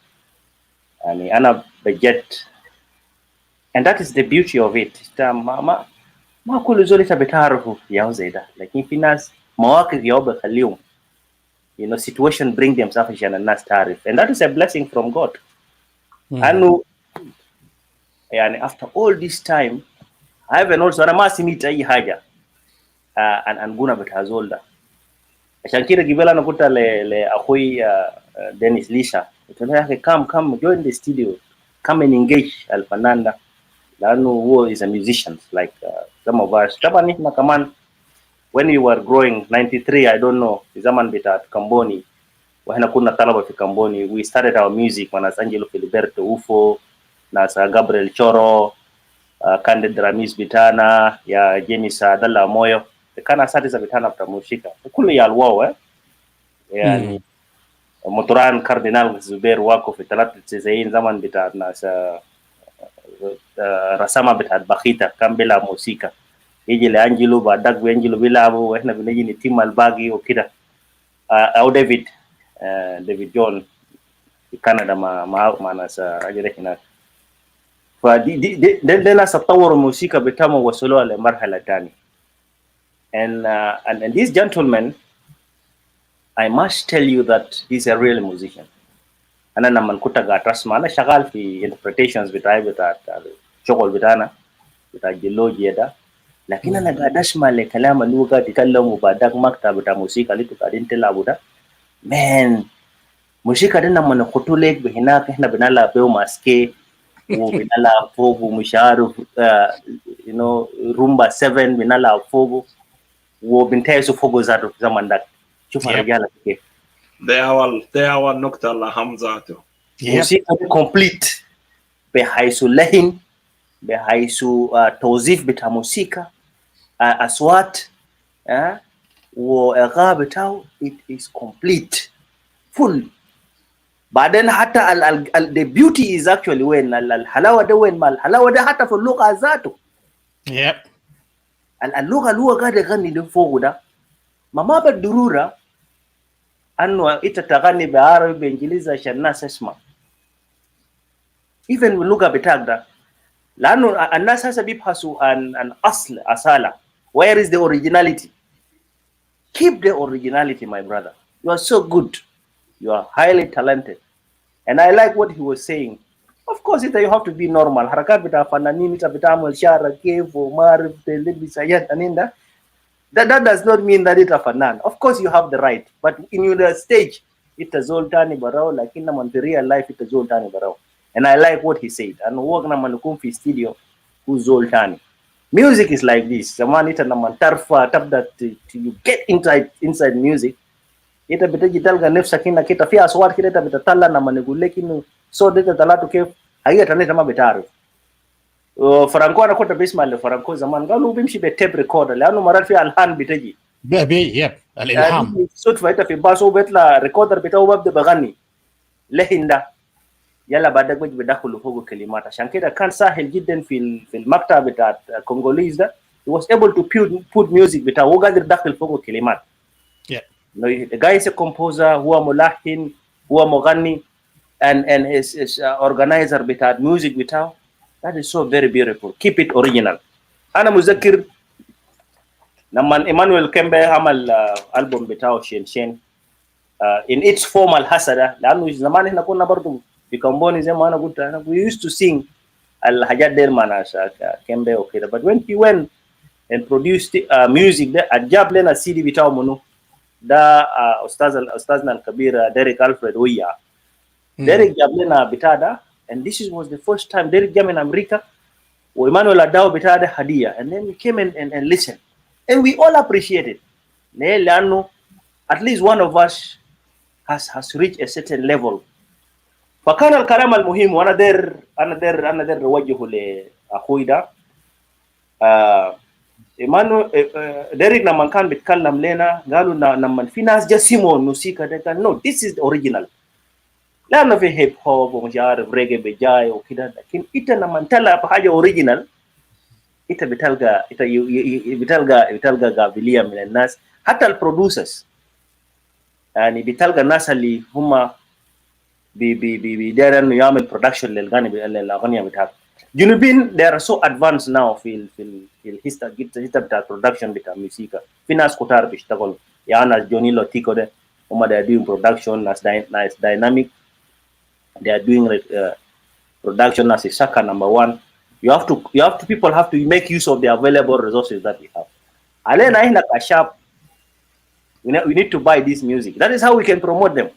Ani ana budget, and that is the beauty of it. ما كل زول بتعرفه يا زيدا، لكن في ناس مواقف يوم بخليهم situation bring themselves عشان الناس تعرف, and that is a blessing from God. أنه يعني after all this time I haven't also أنا ما سمعت أي حاجة عن غنى بتاع زول ده. عشان كده قبل أنا قلت لأخوي دينيس ليشا قلت له يا أخي come join the studio, come and engage الفنان ده لأنه هو is a musician like some of us. طبعا إحنا كمان when we were growing 93 I don't know zaman بتاعت كامبوني وإحنا كنا طلبة في كامبوني, we started our music وناس أنجلو فيليبرتو أوفو, ناس غابريل تشورو, كانديد راميز بتاعنا يا جيمس دالا مويو, كان أساتذة بتاعنا بتاع موسيقى كله يالواو يعني موتوران كاردينال زبير واقو في 93 zaman بتاعت ناس rasama بتاعت بخيتا كان بلا موسيقى, يجي لأنجلو بعدك بأنجلو بيلعبوا وإحنا بنيجي نتيم الباقي وكده. أو ديفيد جون في كندا مع ناس أجري هناك. فدي ناس تطوروا الموسيقى بتاعهم وصلوا لمرحلة تانية. And this gentleman, I must tell you that he's a real musician. أنا لما كنت قاعد أسمع أنا شغال في interpretations بتاعت شغل بتاعنا بتاع الجيولوجيا ده, لكن أنا قاعد أسمع الكلام اللي هو قاعد يتكلم وبعدك مقطع بتاع موسيقى اللي قاعدين تلعبوا ده. Man, Musika dena mana kotulek behinaka hina benala beo maske wo benala fogo musharu rumba 7 benala fogo wo bintaya su fogo zato zaman dak shufa rajala kif ده هو النقطة الأهم ذاته. musika complete behaisu lahin behaisu tawzif bita musika aswat wo igha bitao it is complete full. But then hatta the beauty is actually when halawa da when mal halawa da hatta fi lugha zato. Yep. اللغة قاعدة تغني دي فوق ده ما بالضرورة أنه أنت تغني بعربي بإنجليزي عشان الناس تسمع. Even اللغة بتاعك ده لأنه الناس هسه بيبحثوا عن أصالة. Where is the originality? Keep the originality, my brother. You are so good. You are highly talented. And I like what he was saying. Of course, you have to be normal. Harakat bita fananin, bita amal shara, kevo, marif, telebisayat, aninda. That does not mean that it's a fanan. Of course, you have the right. But in your stage, it's a zoltani barao, like in the real life, it's a zoltani barao. And I like what he said. And work na manukum fi studio, who's zoltani. Music is like this. The man ita na mantarfa, tap that you get inside music. Ita bitaji talga nefsa kina kita fi aswat kita bita tala na manegule kinu. So data talatu kef haiya taneta ma bitaru. Franco anakota bismal Franco zaman galu bimshi be tape recorder lanu marat fi alhan bitaji. Yep. Al-ilham. Sut faita fi baso betla recorder bitaw babda bagani. Lehinda. Yala badak baj bedakhulu fogo kalimata. Shankeda kan sahel jidden fil maktab bitat Congolese da. He was able to put music bitaw wogadir dakhil fogo kalimat. Yeah. No, the guy is a composer, huwa mulahin, huwa mughani, and his organizer bitat music bitaw. That is so very beautiful. Keep it original. Ana muzakir naman Emmanuel Kembe amal album bitaw Shen in its formal hasada lanu zaman hina kunna bardu bikamboni zamana gutta we used to sing al hajat der manasha Kembe okay, but when he went and produced music there ajab lena CD bitaw munu da ustaz al kabira Derek Alfred Oya Derek jablena bitada. And this was the first time Derek came in America. Emmanuel Adao bitada hadia, and then we came and listened, and we all appreciated. At least one of us has reached a certain level. فكان الكلام المهم وانا دير وجهه لاخوي ده Emmanuel Derek لما كان بيتكلم لنا قالوا لما في ناس جسموا الموسيقى ده قال no, this is the original. لأنه في هيب هوب ومش عارف ريجي بجاي وكده، لكن إنت لما تطلع بحاجة أوريجينال إنت بتلقى قابلية من الناس، حتى البرودوسرز يعني بتلقى الناس اللي هم بيديروا إنه يعمل برودكشن للأغنية بتاعك. جنوبين they are so advanced now في الهيستوري بتاع البرودكشن بتاع الموسيقى. في ناس كتار بيشتغلوا يعني ناس جوني لوتيكو ده هم they are doing production ناس dynamic. They are doing production as a sucker number one. People have to make use of the available resources that we have. Alena ina kashap. We need to buy this music. That is how we can promote them.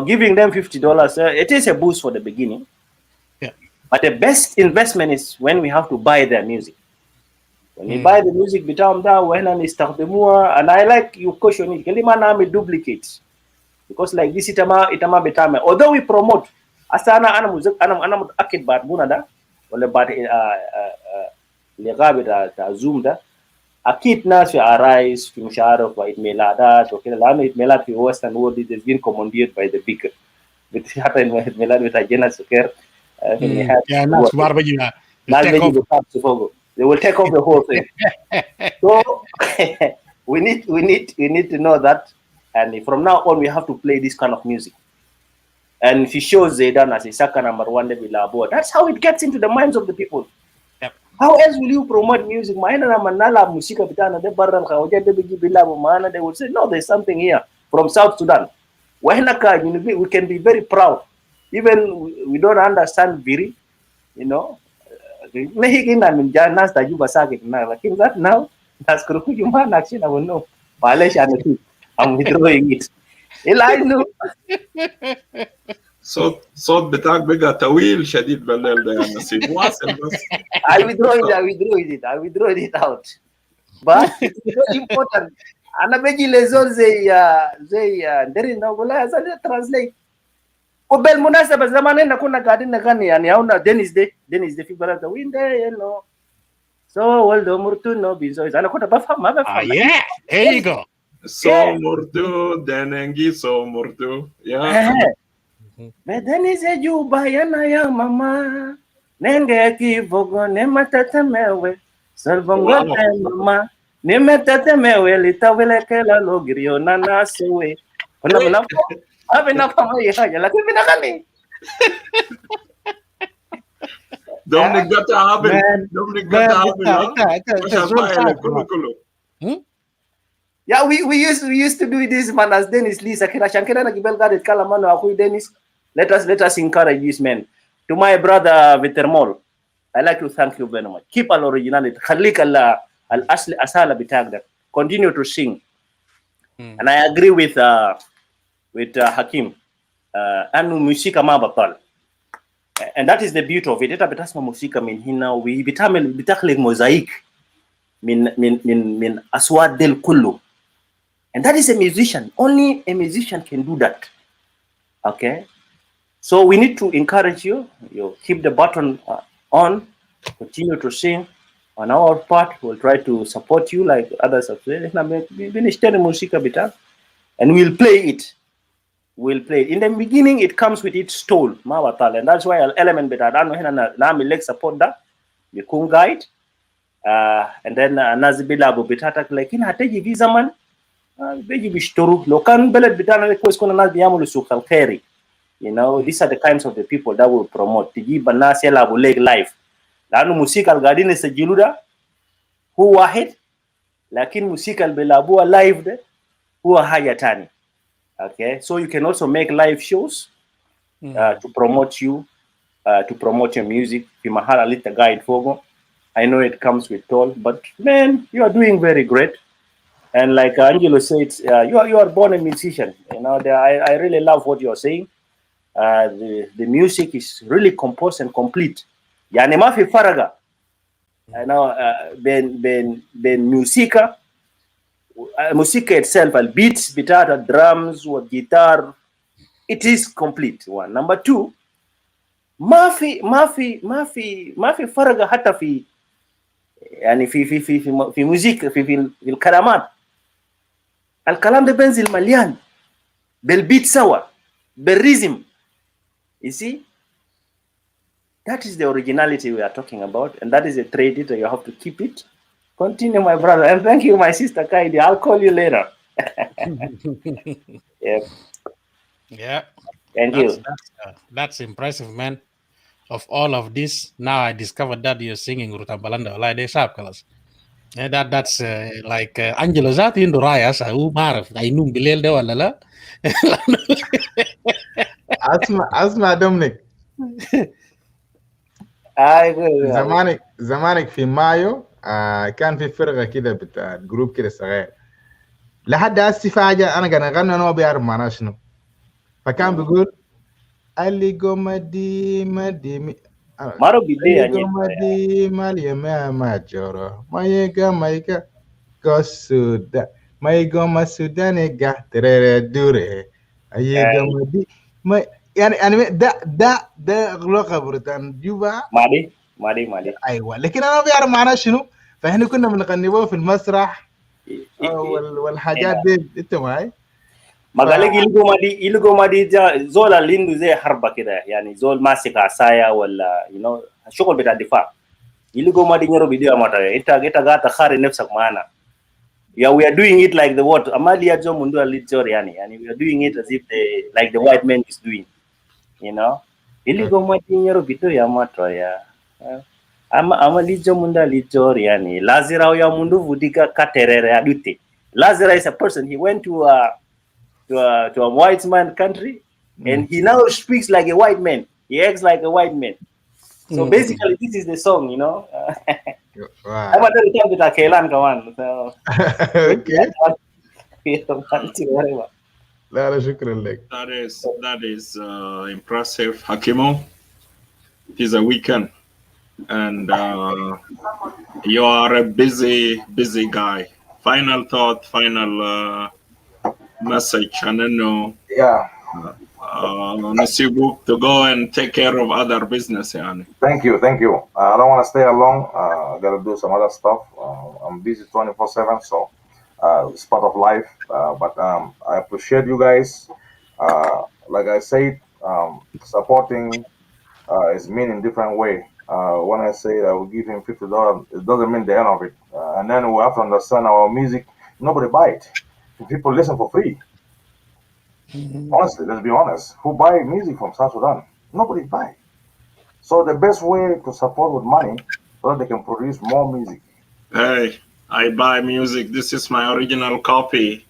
Giving them $50. It is a boost for the beginning. Yeah. But the best investment is when we have to buy their music. When we buy the music, and I like you caution it. Kalima duplicates. Because like this itama betame. Although we promote, asana ana akid bat bunada, wala bat ligabi ta zoom da. Akid nas fi arise fi musharaf wa itmeladat wa kila lana itmelad fi western world it has been commandeered by the bigger. But hata itmelad with agenda suker. Yeah, nas barbajina. They will take off the whole thing. So we need to know that. And from now on, we have to play this kind of music. And if he shows Zaydan as a sucker number one, that's how it gets into the minds of the people. Yep. How else will you promote music? They will say, no, there's something here from South Sudan. We can be very proud. Even we don't understand Viri, now, that's I'm withdrawing it. العينو صوت بتاعك بقى طويل شديد بالليل ده يا نسيب. واصل بس. I withdraw it out. But it's very important. أنا بيجي لزول زي دري نقول له هذا translate. وبالمناسبة زماننا كنا قاعدين نغني يعني هنا دينيس دي في بلد وين ده يلو. So ولد مرتو بيزويز أنا كنت بفهم ما بفهم. Yeah, there you go. So murtu denengi so murtu. Yeah. Medeni ze Juba yana ya mama. Nenge kivogo ne matata mewe. Salvongo mama. Ne matata mewe litawele kela logrio na nasewe. Kuna mnapo? Habe na kama ya lakini binakani. Dominic gata haben. Dominic gata haben. Yeah, we used to do this man as Dennis Lee. Sakira Shankara na Gibel Gadet Kalamano Akui Dennis. Let us encourage this man. To my brother Veter Moul, I like to thank you very much. Keep our originality. Khalik al asli asala bitagda. Continue to sing. And I agree with Hakim. Anu musika ma batal. And that is the beauty of it. Ita betasma musika min hina we bitaklik mosaic min aswad del kullu. And that is a musician. Only a musician can do that. Okay? So we need to encourage you. You keep the button on. Continue to sing. On our part, we'll try to support you like others have said. And we'll play it. We'll play it. In the beginning, it comes with its toll. And that's why I'll element better. I don't know support that. The Kung guide. And then Nazibila Bobitatak like in Hateji Vizaman. Beji Bishtoru. Lokan Belet Bitana request Kuna Naziamulu Sukal Keri. You know, these are the kinds of the people that will promote. Tiji Banasi Labu Leg Life. Lanu Musikal Gardine Sejiluda. Who Wahid. Lakin Musikal Belabu live de. Who are Hayatani. Okay, so you can also make live shows to promote you, to promote your music. Pimahala Lita Guide Fogo. I know it comes with toll, but man, you are doing very great. And like Angelo said, you are born a musician. You know, I really love what you are saying. The music is really composed and complete. Yani mafi faraga. I know ben musika itself, beats, guitar, drums, or guitar, it is complete. One. Number two, mafi faraga hata fi يعني في موسيقى في الكلمات الكلام ده بنزل مليان بالبيت سوا بالريزم. You see, that is the originality we are talking about, and that is a trait that you have to keep it. Continue, my brother, and thank you, my sister Kaidi. I'll call you later. Yeah. Thank you. That's impressive, man. Of all of this, now I discovered that you're singing Rutambalanda like they sharp colors. And that's like Angelo Zati in Raya, so Marv, I knew Bilel de Walala. اسمع دومينيك زمانك في مايو كان في فرقه كده بتاع جروب كده صغير لحد هسه فاجأ انا قاعد اغني انا بيعرف معناه شنو فكان بيقول اللي قمدي مدي مارو بيدي يعني قمدي مالي ما جرى ما يقا قصد ما يقوم السودان قاعد دوري اي قمدي ما يعني ده اغلاق بريطان جوبا مالي ايوه لكن انا بيعرف معناه شنو فاحنا كنا بنغنيوه في المسرح والحاجات دي انت معي مقالك يلقوا مادي زول اللي زي حربه كده يعني زول ماسك عصايه ولا شغل بتاع الدفاع يلقوا مادي نيرو فيديو ماتا انت قاعد تخاري نفسك معانا. Yeah, we are doing it like the what Amalia Jomundu Litzor yani we are doing it as if like the white man is doing, iligo matinyero bito ya matro ya ama lijo munda litzor yani lazira ya mundu vudika katerere adute. Lazira is a person, he went to a white man country and he now speaks like a white man, he acts like a white man. So basically this is the song, Wow. I'm going to tell you, so okay. لا لا شكرا لك. That is impressive, Hakimo. It is a weekend, and you are a busy guy. Final thought, final message, and then Yeah. Nasibu to go and take care of other business. Yani. Thank you. I don't want to stay long. I got to do some other stuff. I'm busy 24/7, so it's part of life. But I appreciate you guys. Like I said, supporting is mean in different way. When I say I will give him $50, it doesn't mean the end of it. And then we have to understand our music. Nobody buy it. People listen for free. Honestly, let's be honest. Who buy music from South Sudan? Nobody buy. So the best way to support with money so that they can produce more music. Hey, I buy music. This is my original copy,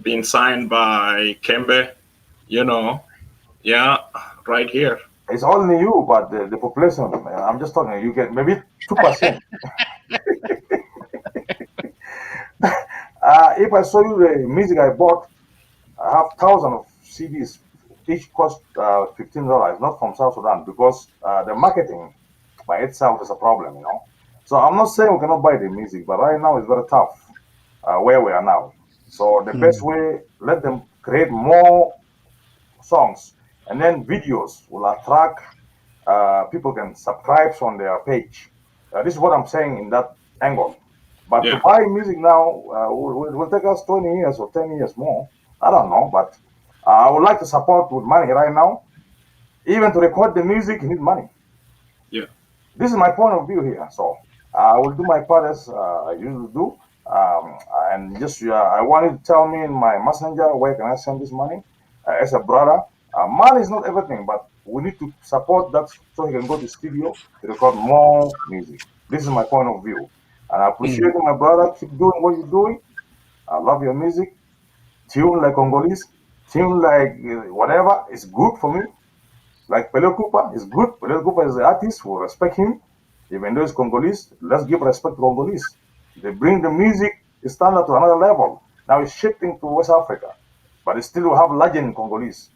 being signed by Kembe. Yeah, right here. It's only you, but the population, I'm just talking, you get maybe 2%. If I show you the music I bought, I have thousands of CDs. Each cost $15, not from South Sudan, because the marketing by itself is a problem, So I'm not saying we cannot buy the music, but right now it's very tough where we are now. So the best way, let them create more songs, and then videos will attract people can subscribe on their page. This is what I'm saying in that angle. But to buy music now will take us 20 years or 10 years more. I don't know, but I would like to support with money right now. Even to record the music, you need money. Yeah. This is my point of view here. So I will do my part as I usually do. And just I want you to tell me in my messenger where can I send this money as a brother. Money is not everything, but we need to support that so he can go to the studio to record more music. This is my point of view. And I appreciate you, my brother. Keep doing what you're doing. I love your music. Tune like Congolese, tune like whatever is good for me. Like Fally Ipupa is good. Fally Ipupa is the artist. We respect him. Even though he's Congolese, let's give respect to Congolese. They bring the music standard to another level. Now it's shifting to West Africa. But it still will have legend in Congolese.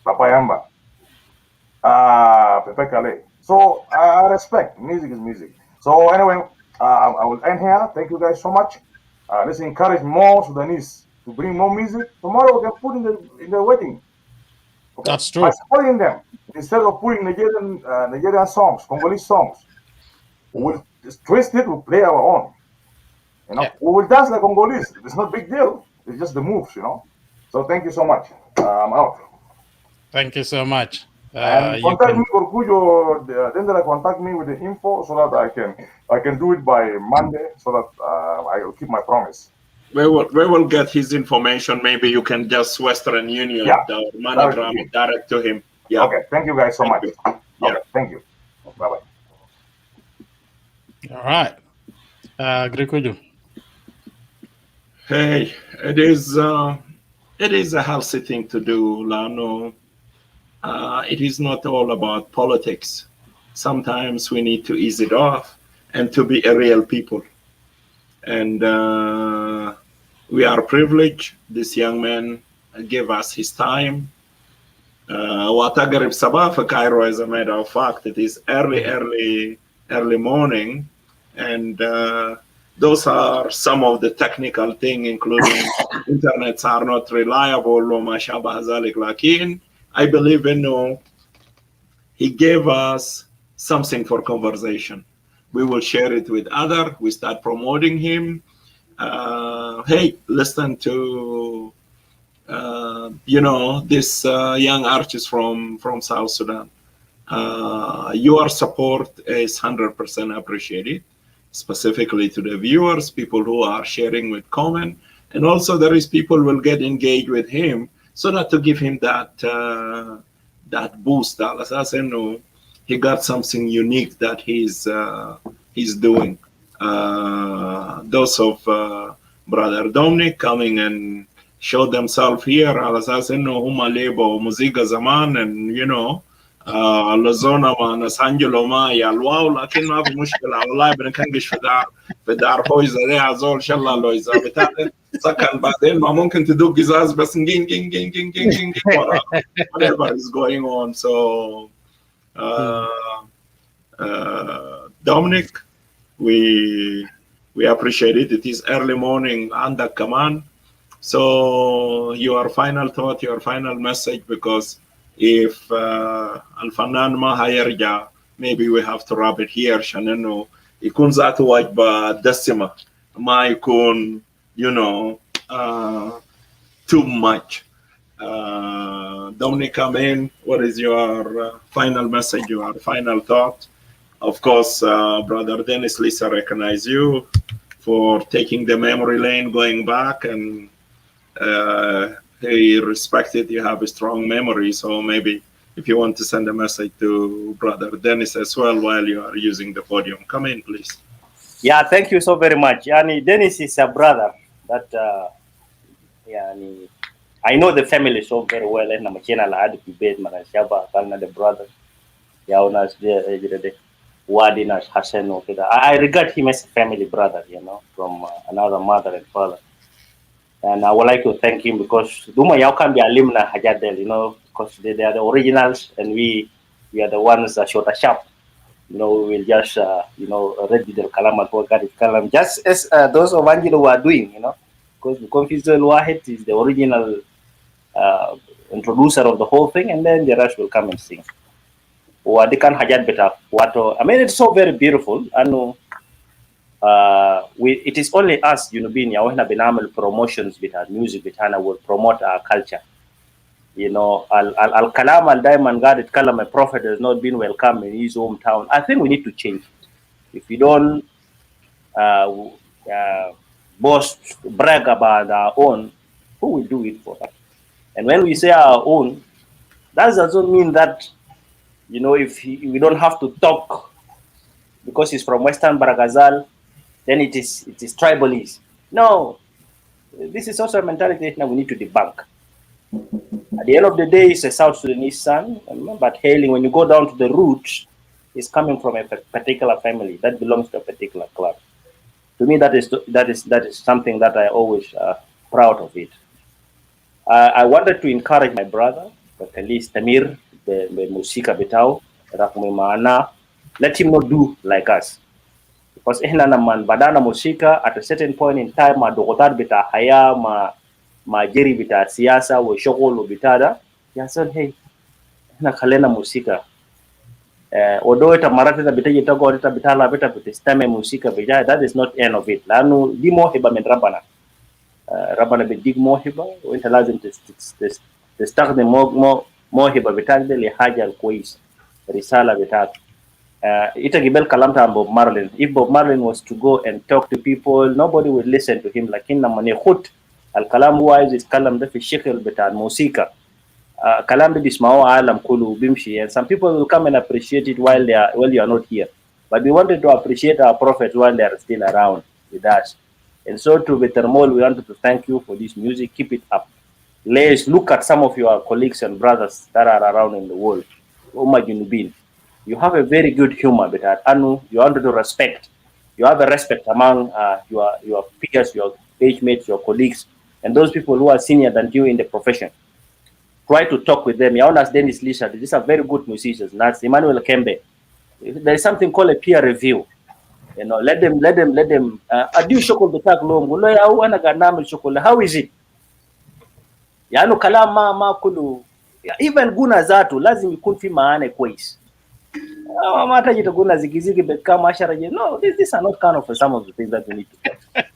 Papa Yamba. Pepe Kale. So I respect. Music is music. So anyway, I will end here. Thank you guys so much. Let's encourage more Sudanese to bring more music. Tomorrow we can put in the wedding. Okay? That's true. By supporting them instead of putting Nigerian songs, Congolese songs. We'll twist it. We'll play our own. We will dance like Congolese. It's not a big deal. It's just the moves, So thank you so much. I'm out. Thank you so much. And contact me, Korkujo. Then contact me with the info so that I can do it by Monday so that I will keep my promise. We will get his information. Maybe you can just Western Union the monogram direct to him. Yeah. Okay. Thank you guys so much. Okay. Thank you. Bye bye. All right. Grikuju. Hey, it is a healthy thing to do, Lano. It is not all about politics. Sometimes we need to ease it off and to be a real people. And we are privileged. This young man gave us his time. Watagarib Sabah for Cairo, as a matter of fact, it is early morning. And those are some of the technical things, including internets are not reliable. I believe he gave us something for conversation. We will share it with others. We start promoting him. Hey, listen to this young artist from South Sudan. Your support is 100% appreciated, specifically to the viewers, people who are sharing with comment, and also there is people will get engaged with him, so that to give him that boost. He got something unique that he's doing. Those of Brother Dominic coming and show themselves here, huma lebo musica zaman, and لزونا ما نسانجلو ما يالواو لكن ما في مشكلة والله بنكنقش في دار هويزة دي عزول شلا لو إذا بتاع سكن بعدين ما ممكن تدق إزاز بس جين جين جين جين جين جين ورا whatever is going on. So Dominic, we appreciate it. It is early morning and the command. So your final thought, your final message, because if Al-Fanan ma hayarja, maybe we have to wrap it here عشان انه يكون ذاته وجبة دسمة ما يكون too much. Dominic, Amen, what is your final message, your final thought? Of course, Brother Dennis Lisa recognize you for taking the memory lane, going back, and he respected you have a strong memory. So maybe if you want to send a message to Brother Dennis as well while you are using the podium, come in, please. Yeah, thank you so very much. Dennis is a brother that I know the family so very well. And I'm the brother. I regard him as a family brother, from another mother and father. And I would like to thank him because Duma Yao can be alumna Hajadel, because they are the originals and we are the ones that shot a sharp. We will just, read the Kalam and work at it Kalam, just as those of Angelo were doing, because the Confisal Wahid is the original introducer of the whole thing, and then the rest will come and sing. It's so very beautiful. I know. It is only us, being promotions with our music, with Hana will promote our culture. Al Kalam Al Diamond God, it Kalam, a prophet has not been welcome in his hometown. I think we need to change it. If we don't boast, brag about our own, who will do it for us? And when we say our own, that doesn't mean that, if we don't have to talk because he's from Western Ghazal, then it is tribalist. No, this is also a mentality that we need to debunk. At the end of the day, it's a South Sudanese son, but hailing, when you go down to the roots, it's coming from a particular family that belongs to a particular club. To me, that is something that I always proud of it. I wanted to encourage my brother, at least Tamir, the Musika Betao, let him not do like us. Because man badana musika at a certain point in time ma dogotar bita haya ma jeri bita siasa wa shogol bitada ya said hey na khalena musika odo eta marata da bita yita go eta bitala bita bitistame musika bija. That is not end of it lanu di mohiba min rabana be dig mohiba wa enta lazim تستخدم موهبه بتاعك لحاجه الكويس رساله بتاعك. Ita gibel kalamta Bob Marley. If Bob Marley was to go and talk to people, nobody would listen to him. Lakin na mane khut al kalam wise is kalam da fi shekl bita musika. Kalam da bismao alam kulu bimshi, and some people will come and appreciate it while you are not here. But we wanted to appreciate our prophets while they are still around with us. And so to Veter Moul, we wanted to thank you for this music. Keep it up. Let's look at some of your colleagues and brothers that are around in the world. You have a very good humor, but Anu, you want to respect. You have a respect among your peers, your age mates, your colleagues, and those people who are senior than you in the profession. Try to talk with them. Yaonas Dennis Lisa, these are very good musicians. That's Emmanuel Kembe. There is something called a peer review. Let them. Adu shokol betak long. How is it? Yano kalama ma kulu. Even guna zatu lazim ikun fi maana kwais. No, these are not kind of some of the things that we need to do.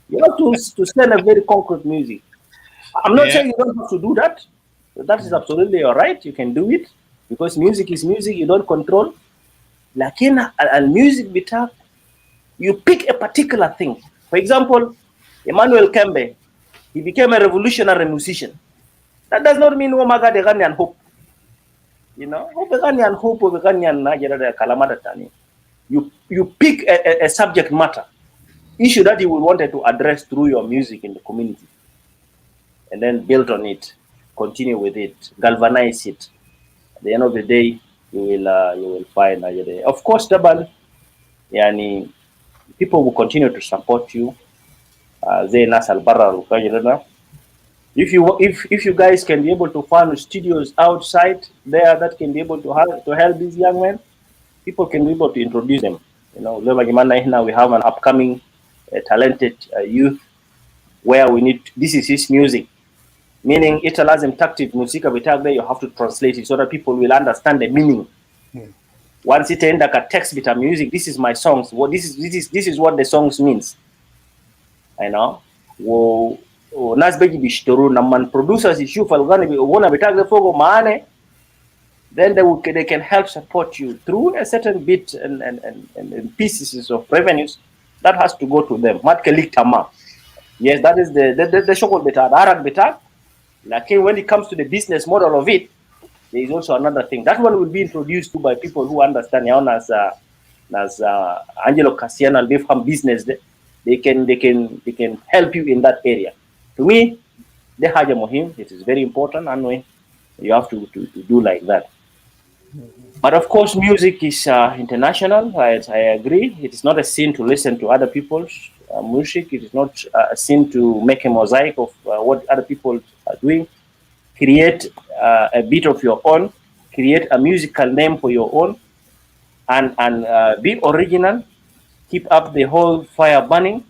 You have to send a very concrete music. I'm not saying you don't have to do that. That is absolutely all right. You can do it because music is music. You don't control. Lakin al music bitak, you pick a particular thing. For example, Emmanuel Kembe, he became a revolutionary musician. That does not mean Omaga de Ghanaian hope. You pick a subject matter, issue that you will wanted to address through your music in the community, and then build on it, continue with it, galvanize it. At the end of the day, you will find Ajede. Of course, Taban, yani, people will continue to support you. They nasal barra if you guys can be able to find studios outside there that can be able to help these young men, people can be able to introduce them. You know, now we have an upcoming talented youth where we need. This is his music, meaning it allows them tactic music. There you have to translate it so that people will understand the meaning. Once it end like a text bit of music, this is my songs. What this is what the songs means. You know, nas beji bishtoru naman producers يشوف الغني بيغنى بتاعك فوق معاني, then they can help support you through a certain bit and pieces of revenues that has to go to them. Yes, that is the shokol beta, the arak beta. Like when it comes to the business model of it, there is also another thing. That one will be introduced to by people who understand as Angelo Cassiano and from business. They can help you in that area. To me, the haja mohim, it is very important, and you have to do like that. But of course, music is international. I agree. It is not a sin to listen to other people's music. It is not a sin to make a mosaic of what other people are doing. Create a bit of your own. Create a musical name for your own, and be original. Keep up the whole fire burning.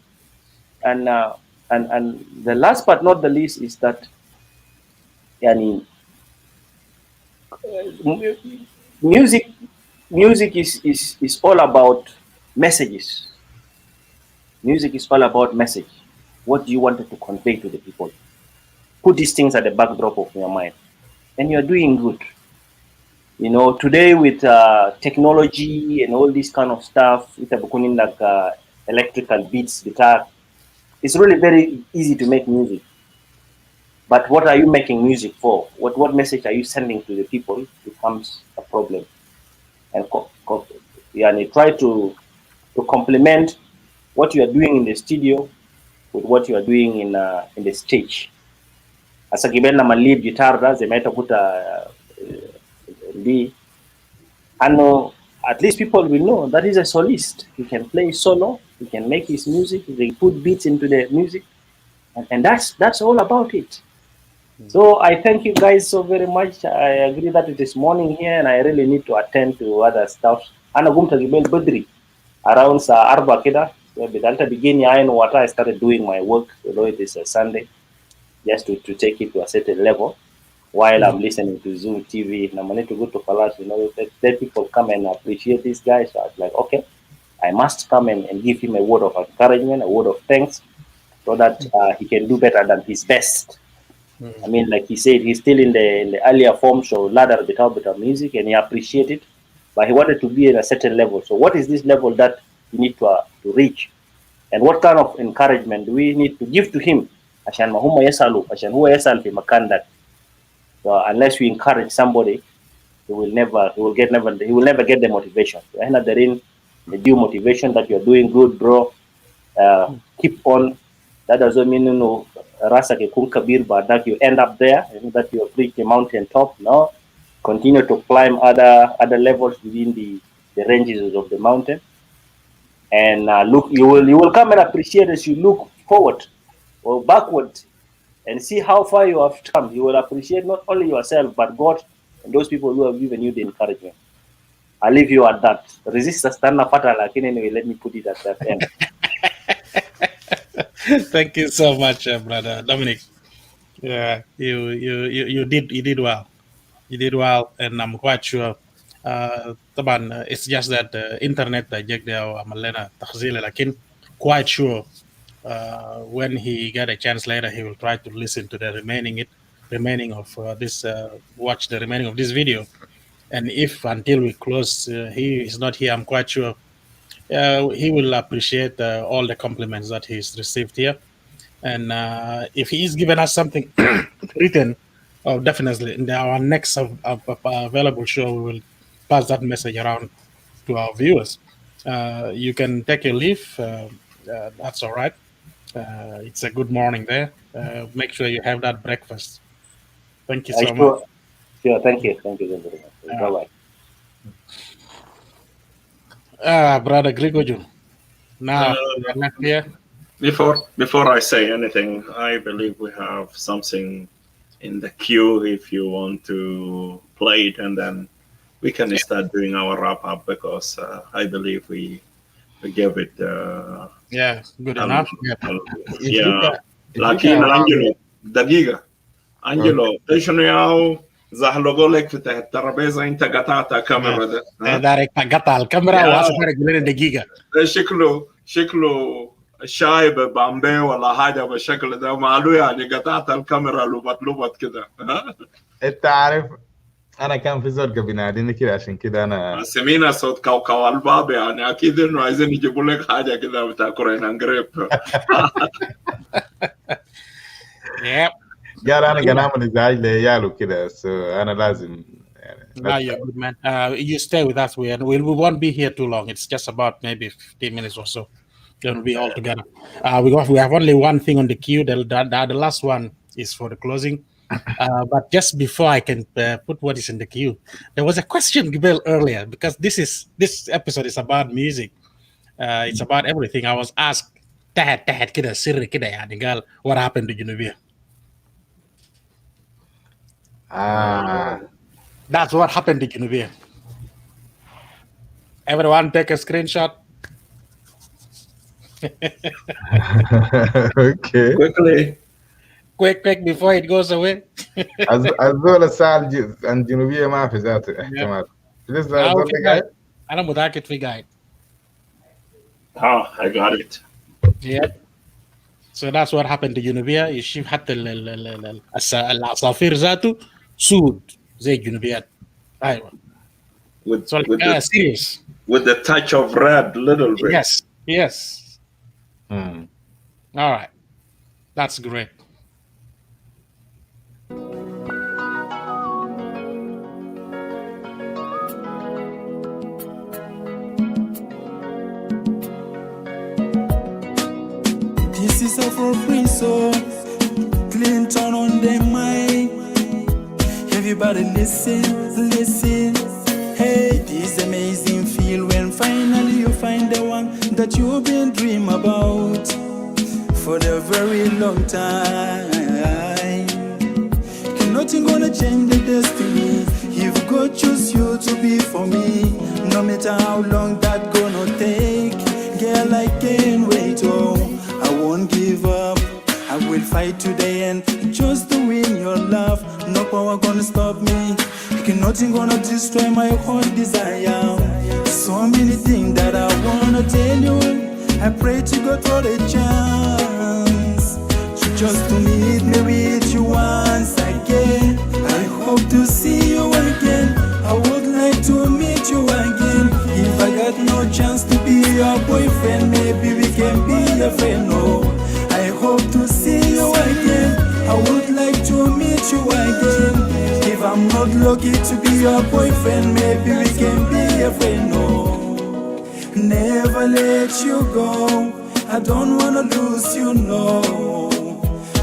And the last but not the least is that, yani, music is all about messages. Music is all about message. What do you want to convey to the people? Put these things at the backdrop of your mind, and you're doing good. You know, today with technology and all this kind of stuff, it's like electrical beats, guitar. It's really very easy to make music. But what are you making music for? What message are you sending to the people becomes a problem. And try to complement what you are doing in the studio with what you are doing in the stage. As a given nama lead guitar, they might put and at least people will know that he's a solist. He can play solo. He can make his music. They put beats into the music, and that's all about it. So I thank you guys so very much. I agree that it is morning here, and I really need to attend to other stuff. Ana gumta gibel badri around arba kida. Bidalta begin ya and what I started doing my work, although it is a Sunday, just to take it to a certain level. While I'm listening to ZööMTV, and I'm going to go to Palace, let people come and appreciate these guys. So I was like, okay, I must come and give him a word of encouragement, a word of thanks, so that he can do better than his best. I mean, like he said, he's still in the earlier form, so ladder bit of music, and he appreciated it, but he wanted to be at a certain level. So what is this level that we need to reach? And what kind of encouragement do we need to give to him? Ashan mahuma yasalu, ashan huwa yasal fi makan that. So unless we encourage somebody, he will never get the motivation. So the due motivation that you're doing good, bro. Keep on. That doesn't mean rasa ke kun kabir, but that you end up there, that you reach the mountain top. No, continue to climb other levels within the ranges of the mountain, and look, you will come and appreciate as you look forward or backward and see how far you have come. You will appreciate not only yourself but God and those people who have given you the encouragement. I'll leave you at that. Resistance anyway, let me put it at that end. Thank you so much, brother Dominic. Yeah, you did well. You did well, and I'm quite sure. طبعا it's just that the internet جاك ده عمل تخزيل, لكن quite sure when he get a chance later he will try to listen to the remaining of this watch the remaining of this video, and if until we close he is not here, I'm quite sure he will appreciate all the compliments that he's received here. And if he is giving us something written, definitely in our next available show, we will pass that message around to our viewers. You can take your leave. That's all right. It's a good morning there. Make sure you have that breakfast. Thank you so much. Sure. Thank you very much. Bye-bye. Brother Grigo Jun. Now, you're not here. Before I say anything, I believe we have something in the queue if you want to play it, and then we can start doing our wrap up because I believe we gave it. Good enough. Lakin Angelo, dagiga. Angelo, تشنو ياو زهلوغولك في الترابيزة انت قطعت كاميرا ده. دارك قطع الكاميرا واسفر جلنا دقيقة. شكله شايب بامبي ولا حاجة بالشكل ده معلو يعني قطعت الكاميرا لبط كده. انت عارف انا كان في زول بيناديني كده عشان كده انا سمينا صوت كوكو الباب يعني اكيد انه عايزين يجيبوا لك حاجة كده بتاع كورين قريب. قال انا قنام ازعاج لعياله كده انا لازم you're good man. You stay with us. We won't be here too long. It's just about maybe 15 minutes or so. Then we'll be all together. We have only one thing on the queue. The last one is for the closing. But just before I can put what is in the queue, there was a question given earlier because this episode is about music. It's about everything. I was asked, "Tahat kida sirri kida yani gal, what happened to Junubia?" That's what happened to Junubia. Everyone take a screenshot. Okay. Quick before it goes away. الزول السال عن جنوبية ما في ذاته احتمال. لسه الزول قاعد. أنا متأكد في قاعد. I got it. Yeah. So that's what happened to Junubia. يشوف حتى العصافير ذاته سود زي الجنوبيات. أيوة. Serious. With the touch of red, little bit. Yes. All right. That's great. This is a for prison. Clinton on the mic. Everybody listen. Hey, this amazing feel when finally you find the one that you've been dreaming about for the very long time. Nothing gonna change the destiny if God choose you to be for me. No matter how long that gonna take, girl, I can't wait. Oh, I won't give up. I will fight to the end just to win your love. No power gonna stop me. Nothing gonna destroy my heart desire. So many things that I wanna tell you. I pray to God for a chance just to meet me with you once again. I hope to see you again. I would like to meet you again. If I got no chance to be your boyfriend, maybe we can be a friend. No, I hope to see you again. I would like to meet you again. If I'm not lucky to be your boyfriend, maybe we can be a friend. No, never let you go. I don't wanna lose you, no.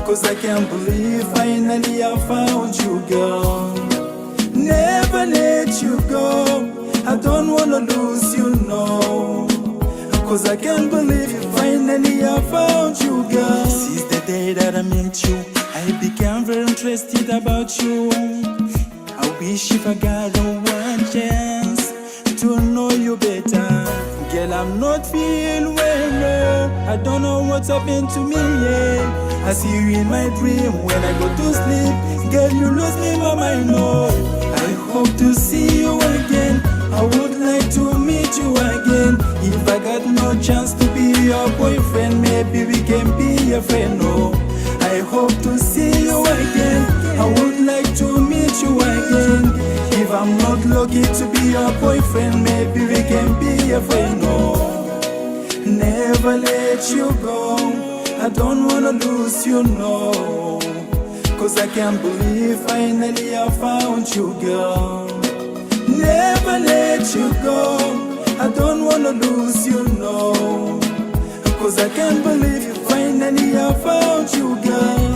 Cause I can't believe finally I found you, girl. Never let you go. I don't wanna lose you, no. Cause I can't believe finally I found you, girl. Since the day that I met you, I became very interested about you. I wish if I got one chance to know you better. Girl, I'm not feeling well, no. I don't know what's happened to me, yeah. I see you in my dream when I go to sleep. Girl, you lose me, my mind, no. I hope to see you again. I would like to meet you again. If I got no chance to be your boyfriend, maybe we can be a friend, no. I hope to see you again. I would like to meet you again. If I'm not lucky to be your boyfriend, maybe we can be a friend, no. Never let you go. I don't wanna lose you, no. Cause I can't believe finally I found you, girl. Never let you go. I don't wanna lose you, no. Cause I can't believe finally I found you, girl.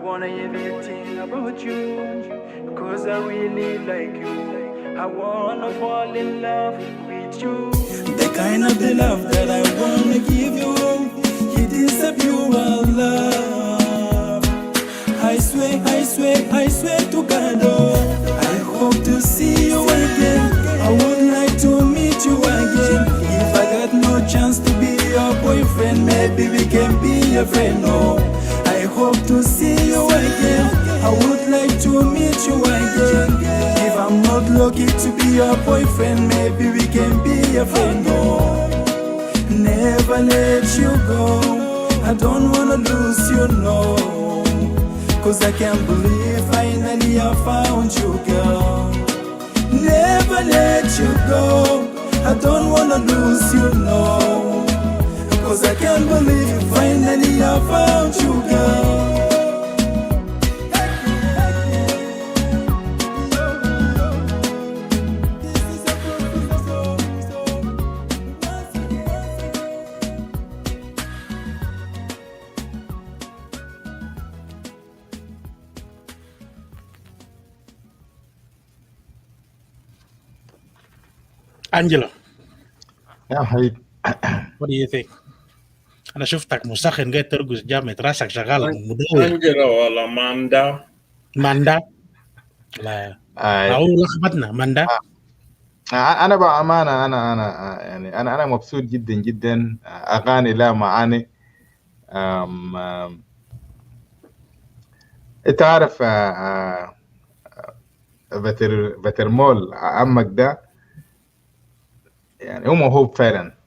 wanna everything about you, cause I really like you. I wanna fall in love with you. The kind of the love that I wanna give you, it is a pure love. I swear, I swear, I swear to God, oh, I hope to see you again. I would like to meet you again. If I got no chance to be your boyfriend, maybe we can be a friend, oh. I hope to see you again. I would like to meet you again. If I'm not lucky to be your boyfriend, maybe we can be a friend, oh. Never let you go. I don't wanna lose you, no. Cause I can't believe finally I found you, girl. Never let you go. I don't wanna lose you, no. Cause I can't believe finally I found you, girl. Angelo, يا حبيبي. what do you think? أنا شفتك مسخن جاي ترقص جامد، راسك شغال مدوي. أنجلو ولا ماندا؟ ماندا؟ لا أقول لخبطنا ماندا. انا بامانه انا يعني انا مبسوط جدا جدا. اغاني لا معاني. انت عارف فيتر مول عمك ده يعني هو موهوب فعلا.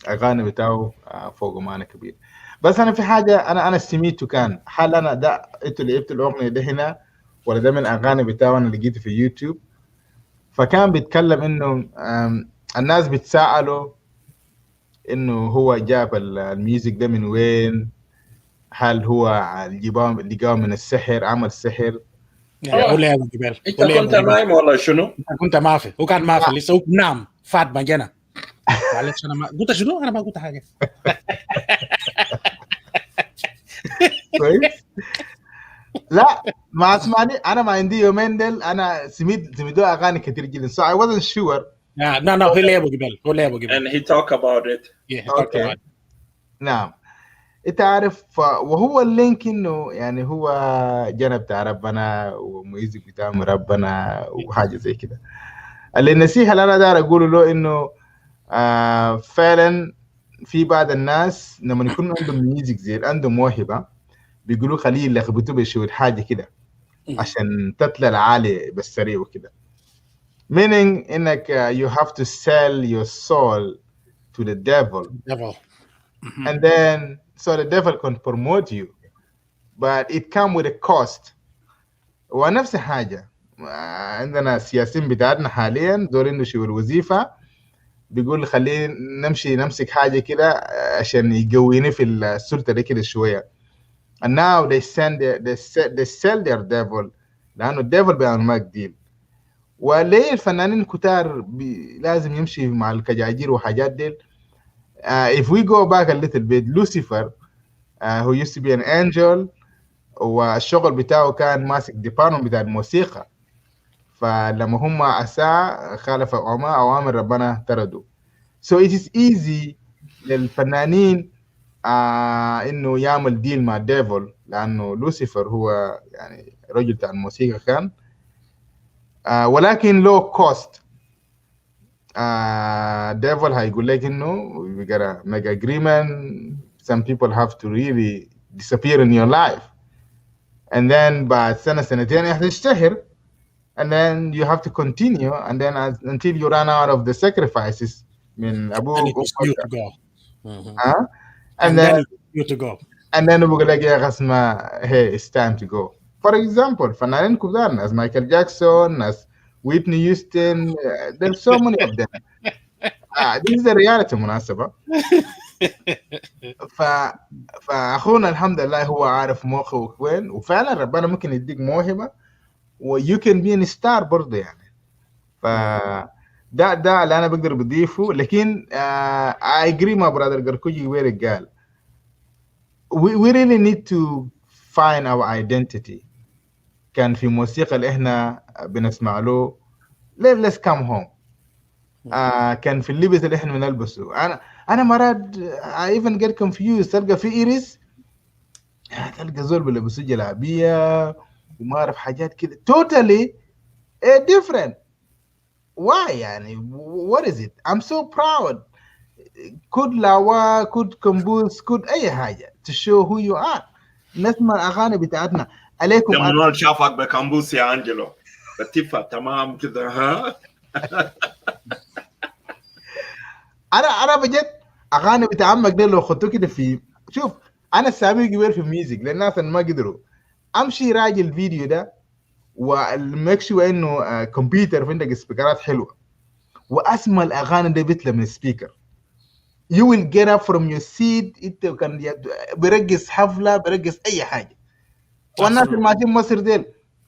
اغاني بتاعه فوق معنى كبير. بس انا في حاجه انا سميته كان هل انا ده انتوا لقيتوا الاغنيه ده هنا ولا ده من اغاني بتاعه انا لقيته في يوتيوب. فكان بيتكلم انه الناس بتسأله انه هو جاب الميوزك ده من وين، هل هو اللي جاب من السحر، عمل سحر. قول يا ابو جبال، انت كنت نايم ولا شنو؟ كنت ما في، هو كان ما في لسه، هو نام فات ما جانا. معلش انا ما قلت شنو، انا ما قلت حاجه. كويس. لا ما اسمعني، انا ما عندي يومين دل انا سميدو اغاني كتير جدا so I wasn't sure. No هو اللي ابو جبال، هو اللي ابو جبال. And he talk about it. Yeah, he talked about it. نعم. انت عارف وهو اللينك انه يعني هو جنب بتاع ربنا وميوزك بتاع ربنا وحاجه زي كده. اللي النصيحه اللي انا داير اقوله له انه فعلا في بعض الناس لما يكون عندهم ميوزك زي عندهم موهبه بيقولوا خليه يلخبطوا بشوية حاجه كده عشان تطلع العالي بالسريع وكده. meaning انك you have to sell your soul to the devil. And then so the devil can promote you but it come with a cost. ونفس حاجة عندنا السياسيين بتاعتنا حاليا دول انه شو الوظيفة بيقول خلينا نمشي نمسك حاجة كده عشان يقويني في السلطة دي كده شوية. and now they sell their devil لأنه الديفل بيعمل معك ديل. وليه الفنانين كتار لازم يمشي مع الكجاجير وحاجات ديل. If we go back a little bit, Lucifer who used to be an angel والشغل بتاعه كان ماسك ديبارتمنت بتاع الموسيقى. فلما هم أساء خالف أوامر ربنا طردوا. So it is easy للفنانين إنه يعمل ديل مع ديفل لأنه لوسيفر هو يعني رجل بتاع الموسيقى كان ولكن low cost. ديفل هيقول لك إنه we gotta make agreement. Some people have to really disappear in your life and then بعد سنة سنتين هتشتهر and then you have to continue and then until you run out of the sacrifices من أبوك and then you to go and then بقول لك يا غسمة hey it's time to go. For example فنانين كبار ناس مايكل جاكسون ناس ويتني يوستن there's so many of them. This is the reality مناسبة. فأخونا الحمد لله هو عارف موقعه وين وفعلا ربنا ممكن يديك موهبة و you can be a star برضه يعني. ده اللي أنا بقدر بضيفه. لكن I agree مع brother قركوجي ويرك قال we really need to find our identity كان في موسيقى اللي احنا بنسمع له let's come home. كان في اللبس اللي احنا بنلبسه. انا مرات I even get confused. تلقى في إيريس تلقى زول بيلبسوا جلابيه وما اعرف حاجات كده totally different. Why يعني what is it? I'm so proud. كود لاوا كود كمبوز كود اي حاجه to show who you are. نسمع الاغاني بتاعتنا عليكم. منال شافك بكمبوس يا انجلو بتفا تمام كده ها. انا بجد اغاني بتاع عمك ده لو خدته كده في شوف انا سامي قبل في الميوزك للناس اللي ما قدروا امشي راجل الفيديو ده والميك شو انه كمبيوتر في عندك سبيكرات حلوه واسمع الاغاني ده بيطلع من السبيكر. You will get up from your seat. انت كان برقص حفله برقص اي حاجه. والناس اللي ماشيين مصر ديل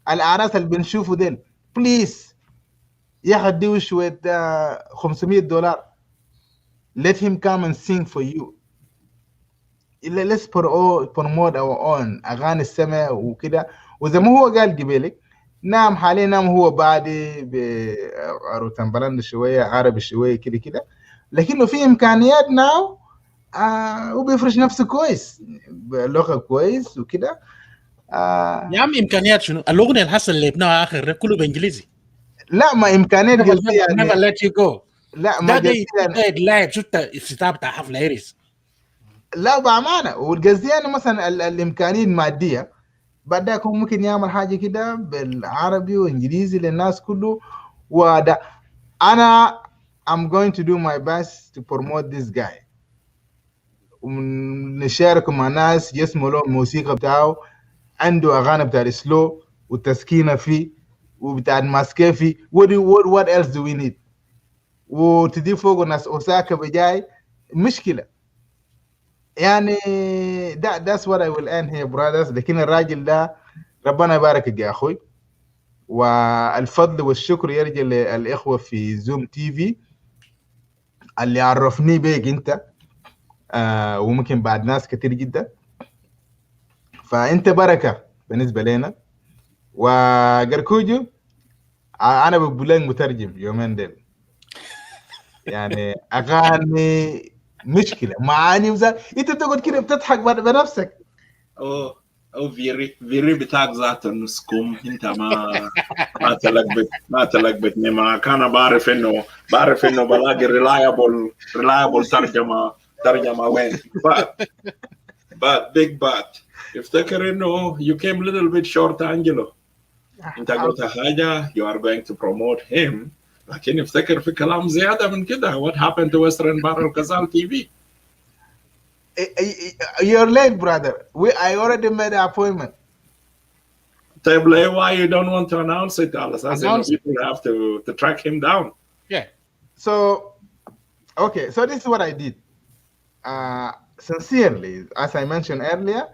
الاعراس اللي بنشوفوا ديل بليز يا اديو شويه $500 let him come and sing for you. let's promote our own اغاني السماء وكده. وزي ما هو قال قبلك نعم حاليا نعم هو بادي بروتان بلند شويه عربي شويه كده كده لكنه في امكانيات ناو وبيفرش نفسه كويس بلغه كويس وكده. يا عم امكانيات شنو؟ الاغنيه الحسن اللي ابنها اخر كله بانجليزي. لا ما امكانيات قصدي يعني never let you go. لا ما ده لاعب شفت افتتاح بتاع حفله ايريس. لا بامانه والقصدي يعني مثلا الامكانيه الماديه بعد يكون ممكن يعمل حاجه كده بالعربي وانجليزي للناس كله. وده انا I'm going to do my best to promote this guy. ونشاركه مع ناس يسمعوا له الموسيقى بتاعه. عنده اغاني بتاع السلو والتسكينه فيه وبتاع الماسكيفي. what else do we need؟ وتضيف فوق ناس اوساكا بجاي مشكله يعني. that's what I will end here brothers. لكن الراجل ده ربنا يباركك يا اخوي. والفضل والشكر يرجع للاخوه في زوم تي في اللي عرفني بيك انت وممكن بعد ناس كتير جدا. فانت بركه بالنسبه لنا. وقركوجو انا بقول لك مترجم يومين ديل يعني اغاني مشكله معاني انت بتقعد كده بتضحك بنفسك. او فيري بتاعك ذات نسكم انت ما تلقبتني ما كان بعرف انه بلاقي reliable ترجمه وين but big but افتكر انه you came a little bit short انجلو. انت قلت حاجه you are going to promote him لكن افتكر في كلام زياده من كده. what happened to Western Bahr Ghazal TV? You're late brother. I already made an appointment. طيب why you don't want to announce it على اساس انه people have to track him down? Yeah. So okay, so this is what I did. Sincerely, as I mentioned earlier,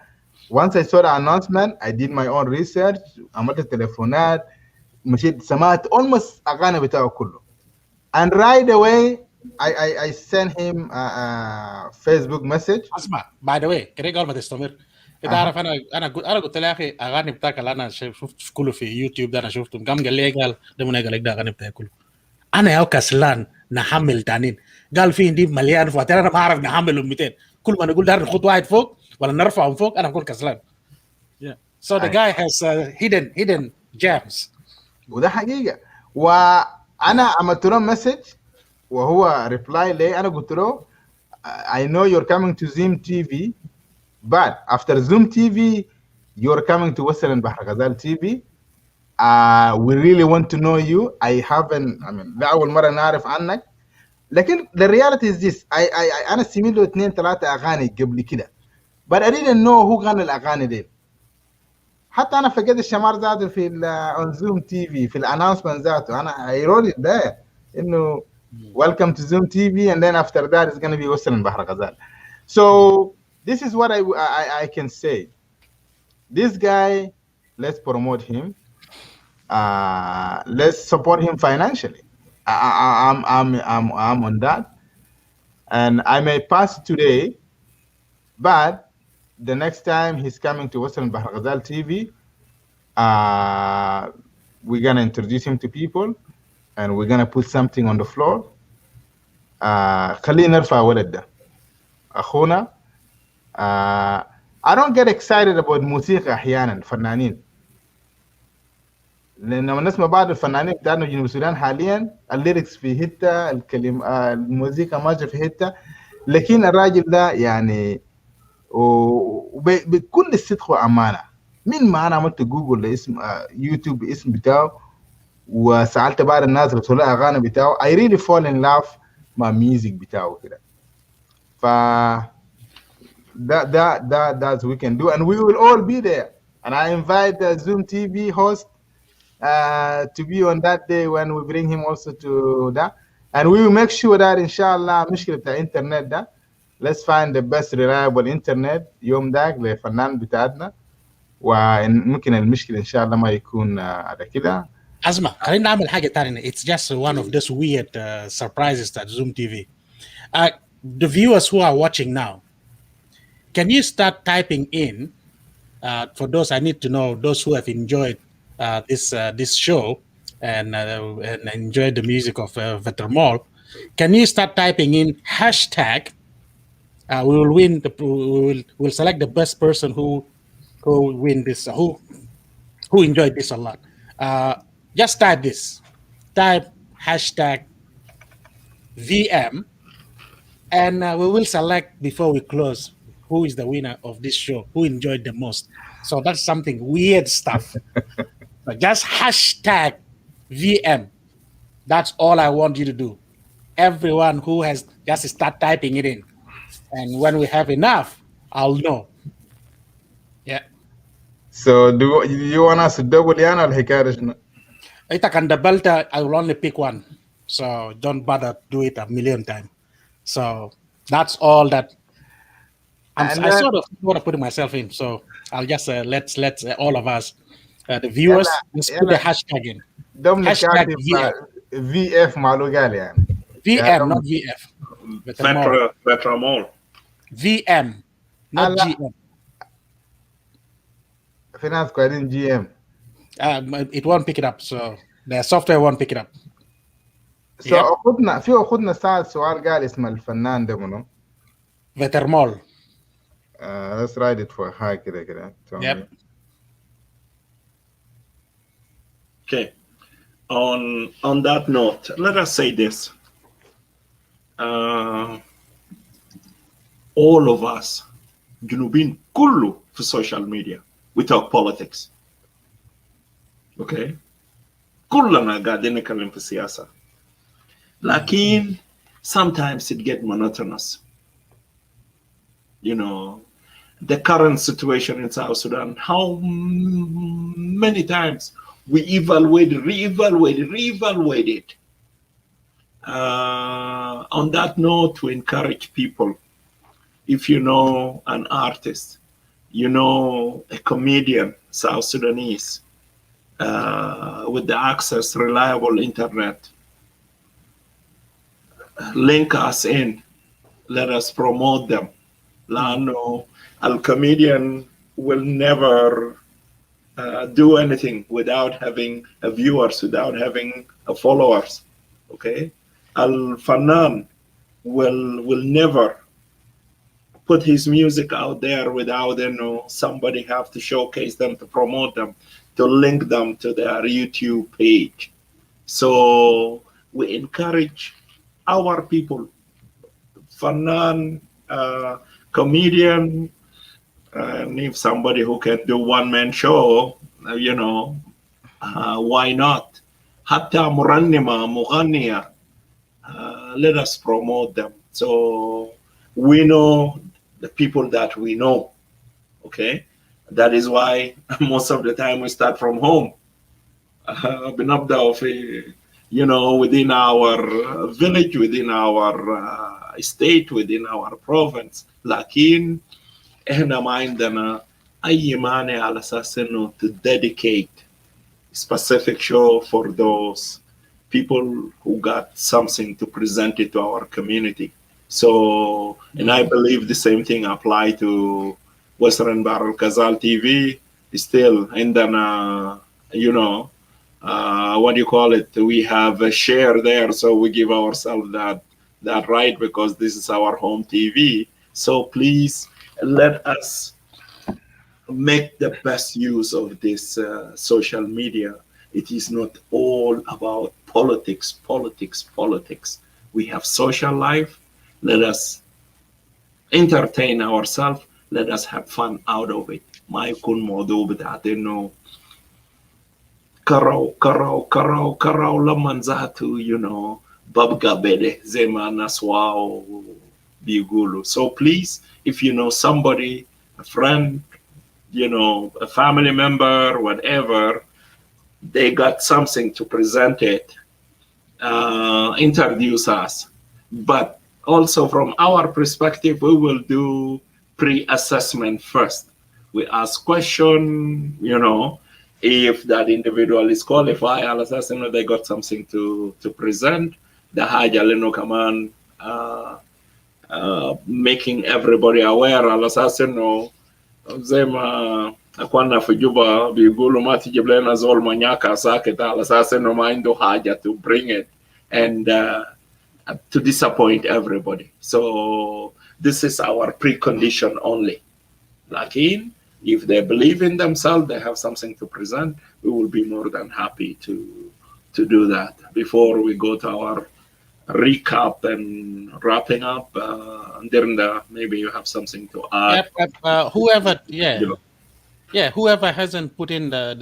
once I saw the announcement, I did my own research. عملت تليفونات مشيت سمعت almost أغاني بتاعه كله. And right away I sent him a Facebook message. اسمع by the way كده قبل ما تستمر انت عارف انا قلت له يا اخي اغاني بتاعك اللي انا شفت كله في يوتيوب ده انا شفته قام قال لي قال ده من قال لك ده اغاني بتاعي كله. انا يا كسلان نحمل تانين قال في عندي مليان فواتير انا ما اعرف نحمل 200 كل ما نقول ده ناخد واحد فوق ولا نرفعهم فوق انا بكون كسلان. So the guy has hidden gems. وده حقيقة. وأنا عملت له مسج وهو ريبلاي لي. أنا قلت له I know you're coming to ZööMTV but after ZööMTV you're coming to Western Bahr Ghazal TV. We really want to know you. ده أول مرة نعرف عنك. لكن the reality is this. أنا سمعت له 2-3 أغاني قبل كده but I didn't know who غنى الأغاني دي. حتى انا فقدت الشمار ذاته في on ZööMTV في الاناونسمنت ذاته. انا I wrote it there انه welcome to ZööMTV and then after that it's going to be Western Bahr Ghazal. So this is what I can say. This guy, let's promote him. Let's support him financially. I'm on that. And I may pass today but the next time he's coming to Western Bahr Ghazal TV, we're gonna introduce him to people, and we're gonna put something on the floor. خلينا نرفع ولد ده أخونا. I don't get excited about موسيقى أحيانا فنانين، لأن لما نسمع بعض الفنانين بتاعنا جنوب السودان حاليا الليركس في حتة، الموسيقى ماشية في حتة، لكن الراجل ده يعني وبكل الصدق وأمانة من ما أنا عملت جوجل لاسم يوتيوب باسم بتاعه وسألت بعض الناس اللي طلعوا أغاني بتاعه I really fall in love مع ميوزك بتاعه كده. ف that's we can do, and we will all be there, and I invite the ZööMTV host to be on that day when we bring him also to that, and we will make sure that inshallah مشكلة الانترنت ده let's find the best reliable internet يوم داك للفنان بتاعتنا، وممكن المشكلة إن شاء الله ما يكون على كده. أزمة خلينا نعمل حاجة تانية. It's just one of those weird surprises at ZööMTV. The viewers who are watching now, can you start typing in, for those I need to know, those who have enjoyed this show and enjoyed the music of Veter Moul, can you start typing in hashtag? We will win. We'll select the best person who win this. Who enjoyed this a lot. Just type this. Type hashtag VM, and we will select before we close who is the winner of this show, who enjoyed the most. So that's something weird stuff. But just hashtag VM. That's all I want you to do. Everyone who has just start typing it in. And when we have enough, I'll know. Yeah. So do you want us to double yana الحكاية؟ Ita can double. I will only pick one. So don't bother do it a million times. So that's all that I sort of want to put myself in. So I'll just let's all of us, the viewers, let's put the hashtag in. Hashtag VF معلوقال يعني. VM, not VF. Veter Moul. VM, not GM. في ناس قاعدين GM. It won't pick it up, so the software won't pick it up. So أخذنا سؤال قال اسم الفنان ده منو؟ Veter Moul. Let's write it for high كده. Yep. Okay. On that note, let us say this. All of us, جنوبين كله في social media, we talk politics. Okay? كلنا قاعدين نتكلم في السياسة. لكن sometimes it get monotonous. You know, the current situation in South Sudan, how many times we reevaluate it. On that note, to encourage people, if you know an artist, you know a comedian, South Sudanese, with the access, reliable internet, link us in, let us promote them. Lano, a comedian will never do anything without having viewers, without having followers. Okay, Al Fanan will never put his music out there without somebody have to showcase them, to promote them, to link them to their YouTube page. So we encourage our people, Fanan, comedian, and if somebody who can do one-man show, why not? Hatta murannima, mughaniya, let us promote them. So we know the people that we know, okay? That is why most of the time we start from home. Within our village, within our state, within our province. لكن احنا ما عندنا أي مانع على أساس إنه to dedicate specific show for those people who got something to present it to our community. So, and I believe the same thing apply to Western Bahr Ghazal TV still عندنا what do you call it? We have a share there, so we give ourselves that right because this is our home TV. So please let us make the best use of this social media. It is not all about politics. We have social life. Let us entertain ourselves. Let us have fun out of it. ما يكون موضوع بتاعت انه كراو لما ذاته ببقى بده زي ما الناس واو بيقولوا. So please, if you know somebody, a friend, a family member, whatever, they got something to present it, introduce us. But also from our perspective, we will do pre-assessment first. We ask question, if that individual is qualified, على أساس إنه they got something to present. ده حاجة لأنه كمان making everybody aware على أساس إنه زي ما أخواننا في جوبا بيقولوا ما تجيب لنا زول منياكا ساكت على أساس إنه ما عنده حاجة to bring it and to disappoint everybody. So this is our precondition only. Lakin, if they believe in themselves, they have something to present, we will be more than happy to do that. Before we go to our recap and wrapping up, Dirnda, maybe you have something to add. Whoever hasn't put in the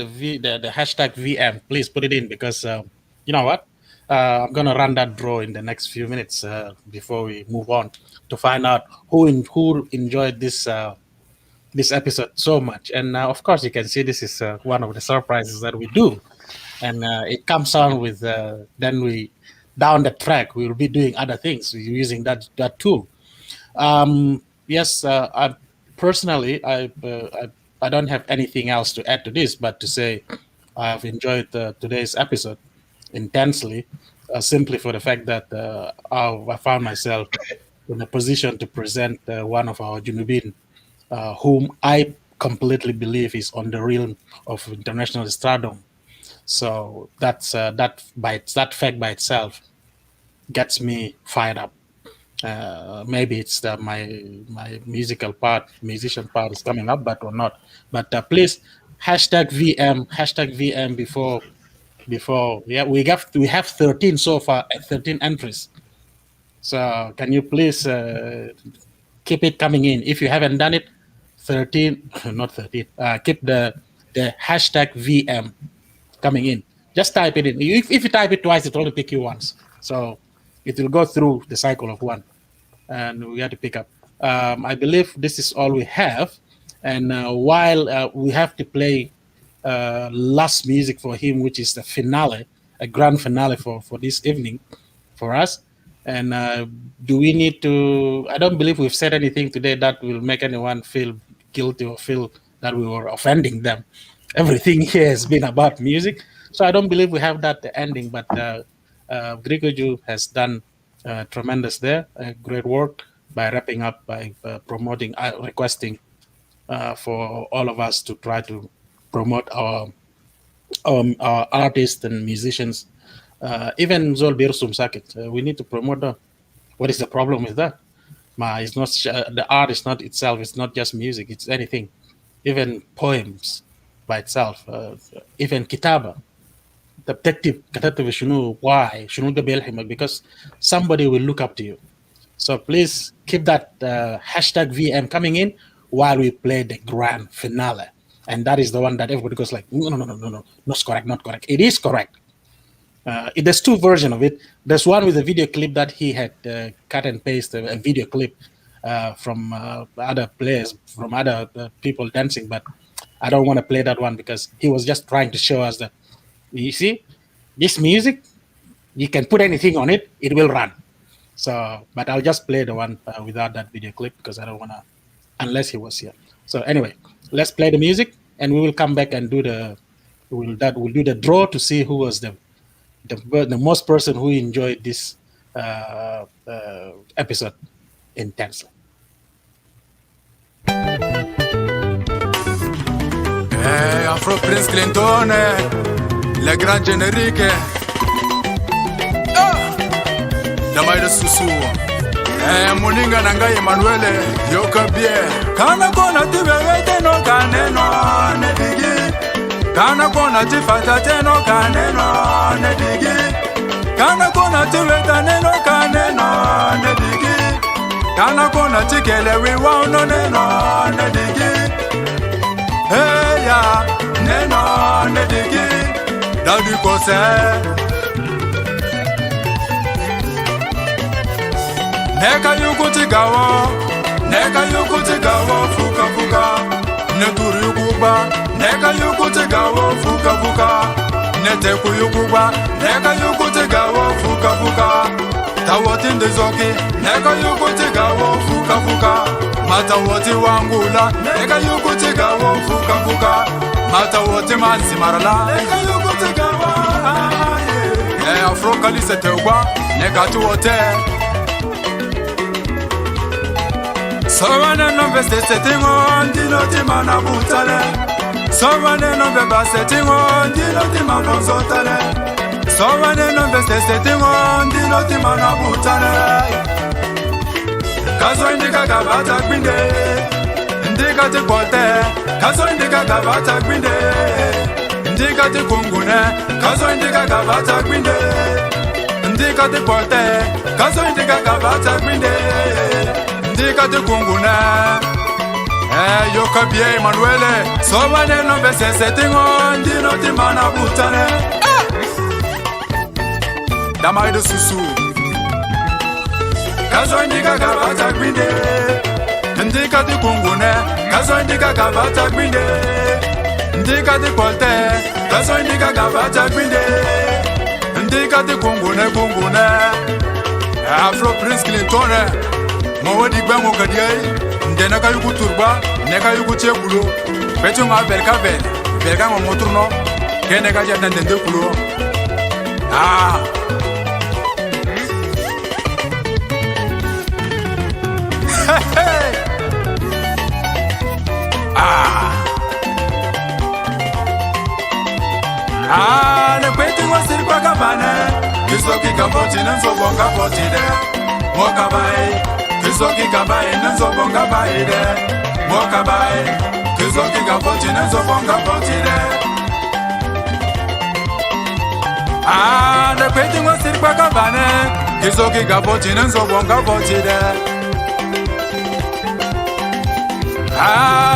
hashtag VM, please put it in because you know what? I'm gonna run that draw in the next few minutes before we move on to find out who enjoyed this episode so much. And of course, you can see this is one of the surprises that we do, and it comes on with then we down the track we will be doing other things using that tool. Yes, I personally I don't have anything else to add to this, but to say I've enjoyed today's episode intensely, simply for the fact that I found myself in a position to present one of our Junubin, whom I completely believe is on the realm of international stardom. So that's that fact by itself gets me fired up. Maybe it's my musician part is coming up, but or not. But please hashtag VM before. Yeah, we have 13 so far, 13 entries. So can you please keep it coming in? If you haven't done it, 13, not 13. Keep the hashtag VM coming in. Just type it in. If you type it twice, it will only pick you once. So it will go through the cycle of one, and we have to pick up. I believe this is all we have. And while we have to play last music for him, which is the finale, a grand finale for this evening for us. And do we need to? I don't believe we've said anything today that will make anyone feel guilty or feel that we were offending them. Everything here has been about music, so I don't believe we have that ending. But Grikoju has done tremendous there, great work by wrapping up, by promoting, requesting for all of us to try to promote our artists and musicians. Even Zol Birsum Sakit, we need to promote them. What is the problem with that? It's not the art is not itself. It's not just music. It's anything, even poems by itself. Even kitaba. The detective why because somebody will look up to you. So please keep that hashtag VM coming in while we play the grand finale. And that is the one that everybody goes like, no, not correct. It is correct. There's two versions of it. There's one with a video clip that he had cut and pasted a video clip from other players, from other people dancing, but I don't want to play that one because he was just trying to show us that, you see, this music, you can put anything on it, it will run. So, but I'll just play the one without that video clip because I don't want to, unless he was here. So anyway, let's play the music and we will come back and do we'll do the draw to see who was the most person who enjoyed this episode intensely. Afro Prince Clinton, le grand générique. Damai de Susu. Muninga nanga Emmanuel, yoka bie. Kana kona tibewete no kaneno ne digi. Kana kona tifata teno kaneno ne digi. Kana kona tiweta neno kaneno ne digi. Kana kona tikele wiwa no neno ne digi. Hey ya neno ne digi. Dadu kose. Neka yukuti gawo, fuka fuka. Neturu yukuba, neka yukuti gawo, fuka fuka. Neteku yukuba, neka yukuti gawo, fuka fuka. Tawoti ndezoki, neka yukuti gawo, fuka fuka. Matawoti wangula, neka yukuti gawo, fuka fuka. Matawoti manzi marala, neka yukuti gawo. Afro kalise teuba, neka tuwote. Someone no be setting on, dino di mana butale. Someone no be setting on, dino di mana butale. Someone no be setting on, dino di mana butale. Kazo indika gabata gwinde, indika te kote. Kazo indika gabata gwinde, indika te kungune. Kazo indika gabata gwinde, indika te kote. Kazo indika gabata gwinde. Ndika te kunguna yoka bie Emmanuel so wane no be setting on dino ti mana butane Damai de Susu Kazo ndika gabata gwinde Ndika te kungune Kazo ndika gabata gwinde Ndika te kolte Kazo ndika gabata gwinde Ndika te kungune Afro Prince Clinton Mawadi gba mo kadiyai ndena ka yuku turba ne ka yuku chebulo betu ma belka mo moturno kene ka janda ndende kulo ne kweti mo sirpa kabane kisoki kaboti nanzo bonga potide mo kabai Kizoki kabai nanzo bonga baide Mokabai Kizoki kapoti nanzo bonga potide Ne kweti ngo sirpa kabane Kizoki kapoti nanzo bonga potide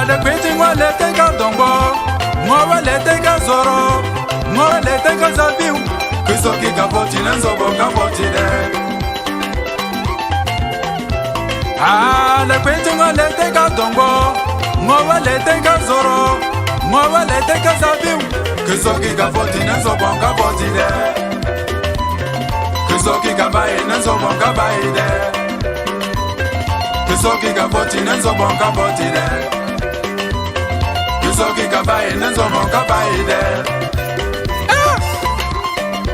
Ne kweti ngo lete ka dongo Ngo lete ka zoro Ngo lete ka zabiu Kizoki kapoti nanzo bonga potide Le kwenti ngo lete ka dongo Ngo lete ka zoro Ngo lete ka zabiu Kizoki ka foti nanzo bonga fotide Kizoki ka bae nanzo bonga baide Kizoki ka foti nanzo bonga fotide Kizoki ka bae nanzo bonga baide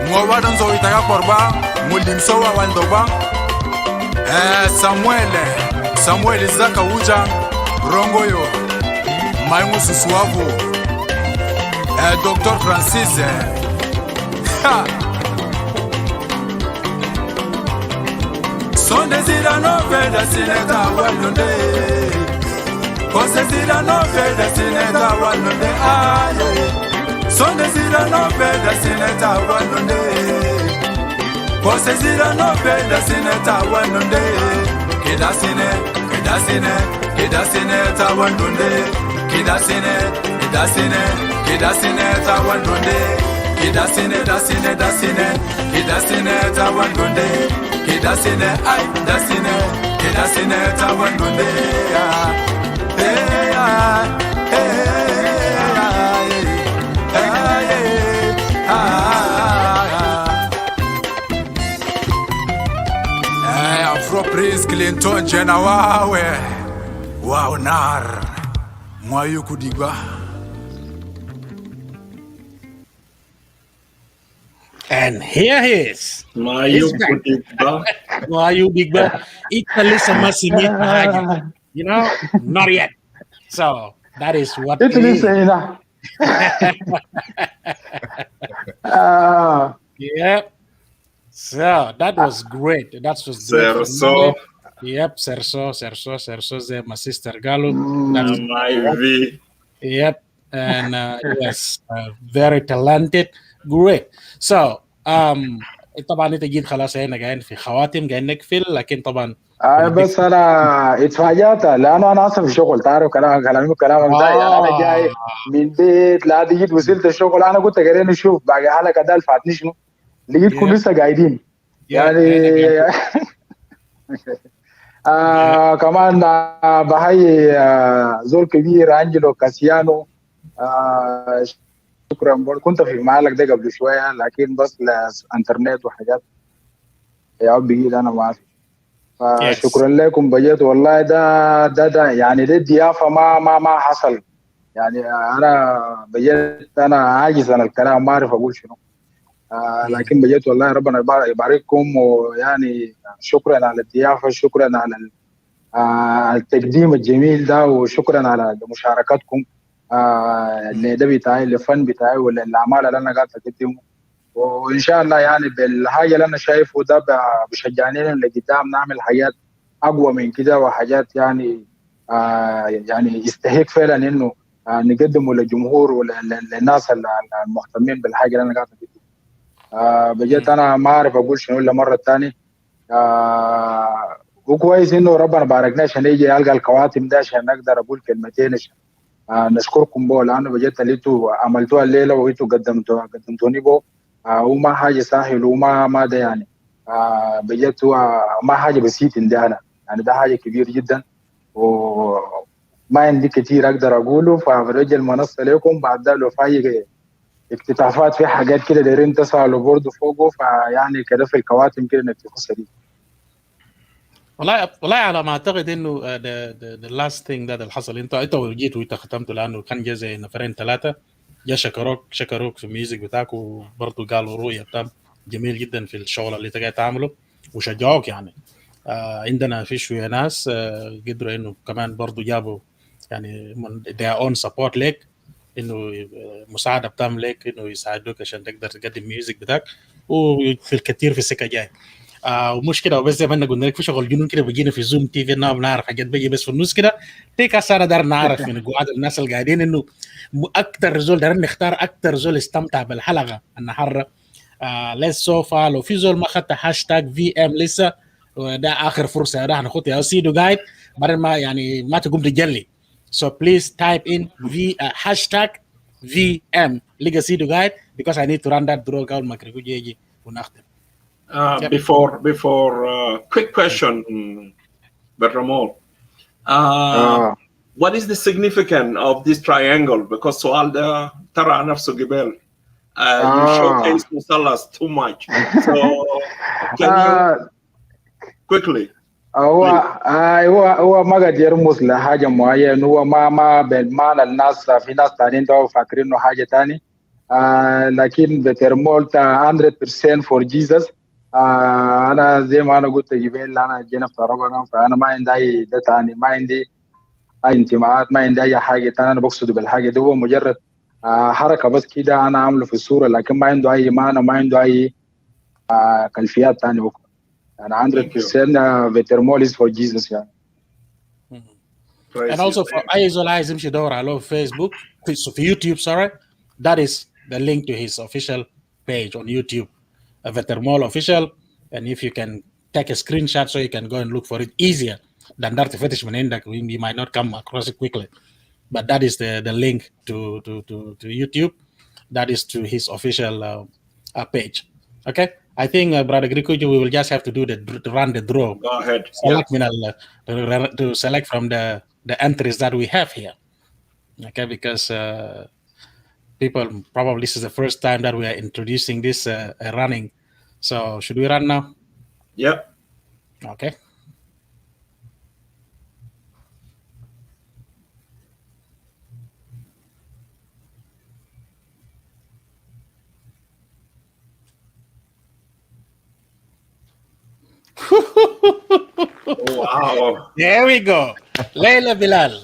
Ngo wadonzo itaka korba Mulimso wa wandoba Samuel Zaka Uja Rongoyo Maimo Susuavu Dr. Francis Sunday Jun no veda sineta walunde Kose Jun no veda sineta walunde Sunday Jun no veda sineta walunde Kose Jun no veda sineta walunde Kidasine ta walunde Kidasine ta walunde Kidasine ta walunde Kidasine ay Kidasine ta walunde Afro Prince Clinton jena wawe nar mwayu kudigba And here he is. Mwayu kudigba Mwayu Bigba Italy sama singit. You know, not yet. So that is what Italy saying that. Yeah. So that was great. That was great. Serso, Yep, Serso, my sister Galu. That's Ivy. yep, and yes, very talented. Great. So طبعا انت جيت خلاص هنا قاعدين في خواتم قاعدين نقفل لكن طبعا بس انا اتفاجأت لانه انا اصلا في الشغل تعرف كلامك ده يعني انا جاي من بيت لا جيت وصلت الشغل انا قلت قاعدين نشوف باقي حلقه ده فاتني شنو لقيتكم لسه قاعدين يعني كمان بحيي زول كبير انجلو كاسيانو شكرا برضه كنت في معلق ده قبل شويه لكن بس الانترنت وحاجات يا بقيت انا ما في فشكرا لكم بجد والله ده يعني دي الضيافه ما حصل يعني انا بجد انا عاجز عن الكلام ما اعرف اقول شنو لكن بجد والله ربنا يبارككم ويعني شكرا على الضيافه شكرا على التقديم الجميل ده وشكرا على مشاركتكم اللي بتاعي الفن بتاعي ولا الاعمال اللي انا قاعد اقدمه وان شاء الله يعني بالحاجه اللي انا شايفه ده بشجعني لقدام نعمل حاجات اقوى من كده وحاجات يعني يعني يستحق فعلا انه نقدمه للجمهور وللناس المهتمين بالحاجه اللي انا قاعد اقدمها بجد انا ما اعرف اقول شنو الا مره ثانيه وكويس انه ربنا باركنا عشان يجي القى الكواتم ده عشان نقدر اقول كلمتين عشان نشكركم بو لانه بجد اللي انتوا عملتوها الليله وانتوا قدمتوني بو وما حاجه سهل وما ده يعني بجد هو ما حاجه بسيط عندي انا يعني ده حاجه كبير جدا وما عندي كثير اقدر اقوله فبرجع المنصه لكم بعد ده لو في اكتشافات في حاجات كده دايرين تسالوا برضه فوقه فيعني كده في الكواتم كده نتفق دي والله على ما اعتقد انه the last thing ده اللي حصل انت جيت وانت ختمت لانه كان جا زي نفرين ثلاثه جا شكروك في الميوزك بتاعك وبرضه قالوا رؤيه بتاعهم جميل جدا في الشغل اللي انت قاعد تعمله وشجعوك يعني عندنا في شويه ناس قدروا انه كمان برضه جابوا يعني their own support لك انه مساعده بتاعهم لك انه يساعدوك عشان تقدر تقدم ميوزك بتاعك وفي الكثير في السكه جاي ومش كده وبس زي ما قلنا لك في شغل جنون كده بيجينا في زوم تي في انه بنعرف حاجات بيجي بس في النص كده تيك انا دار نعرف من قعاد الناس اللي قاعدين انه اكثر زول دار نختار اكثر زول استمتع بالحلقه النهارده لسه فالو في زول ما خدت هاشتاج في ام لسه وده اخر فرصه راح ناخد يا سيدو جايد بعد ما يعني ما تقوم تجلي so please type in hashtag VM legacy to guide because I need to run that draw قبل ما كريكو يجي ونختم. Before quick question, Veter Moul. What is the significance of this triangle? Because سؤال ده ترى نفسه قبل. You showcase مثلث too much. So can you quickly? هو ما قد يرمز لحاجه معينه هو ما بالمعنى الناس في ناس ثانيين تو فاكرينه حاجه ثاني لكن فيتر مول 100% فور جيسس انا زي ما انا قلت قبل انا جينا في ربنا فانا ما عندي اي ده ثاني ما عندي اي انتماءات ما عندي اي حاجه ثانيه انا بقصد بالحاجه دي هو مجرد حركه بس كده انا عامله في الصوره لكن ما عنده اي معنى ما عنده اي خلفيات ثانيه بكره يعني 100% فيتر مول is for Jesus يعني. And also for أي زول عايز يمشي يدور عليه في فيسبوك في يوتيوب sorry that is the link to his official page on YouTube Veter Moul official and if you can take a screenshot so you can go and look for it easier than that تفتش من عندك you might not come across it quickly but that is the link to YouTube that is to his official page okay I think brother Grikuju we will just have to do to run the draw. Go ahead. Select to select from the entries that we have here. Okay, because people probably this is the first time that we are introducing this running. So should we run now? Yep. Okay. Wow. There we go. Leila Bilal.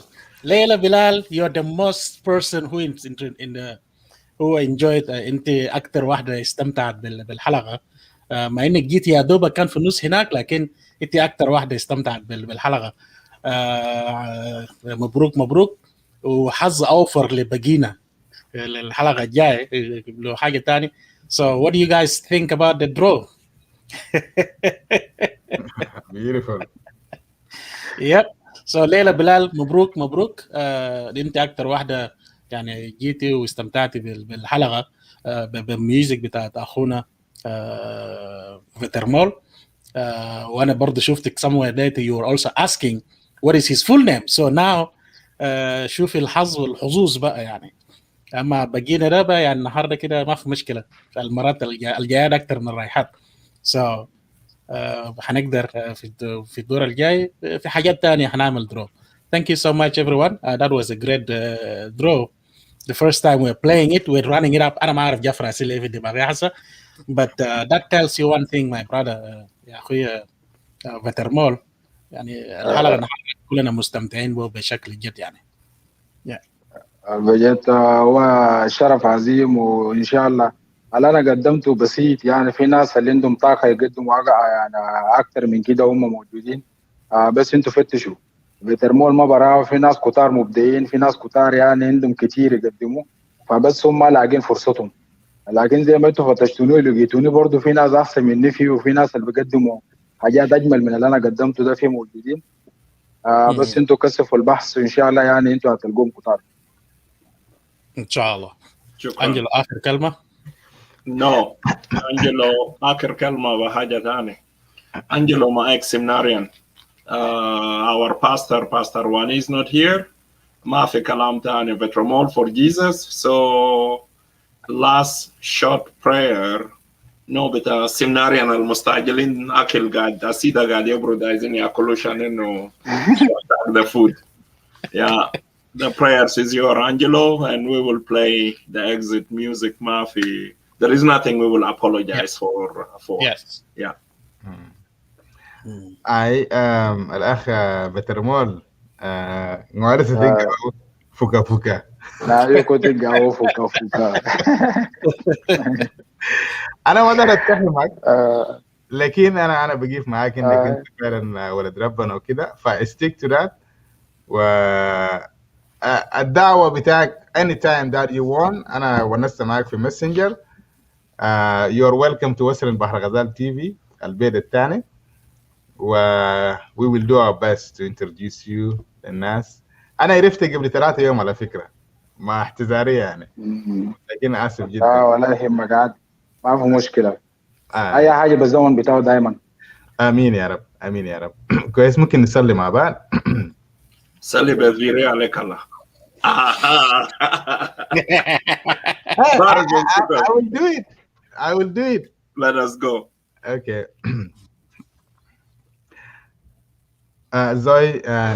Leila Bilal, you're the most person who in the who enjoyed انت اكثر واحده استمتعت بالحلقه مع انك جيت يا دوبك كان في النص هناك لكن انت اكثر واحده استمتعت بالحلقه مبروك مبروك وحظ اوفر لبقينا الحلقه الجايه لو حاجه ثاني. So what do you guys think about the draw? Beautiful. Yep. So ليلى بلال مبروك مبروك. انت اكثر واحده يعني جيتي واستمتعتي بالحلقه بالميوزك بتاعت اخونا فيتر مول. وانا برضه شفتك somewhere later you were also asking what is his full name. So now شوفي الحظ والحظوظ بقى يعني. اما بقينا ده بقى يعني النهارده كده ما في مشكله، المرات الجايه اكتر من الرايحات. So هنقدر في الدور الجاي في حاجات تانية هنعمل draw. Thank you so much everyone. That was a great draw. The first time we're playing it, we're running it up. أنا ما أعرف جفرة أسيل في دماغي حسا. But that tells you one thing my brother يا أخوي فيتر مول يعني الحلقة نحن كلنا مستمتعين به بشكل جد يعني. بجد هو شرف عظيم، وإن شاء الله اللي أنا قدمته بسيط يعني. في ناس اللي عندهم طاقة يقدموا يعني أكتر من كده هم موجودين. بس أنتوا فتشوا فيتر مول ما براه، في ناس كتار مبدعين، في ناس كتار يعني عندهم كتير يقدموا، فبس هم لاقين فرصتهم. لكن زي ما انتوا فتشتوني ولقيتوني برضه في ناس احسن مني فيه، وفي ناس اللي بيقدموا حاجات اجمل من اللي انا قدمته ده في موجودين. بس انتوا كثفوا البحث وان شاء الله يعني انتوا هتلقوهم كتار ان شاء الله. شكرا. انجلو اخر كلمه؟ نو انجلو اخر كلمه بحاجه ثانيه. انجلو ما اكس سيمناريان. Our pastor one is not here. ما في كلام ثاني. Veter Moul for Jesus. So last short prayer. No بتاع سيمناريان المستعجلين اكل قاعد اسيده قاعد يبرد عايزين ياكلوا عشان انه the food. Yeah, the prayers is your Angelo, and we will play the exit music. Mafi, there is nothing we will apologize for. Yes. Yeah. الأخ فيتر مول نوارس تيجا فوكا لا يكون تيجا فوكا أنا ما أقدر أتفق معك، لكن أنا بقيف معاك إنك أنت فعلا ولد ربنا وكده، فاستيك تو ذات. والدعوة بتاعك anytime that you want أنا ونست معك في ماسنجر. you are welcome to Western بحر غزال TV البيت الثاني، و we will do our best to introduce you للناس. أنا عرفتك قبل 3 يوم على فكرة، مع احتزارية يعني، لكن آسف جدا. ولا يهمك عاد، ما في مشكلة. أي حاجة بالزمن بتاعه دائما. آمين يا رب، آمين يا رب. كويس، ممكن نصلي مع بعض؟ صلي بذيري عليك الله. I will do it. I will do it. Let us go. Okay. Zoi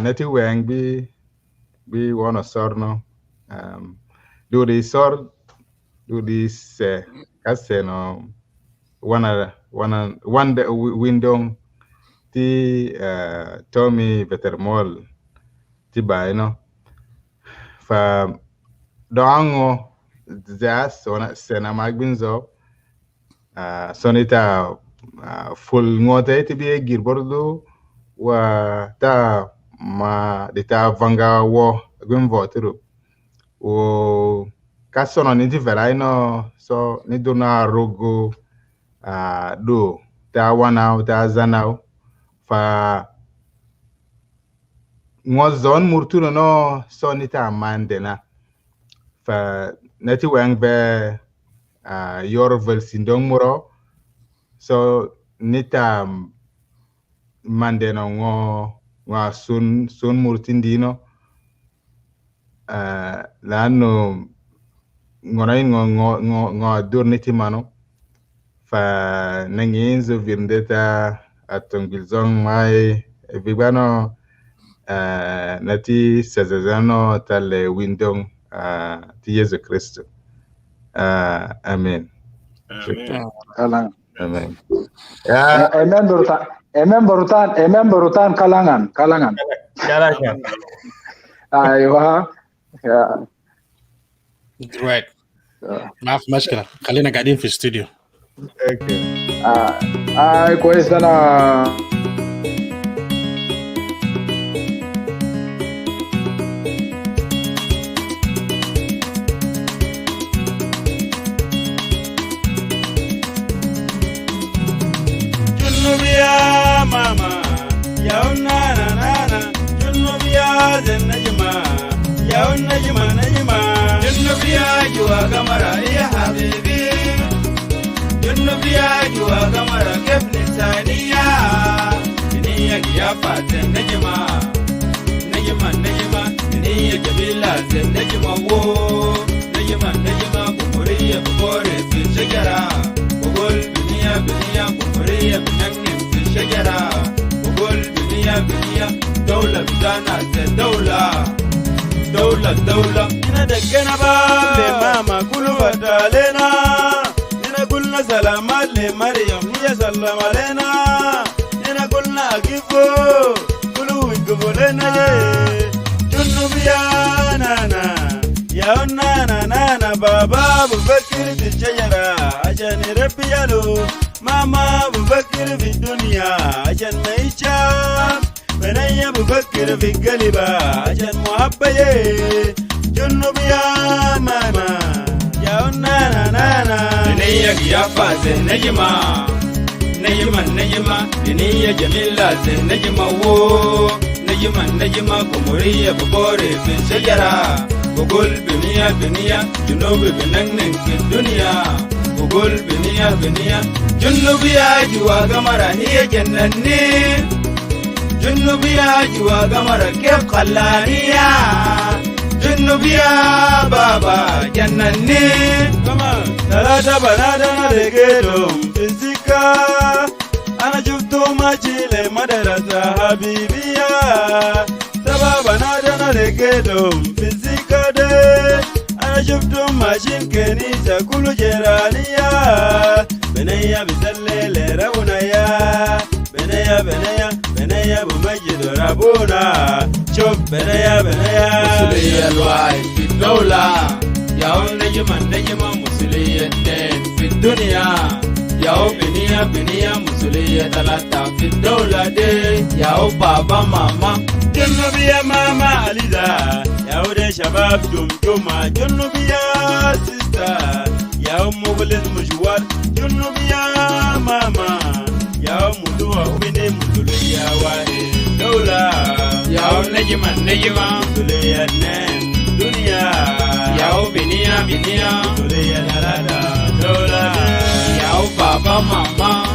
neti weng bi wana sorno do this kaseno one window ti Tommy Veter Moul ti baino fa doango zas wana sena magbinzo sonita full ngote ti bi gir bordo wa ta ma dita vanga wo gwimvotiro o kasono ni diveraino so ni dona rogo do ta wana ta zanao fa ngozon murtuno no so ni ta mandena fa neti wang be your versindong muro so nita mandeno ngo sun murtindino lano ngorai ngo durniti mano fa nanginzo virndeta atongilzong mai vibano nati sazazano tale windong ti Yesu Kristo. Amen. Amen. Amen. Amen berutan kalangan. ايوه Right. ما في مشكلة، خلينا قاعدين في الاستوديو. كويس. انا جنوب يا ماما يا نانا نانا، جنوب يا النجمة يا النجمة نجمة، جنوب يا جوا قمرة يا حبيبي، جنوب يا جوا قمرة كيف نسانية، نية يا فات النجمة نجمة نجمة، نية جميلة زي النجمة وو نجمة نجمة، بمورية بموري في الشجرة، بقول بنية بنية بمورية بنكنم في الشجرة، بقول بنية بنية، دولة بتاعنا زي الدولة، دولة دولة. هنا دقنا باب لماما كله فتالنا، هنا قلنا سلامات لمريم هي سلم علينا، هنا قلنا أقفوا كله وقفوا لنا. جنوب يا نانا يا نانا نانا، بابا بفكر في الشجرة عشان يربي يالو، ماما بفكر في الدنيا عشان ما يتشاف، بنية بفكر في قلبة عشان محبة. جنوب يا ماما يا نانا نانا، بنية يا فاز نجمة نجمة نجمة، بنية جميلة زي نجمة وو نجمة نجمة، قمرية ببوري في الشجرة، بقول بنية بنية، جنوب بننن في الدنيا، بقول بنية بنية، جنوب يا جوا قمرة هي جنني، جنوب يا جوا قمرة كيف خلانية، جنوب يا بابا جنني. كمان 3 بنات انا لقيتهم في السكة، انا شفتهم ماشي لمدرسة حبيبية، 7 بنات انا لقيتهم في السكة دي، انا شفتهم ماشيين كنيسة كله جيرانية، بنية بسلي لربنا، بنية بنية بنية بمجد ربنا، شوف بنية بنية مسؤولية الواحد في الدولة، يا نجمة نجمة مسؤولية 2 في الدنيا، يا بنية بنية مسؤولية 3 في الدولة دي، يا بابا ماما جنوب يا ماما عليزا، يا ودي شباب جمجمة جنوب يا سيستا، يا مغلس مشوار جنوب يا ماما، يا مدوى وبني مسؤولية واحد دولة، يا نجمة نجمة مسؤولية 2 دنيا، يا بنية بنية مسؤولية 3 دولة، يا بابا ماما